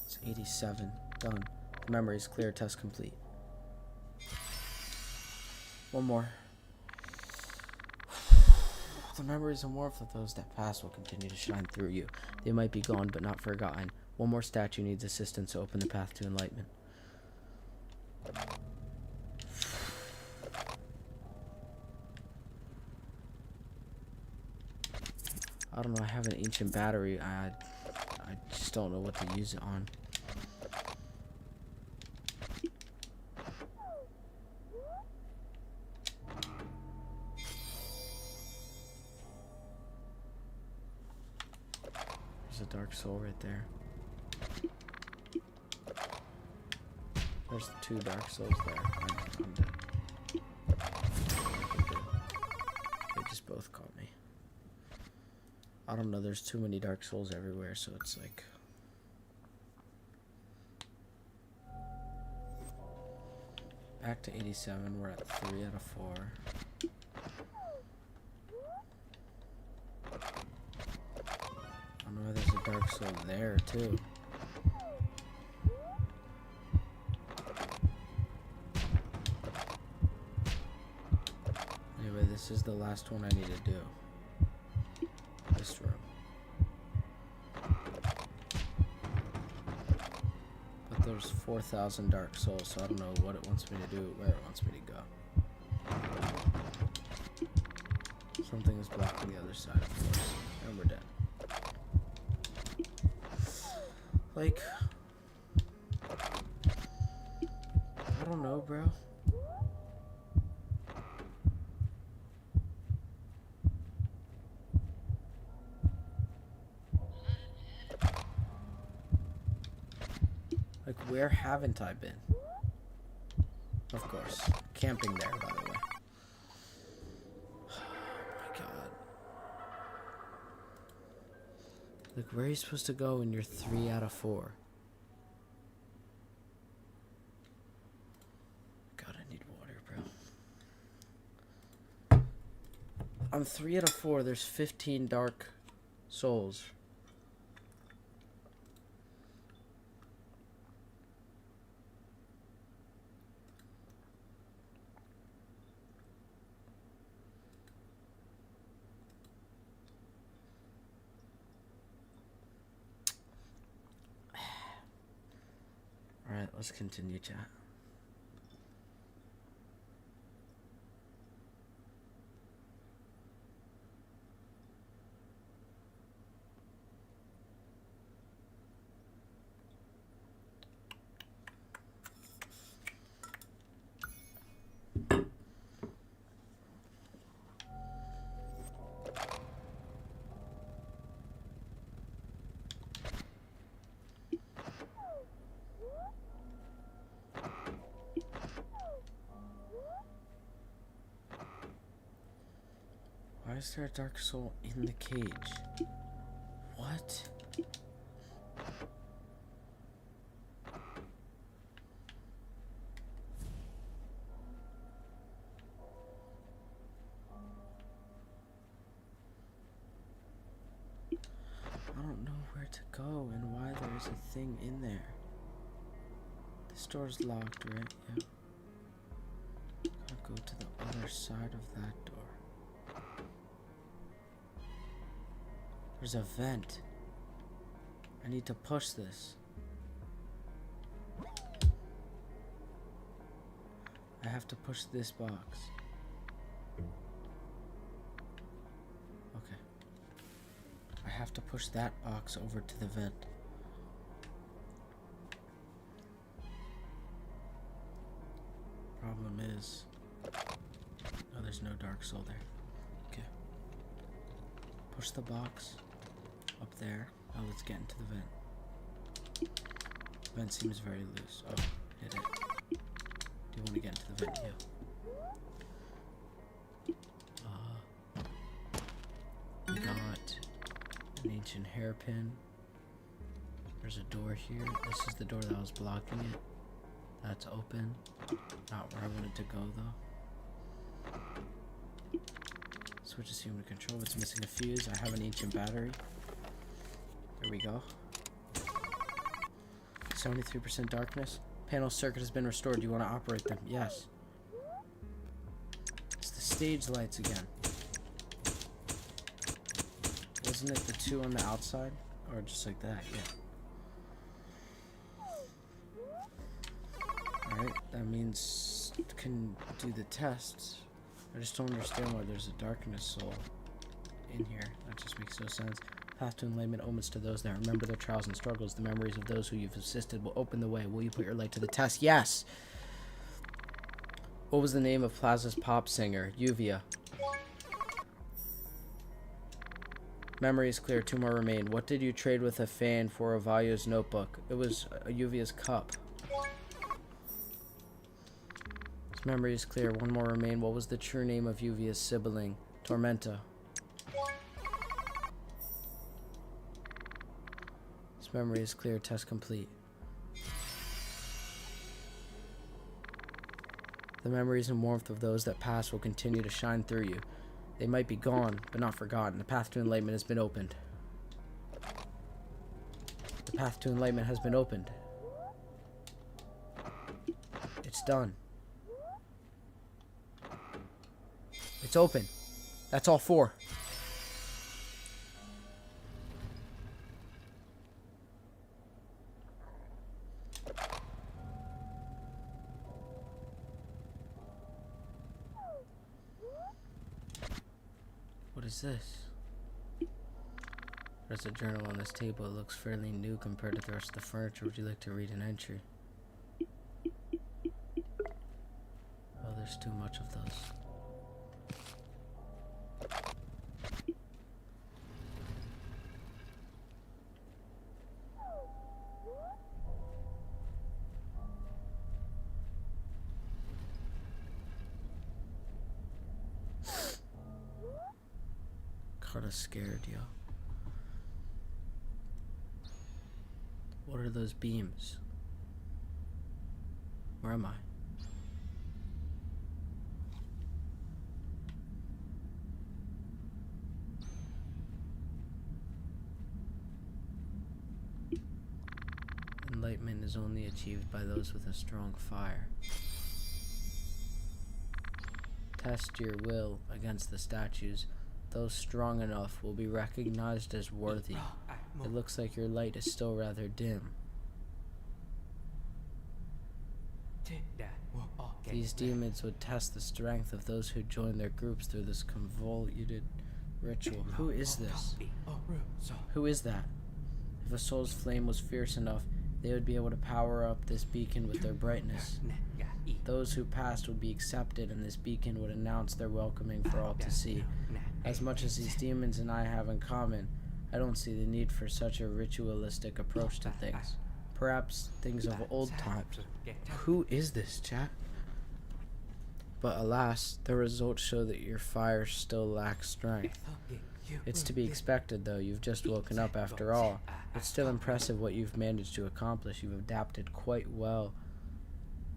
It's 87. Done. The memories clear. Test complete. 1 more. The memories and warmth of those that pass will continue to shine through you. They might be gone, but not forgotten. 1 more statue needs assistance to open the path to enlightenment. I don't know, I have an ancient battery. I just don't know what to use it on. There's a dark soul right there. There's 2 dark souls there. I'm dead. They just both caught me. I don't know, there's too many dark souls everywhere, so it's like... Back to 87, we're at 3 out of 4. I know there's a dark soul there, too. Anyway, this is the last one I need to do. This room. But there's 4,000 dark souls, so I don't know what it wants me to do, where it wants me to go. Something is blocking the other side, of course. And we're dead. Like... I don't know, bro. Like, where haven't I been? Of course. Camping there, by the way. Oh my god. Like, where are you supposed to go when you're 3 out of 4? God, I need water, bro. I'm 3 out of 4. There's 15 dark souls. Alright, let's continue, chat. Why is there a dark soul in the cage? What? I don't know where to go and why there is a thing in there. This door's locked, right? Yep. Gotta go to the other side of that door. There's a vent. I need to push this. I have to push this box. Okay. I have to push that box over to the vent. Problem is... Oh, there's no dark soul there. Okay. Push the box up there. Now let's get into the vent. Vent seems very loose. Oh, hit it. Do you want to get into the vent? Yeah. We got an ancient hairpin. There's a door here. This is the door that was blocking it. That's open. Not where I wanted to go though. Switch is human control. It's missing a fuse. I have an ancient battery. There we go. 73% darkness. Panel circuit has been restored. Do you want to operate them? Yes. It's the stage lights again. Wasn't it the two on the outside? Or just like that? Yeah. Alright, that means it can do the tests. I just don't understand why there's a darkness soul in here. That just makes no sense. Path to enlightenment omens to those that remember their trials and struggles. The memories of those who you've assisted will open the way. Will you put your light to the test? Yes! What was the name of Plaza's pop singer? Yuvia. Memory is clear. 2 more remain. What did you trade with a fan for Ovayo's notebook? It was Yuvia's cup. His memory is clear. 1 more remain. What was the true name of Yuvia's sibling? Tormenta. His memory is clear. Test complete. The memories and warmth of those that pass will continue to shine through you. They might be gone, but not forgotten. The path to enlightenment has been opened. The path to enlightenment has been opened. It's done. It's open. That's all 4. What is this? There's a journal on this table. It looks fairly new compared to the rest of the furniture. Would you like to read an entry? Oh, there's too much of those. Kinda scared, yo. What are those beams? Where am I? Enlightenment is only achieved by those with a strong fire. Test your will against the statues. Those strong enough will be recognized as worthy. It looks like your light is still rather dim. These demons would test the strength of those who join their groups through this convoluted ritual. Who is this? Who is that? If a soul's flame was fierce enough, they would be able to power up this beacon with their brightness. Those who passed would be accepted, and this beacon would announce their welcoming for all to see. As much as these demons and I have in common, I don't see the need for such a ritualistic approach to things. Perhaps things of old times. Who is this, chat? But alas, the results show that your fire still lacks strength. It's to be expected, though. You've just woken up after all. It's still impressive what you've managed to accomplish. You've adapted quite well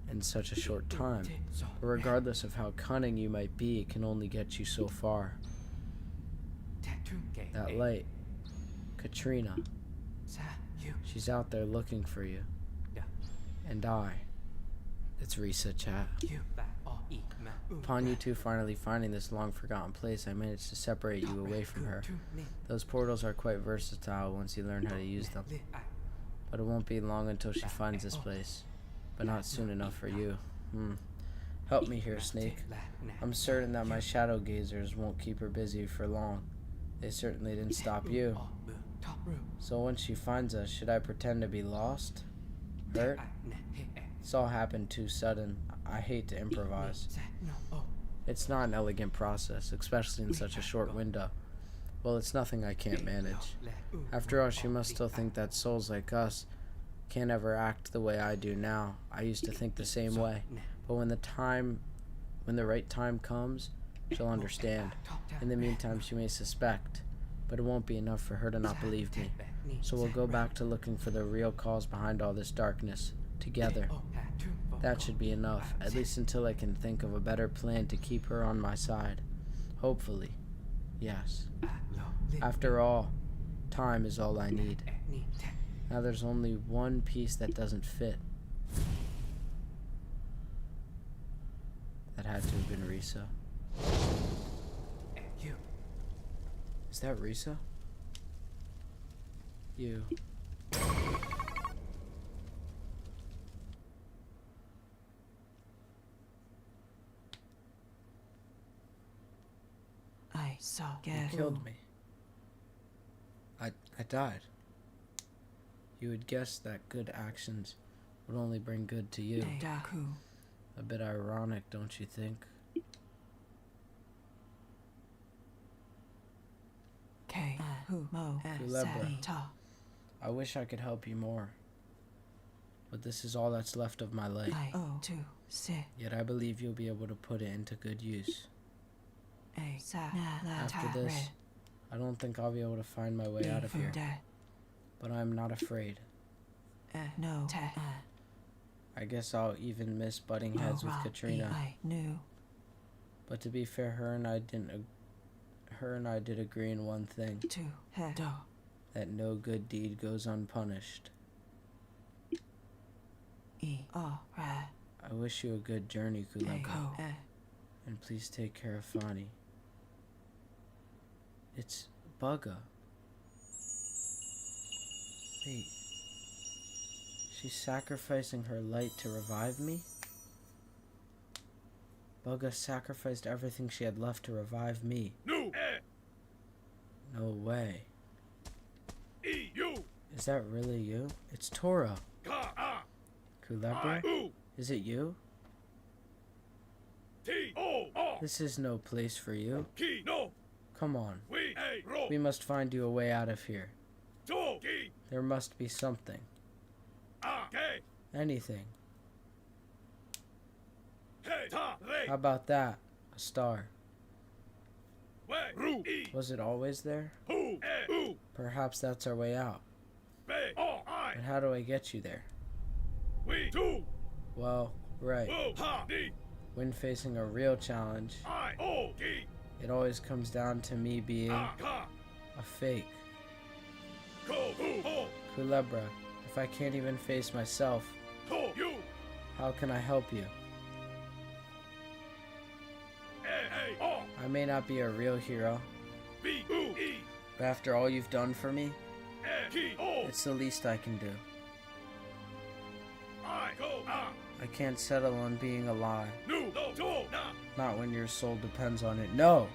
in such a short time. But regardless of how cunning you might be, it can only get you so far. That light, Katrina, she's out there looking for you. And it's Risa, chat. Upon you two finally finding this long-forgotten place, I managed to separate you away from her. Those portals are quite versatile once you learn how to use them. But it won't be long until she finds this place. But not soon enough for you. Help me here, Snake. I'm certain that my shadow gazers won't keep her busy for long. They certainly didn't stop you. So once she finds us, should I pretend to be lost? Hurt? This all happened too sudden. I hate to improvise. It's not an elegant process, especially in such a short window. Well, it's nothing I can't manage. After all, she must still think that souls like us can't ever act the way I do now. I used to think the same way. But when the right time comes, she'll understand. In the meantime, she may suspect, but it won't be enough for her to not believe me. So we'll go back to looking for the real cause behind all this darkness, together. That should be enough, at least until I can think of a better plan to keep her on my side. Hopefully. Yes. After all, time is all I need. Now there's only one piece that doesn't fit. That had to have been Risa. You. Is that Risa? You. You killed me. I died. You would guess that good actions would only bring good to you. A bit ironic, don't you think? Kulebra, I wish I could help you more, but this is all that's left of my life. Yet I believe you'll be able to put it into good use. After this, I don't think I'll be able to find my way out of here, but I'm not afraid. I guess I'll even miss butting heads with Katrina. But to be fair, her and I did agree in one thing: that no good deed goes unpunished. I wish you a good journey, Kulebra, and please take care of Fani. It's Bugga. Wait. She's sacrificing her light to revive me? Bugga sacrificed everything she had left to revive me. No way. Is that really you? It's Tora. Kulebra? Is it you? This is no place for you. Come on. We must find you a way out of here. There must be something. Anything. How about that? A star. Was it always there? Perhaps that's our way out. But how do I get you there? Well, right. When facing a real challenge, it always comes down to me being a fake. Kulebra, if I can't even face myself, how can I help you? I may not be a real hero, but after all you've done for me, it's the least I can do. I can't settle on being alive. Not when your soul depends on it. No!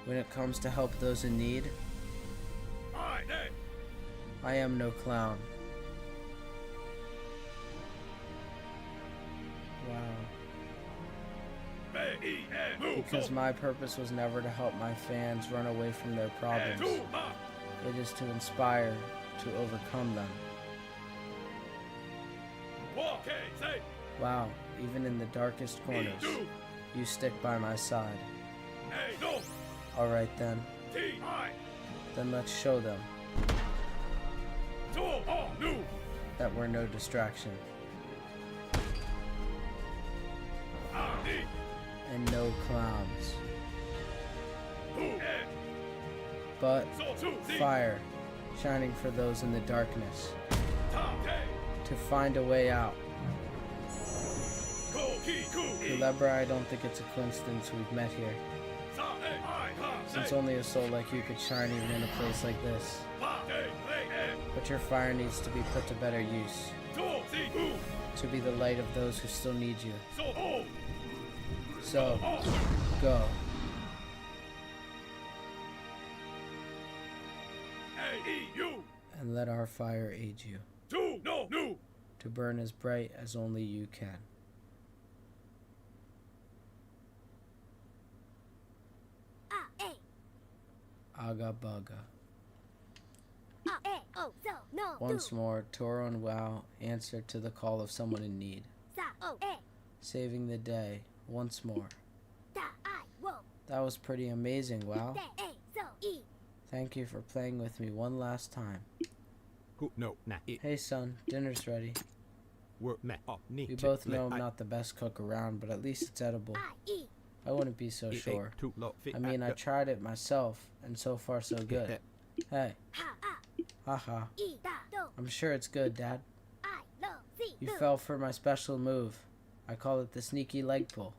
When it comes to help those in need, I am no clown. Wow. Because my purpose was never to help my fans run away from their problems. It is to inspire, to overcome them. Wow, even in the darkest corners, you stick by my side. Alright then. Then let's show them that we're no distraction. And no clowns. But fire shining for those in the darkness. To find a way out. Kulebra, I don't think it's a coincidence we've met here. Since only a soul like you could shine even in a place like this. But your fire needs to be put to better use. To be the light of those who still need you. So, go. And let our fire aid you. To burn as bright as only you can. Aga Baga. Once more, Toro and Wow answered to the call of someone in need. Saving the day once more. That was pretty amazing, Wow. Thank you for playing with me one last time. Hey son, dinner's ready. We both know I'm not the best cook around, but at least it's edible. I wouldn't be so sure. I mean, I tried it myself, and so far so good. Hey. Haha. I'm sure it's good, Dad. You fell for my special move. I call it the sneaky leg pull.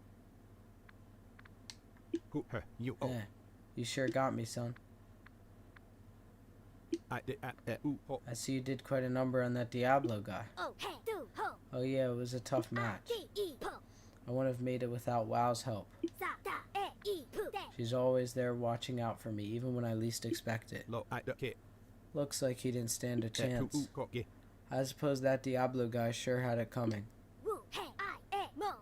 Yeah, you sure got me, son. I see you did quite a number on that Diablo guy. Oh yeah, it was a tough match. I wouldn't have made it without Wow's help. She's always there watching out for me, even when I least expect it. Looks like he didn't stand a chance. I suppose that Diablo guy sure had it coming.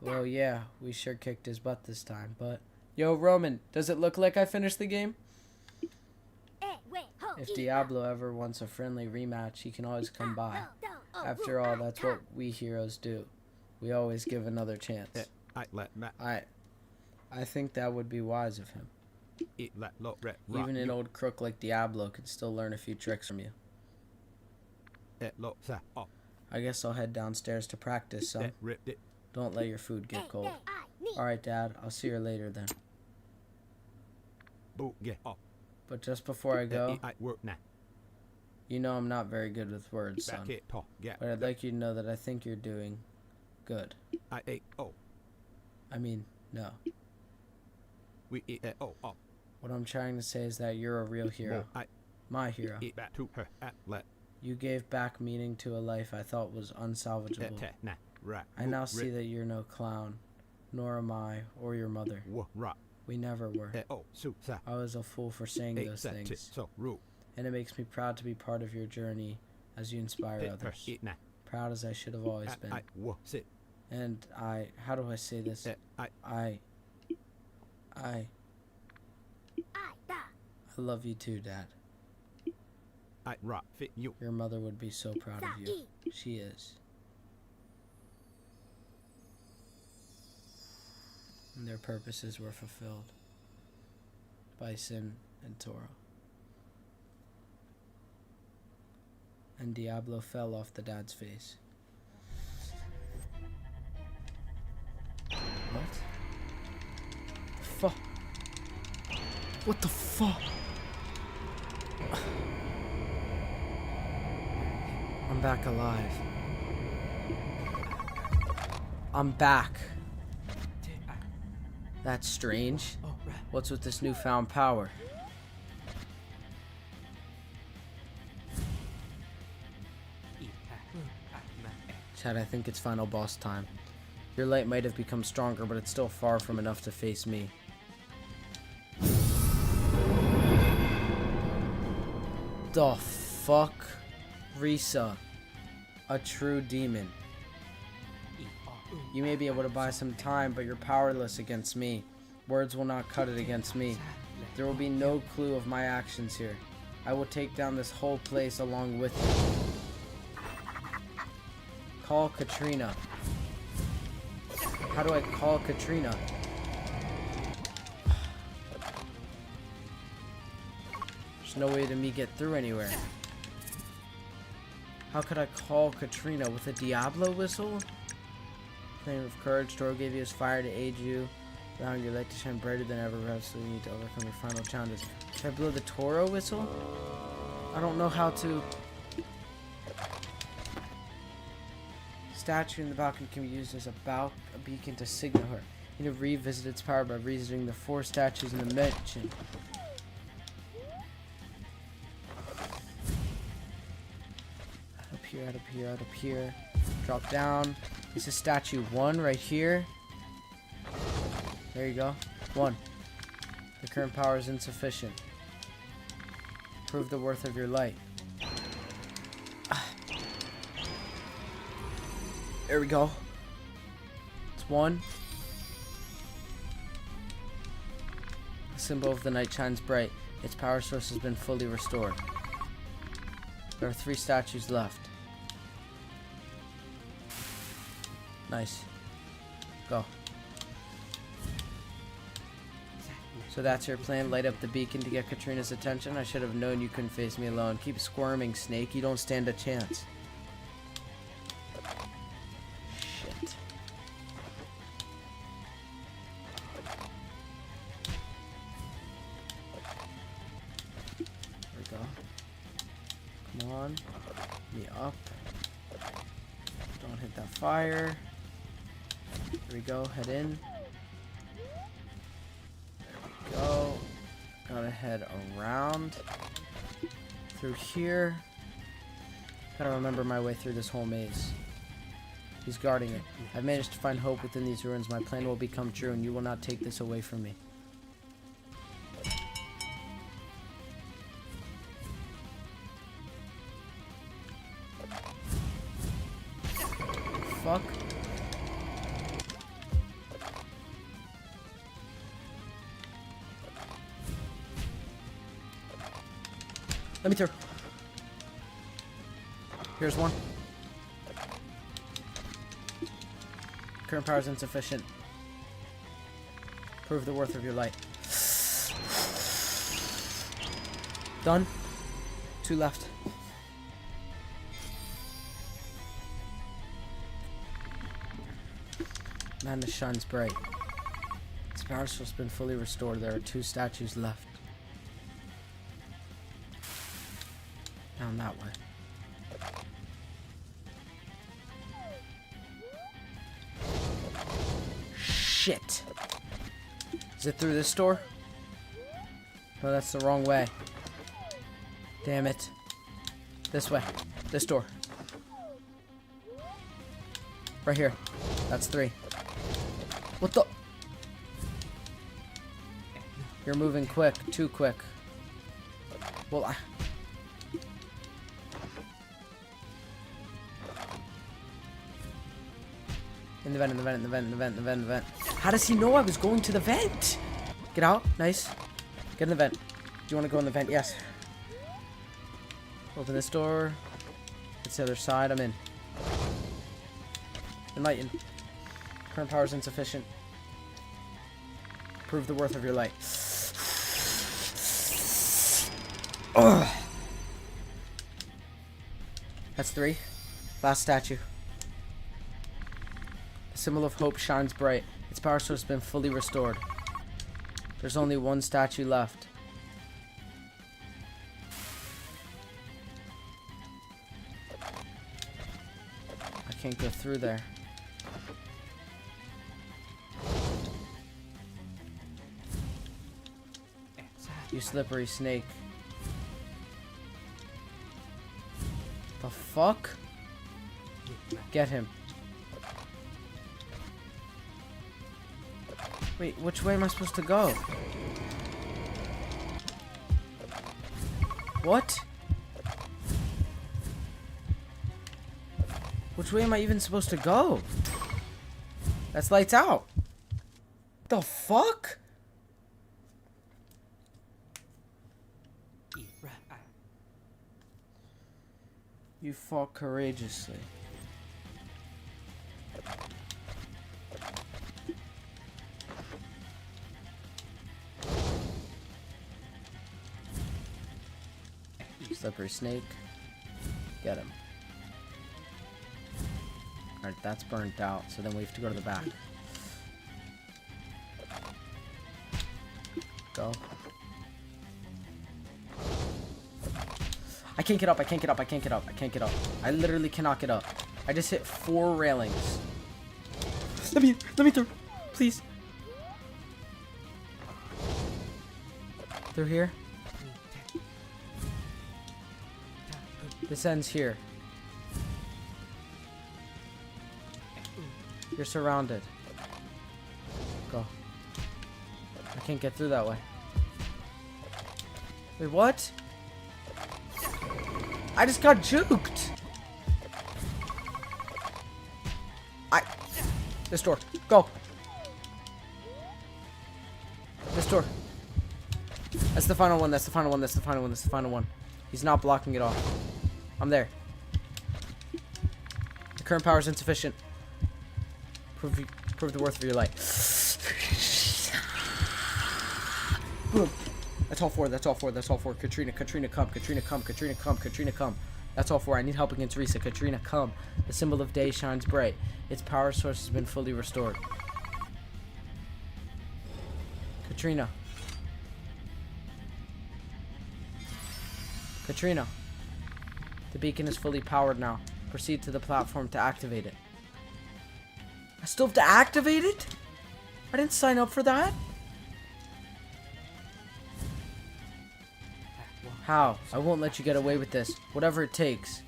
Well, yeah, we sure kicked his butt this time, but... Yo, Roman, does it look like I finished the game? If Diablo ever wants a friendly rematch, he can always come by. After all, that's what we heroes do. We always give another chance. I think that would be wise of him. Even an old crook like Diablo could still learn a few tricks from you. I guess I'll head downstairs to practice, son. Don't let your food get cold. Alright, Dad, I'll see you later then. But just before I go, you know I'm not very good with words, son. But I'd like you to know that I think you're doing good. I mean, no. What I'm trying to say is that you're a real hero. My hero. You gave back meaning to a life I thought was unsalvageable. I now see that you're no clown, nor am I, or your mother. We never were. I was a fool for saying those things. And it makes me proud to be part of your journey as you inspire others. Proud as I should have always been. And how do I say this? I love you too, Dad. Your mother would be so proud of you. She is. And their purposes were fulfilled by Sin and Toro. And Diablo fell off the dad's face. What? Fuck. What the fuck? I'm back alive. I'm back. That's strange. What's with this newfound power? Chad, I think it's final boss time. Your light might have become stronger, but it's still far from enough to face me. The fuck? Risa. A true demon. You may be able to buy some time, but you're powerless against me. Words will not cut it against me. There will be no clue of my actions here. I will take down this whole place along with you. Call Katrina. How do I call Katrina? There's no way to me get through anywhere. How could I call Katrina with a Diablo whistle? Flame of courage, Toro gave you his fire to aid you, allowing your light to shine brighter than ever, perhaps so you need to overcome your final challenges. Should I blow the Toro whistle? I don't know how to... Statue in the balcony can be used as a beacon to signal her. You need to revisit its power by revisiting the 4 statues in the mansion. Up here, out up here, out up here. Drop down. This is statue 1 right here. There you go. 1. The current power is insufficient. Prove the worth of your light. There we go. It's 1. The symbol of the night shines bright. Its power source has been fully restored. There are 3 statues left. Nice. Go. So that's your plan? Light up the beacon to get Katrina's attention? I should have known you couldn't face me alone. Keep squirming, Snake. You don't stand a chance. Shit. There we go. Come on. Me up. Don't hit that fire. Here we go. Head in. Go. Gotta head around through here. Gotta remember my way through this whole maze. He's guarding it. I've managed to find hope within these ruins. My plan will become true, and you will not take this away from me. Fuck. Let me through. Here's 1. Current power is insufficient. Prove the worth of your light. Done. 2 left. Madness shines bright. Its power source has been fully restored. There are 2 statues left. Down that way. Shit. Is it through this door? No, that's the wrong way. Damn it. This way. This door. Right here. That's 3. What the? You're moving quick. Too quick. Well, in the vent, in the vent, in the vent, in the vent, in the vent, in the vent. How does he know I was going to the vent? Get out. Nice. Get in the vent. Do you want to go in the vent? Yes. Open this door. It's the other side. I'm in. Enlighten. Current power is insufficient. Prove the worth of your light. Ugh. That's 3. Last statue. The symbol of hope shines bright. Its power source has been fully restored. There's only 1 statue left. I can't go through there. You slippery snake. The fuck? Get him. Wait, which way am I supposed to go? What? Which way am I even supposed to go? That's lights out. The fuck? You fought courageously. Slippery snake. Get him. Alright, that's burnt out, so then we have to go to the back. Go. I can't get up. I can't get up. I can't get up. I can't get up. I literally cannot get up. I just hit 4 railings. Let me through. Please. Through here. This ends here. You're surrounded. Go. I can't get through that way. Wait, what? I just got juked. This door. Go. This door. That's the final one. That's the final one. That's the final one. That's the final one. He's not blocking it off. I'm there. The current power is insufficient. Prove the worth of your light. Boom. That's all 4. That's all 4. That's all 4. Katrina, come. Katrina, come. Katrina, come. Katrina, come. That's all 4. I need help against Risa. Katrina, come. The symbol of day shines bright. Its power source has been fully restored. Katrina. Katrina. The beacon is fully powered now. Proceed to the platform to activate it. I still have to activate it? I didn't sign up for that. How? I won't let you get away with this. Whatever it takes.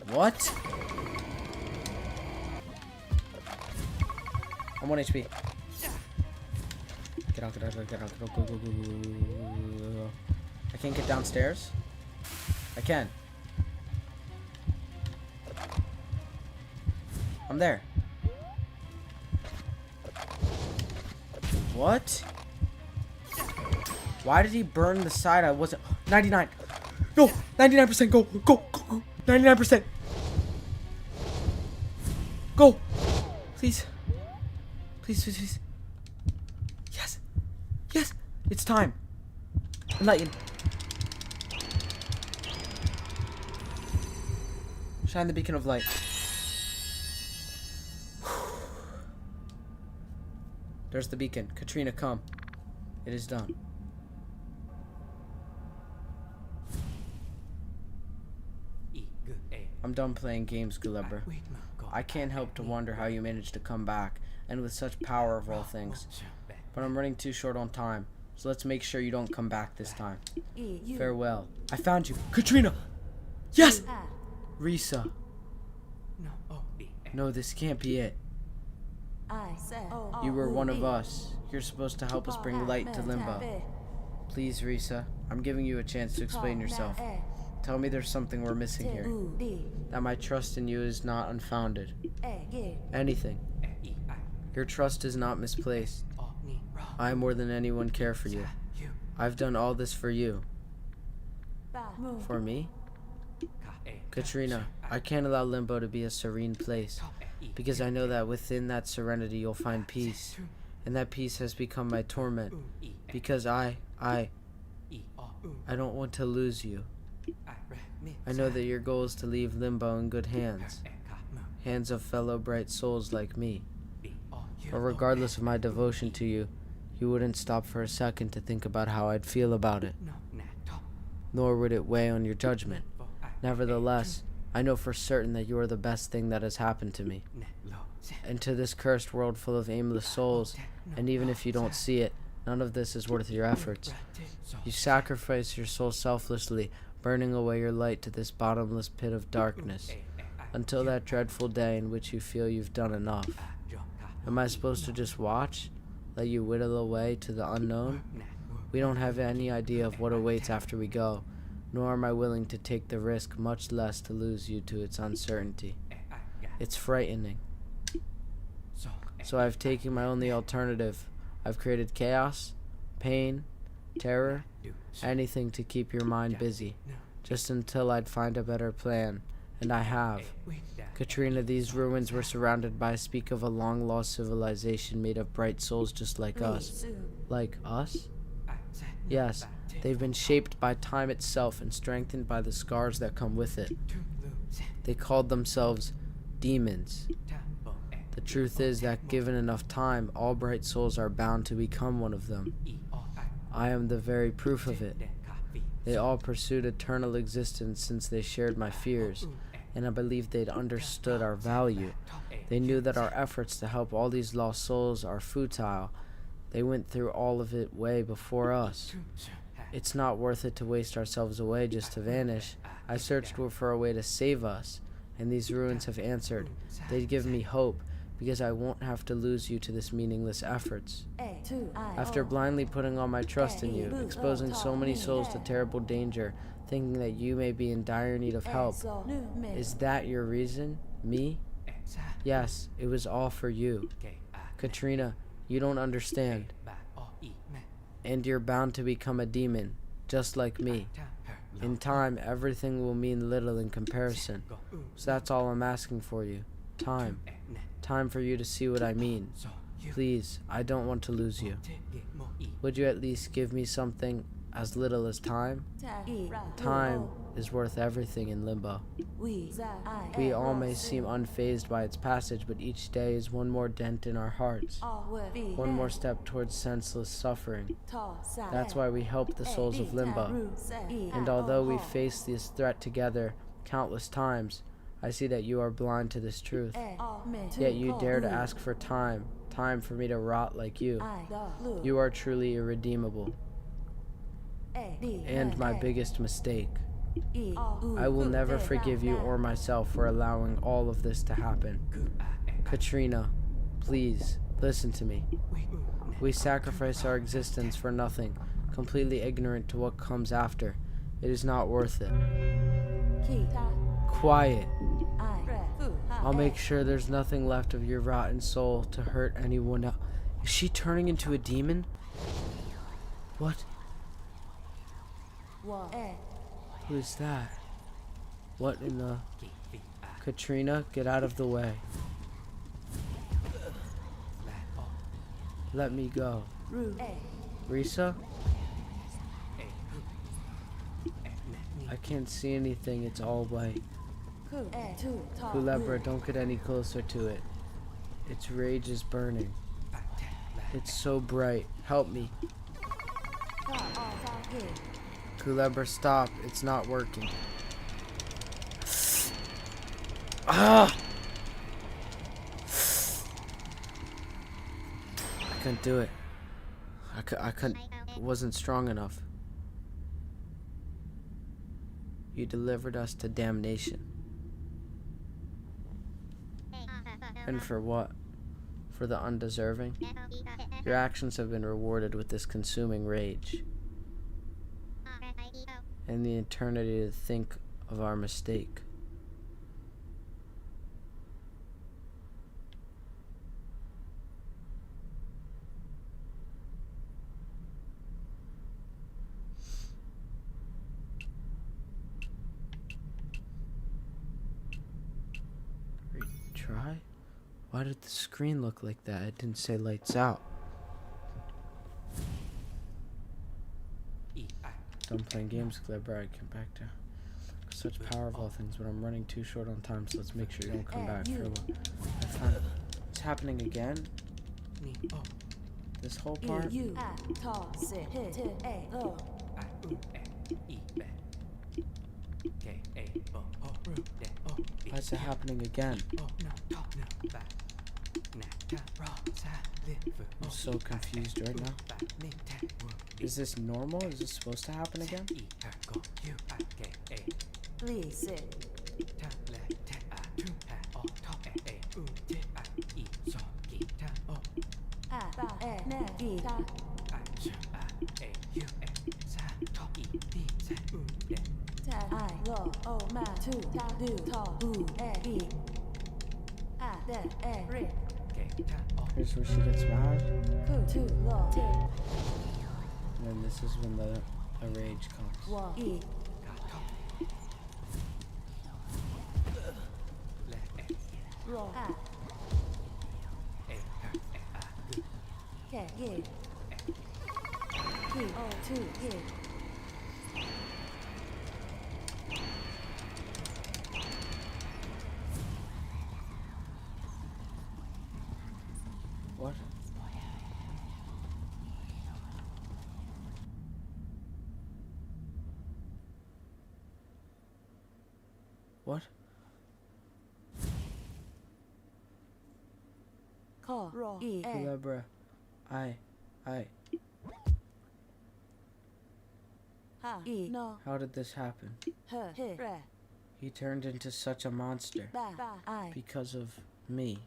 What? I'm 1 HP. Get out, get out, get out, go. I can't get downstairs? I can. I'm there. What? Why did he burn the side I wasn't... 99! No! 99%! Go! Go! Go! Go! 99%! Go! Please. Please, please, please. Yes! Yes! It's time! Enlighten. Shine the beacon of light. There's the beacon. Katrina, come. It is done. I'm done playing games, Kulebra. I can't help to wonder how you managed to come back, and with such power of all things. But I'm running too short on time, so let's make sure you don't come back this time. Farewell. I found you. Katrina! Yes! Risa. No, this can't be it. You were one of us. You're supposed to help us bring light to Limbo. Please, Risa, I'm giving you a chance to explain yourself. Tell me there's something we're missing here. That my trust in you is not unfounded. Anything. Your trust is not misplaced. I more than anyone care for you. I've done all this for you. For me? Katrina, I can't allow Limbo to be a serene place, because I know that within that serenity you'll find peace, and that peace has become my torment, because I don't want to lose you. I know that your goal is to leave Limbo in good hands, hands of fellow bright souls like me. But regardless of my devotion to you, you wouldn't stop for a second to think about how I'd feel about it, nor would it weigh on your judgment. Nevertheless, I know for certain that you are the best thing that has happened to me, and to this cursed world full of aimless souls, and even if you don't see it, none of this is worth your efforts. You sacrifice your soul selflessly, burning away your light to this bottomless pit of darkness, until that dreadful day in which you feel you've done enough. Am I supposed to just watch? Let you whittle away to the unknown? We don't have any idea of what awaits after we go, nor am I willing to take the risk, much less to lose you to its uncertainty. It's frightening. So I've taken my only alternative. I've created chaos, pain, terror, anything to keep your mind busy, just until I'd find a better plan, and I have. Katrina, these ruins were surrounded by, speak of a long-lost civilization made of bright souls just like us. Like us? Yes, they've been shaped by time itself and strengthened by the scars that come with it. They called themselves demons. The truth is that given enough time, all bright souls are bound to become one of them. I am the very proof of it. They all pursued eternal existence since they shared my fears, and I believe they'd understood our value. They knew that our efforts to help all these lost souls are futile. They went through all of it way before us. It's not worth it to waste ourselves away just to vanish. I searched for a way to save us, and these ruins have answered. They'd give me hope, because I won't have to lose you to this meaningless efforts. After blindly putting all my trust in you, exposing so many souls to terrible danger, thinking that you may be in dire need of help, is that your reason? Me? Yes, it was all for you. Katrina, you don't understand. And you're bound to become a demon, just like me. In time, everything will mean little in comparison. So that's all I'm asking for you. Time. Time for you to see what I mean. Please, I don't want to lose you. Would you at least give me something as little as time? Time is worth everything in Limbo. We all may seem unfazed by its passage, but each day is one more dent in our hearts, one more step towards senseless suffering. That's why we help the souls of Limbo. And although we face this threat together countless times, I see that you are blind to this truth. Yet you dare to ask for time for me to rot like you. You are truly irredeemable. And my biggest mistake. I will never forgive you or myself for allowing all of this to happen. Katrina, please, listen to me. We sacrifice our existence for nothing, completely ignorant to what comes after. It is not worth it. Quiet. I'll make sure there's nothing left of your rotten soul to hurt anyone else. Is she turning into a demon? What? Who's that? What in the... Katrina, get out of the way. Let me go. Risa? I can't see anything, it's all white. Kulebra, don't get any closer to it. Its rage is burning. It's so bright. Help me. Kulebra, stop. It's not working. Ah! I couldn't do it. I couldn't. It wasn't strong enough. You delivered us to damnation. And for what? For the undeserving? Your actions have been rewarded with this consuming rage. And the eternity to think of our mistake. Retry? Why did the screen look like that? It didn't say lights out. Done playing games, Kulebra. I came back to such powerful things, but I'm running too short on time, so let's make sure you don't come back. It's happening again? This whole part? Why is it happening again? I'm so confused right now. Is this normal? Is this supposed to happen again? Here's where she gets mad. And then this is when the rage comes. What? What? Kulebra, I... How did this happen? He turned into such a monster because of me.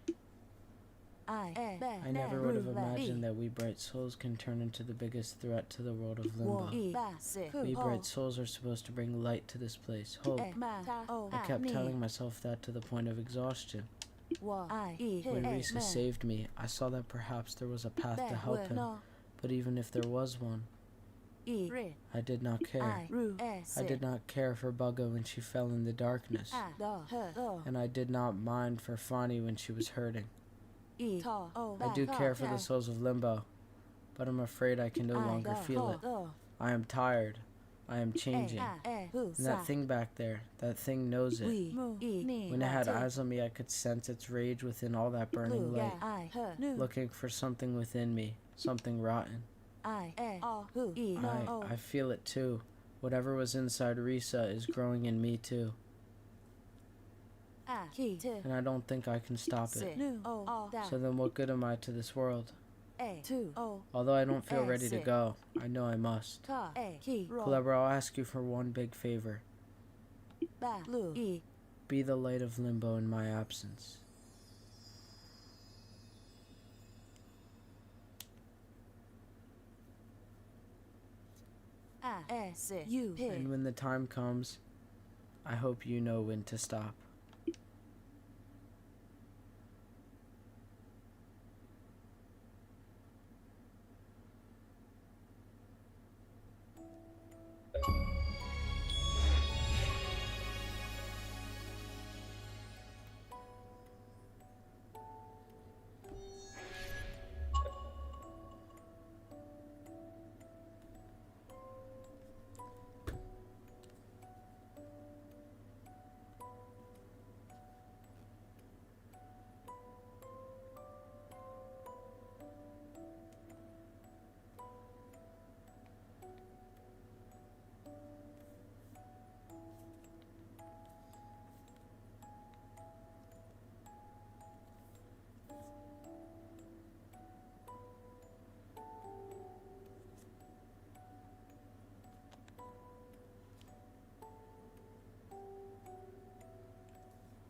I never would have imagined that we bright souls can turn into the biggest threat to the world of Limbo. We bright souls are supposed to bring light to this place, hope. I kept telling myself that to the point of exhaustion. When Risa saved me, I saw that perhaps there was a path to help him, but even if there was one, I did not care. I did not care for Bugga when she fell in the darkness, and I did not mind for Fani when she was hurting. I do care for the souls of Limbo, but I'm afraid I can no longer feel it. I am tired. I am changing. And that thing back there, that thing knows it. When it had eyes on me, I could sense its rage within all that burning light, looking for something within me, something rotten. I feel it too. Whatever was inside Risa is growing in me too. And I don't think I can stop it. So then what good am I to this world? Although I don't feel ready to go, I know I must. Kulebra, I'll ask you for one big favor. Be the light of Limbo in my absence. And when the time comes, I hope you know when to stop.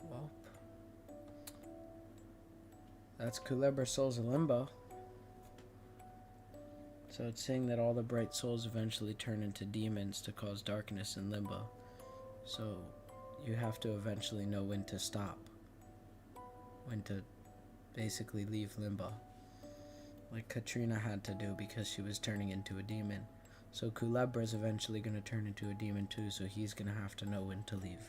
Well, that's Kulebra Souls of Limbo. So it's saying that all the bright souls eventually turn into demons to cause darkness in Limbo. So you have to eventually know when to stop. When to basically leave Limbo. Like Katrina had to do because she was turning into a demon. So Kulebra is eventually going to turn into a demon too, so he's going to have to know when to leave.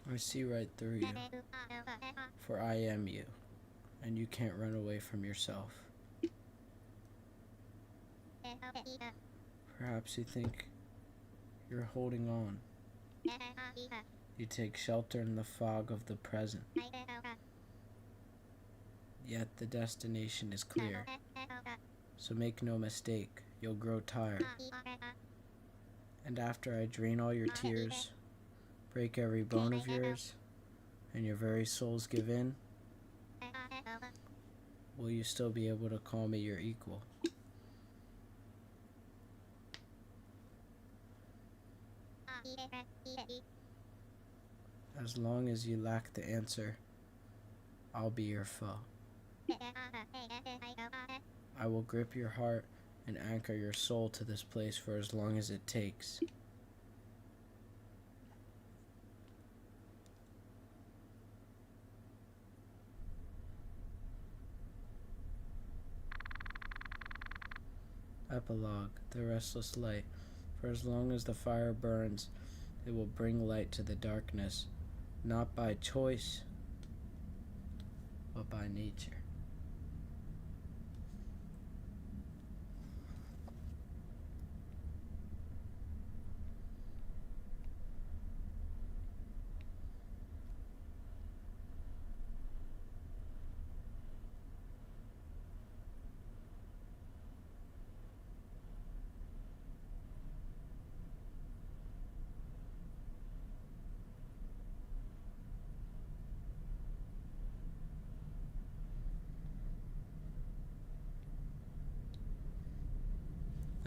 I see right through you, for I am you, and you can't run away from yourself. Perhaps you think you're holding on. You take shelter in the fog of the present. Yet the destination is clear. So make no mistake, you'll grow tired. And after I drain all your tears, break every bone of yours, and your very souls give in, will you still be able to call me your equal? As long as you lack the answer, I'll be your foe. I will grip your heart and anchor your soul to this place for as long as it takes. Epilogue. The Restless Light. For as long as the fire burns, it will bring light to the darkness, not by choice, but by nature.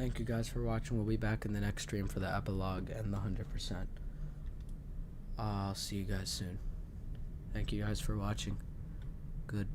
Thank you guys for watching. We'll be back in the next stream for the epilogue and the 100%. I'll see you guys soon. Thank you guys for watching. Good.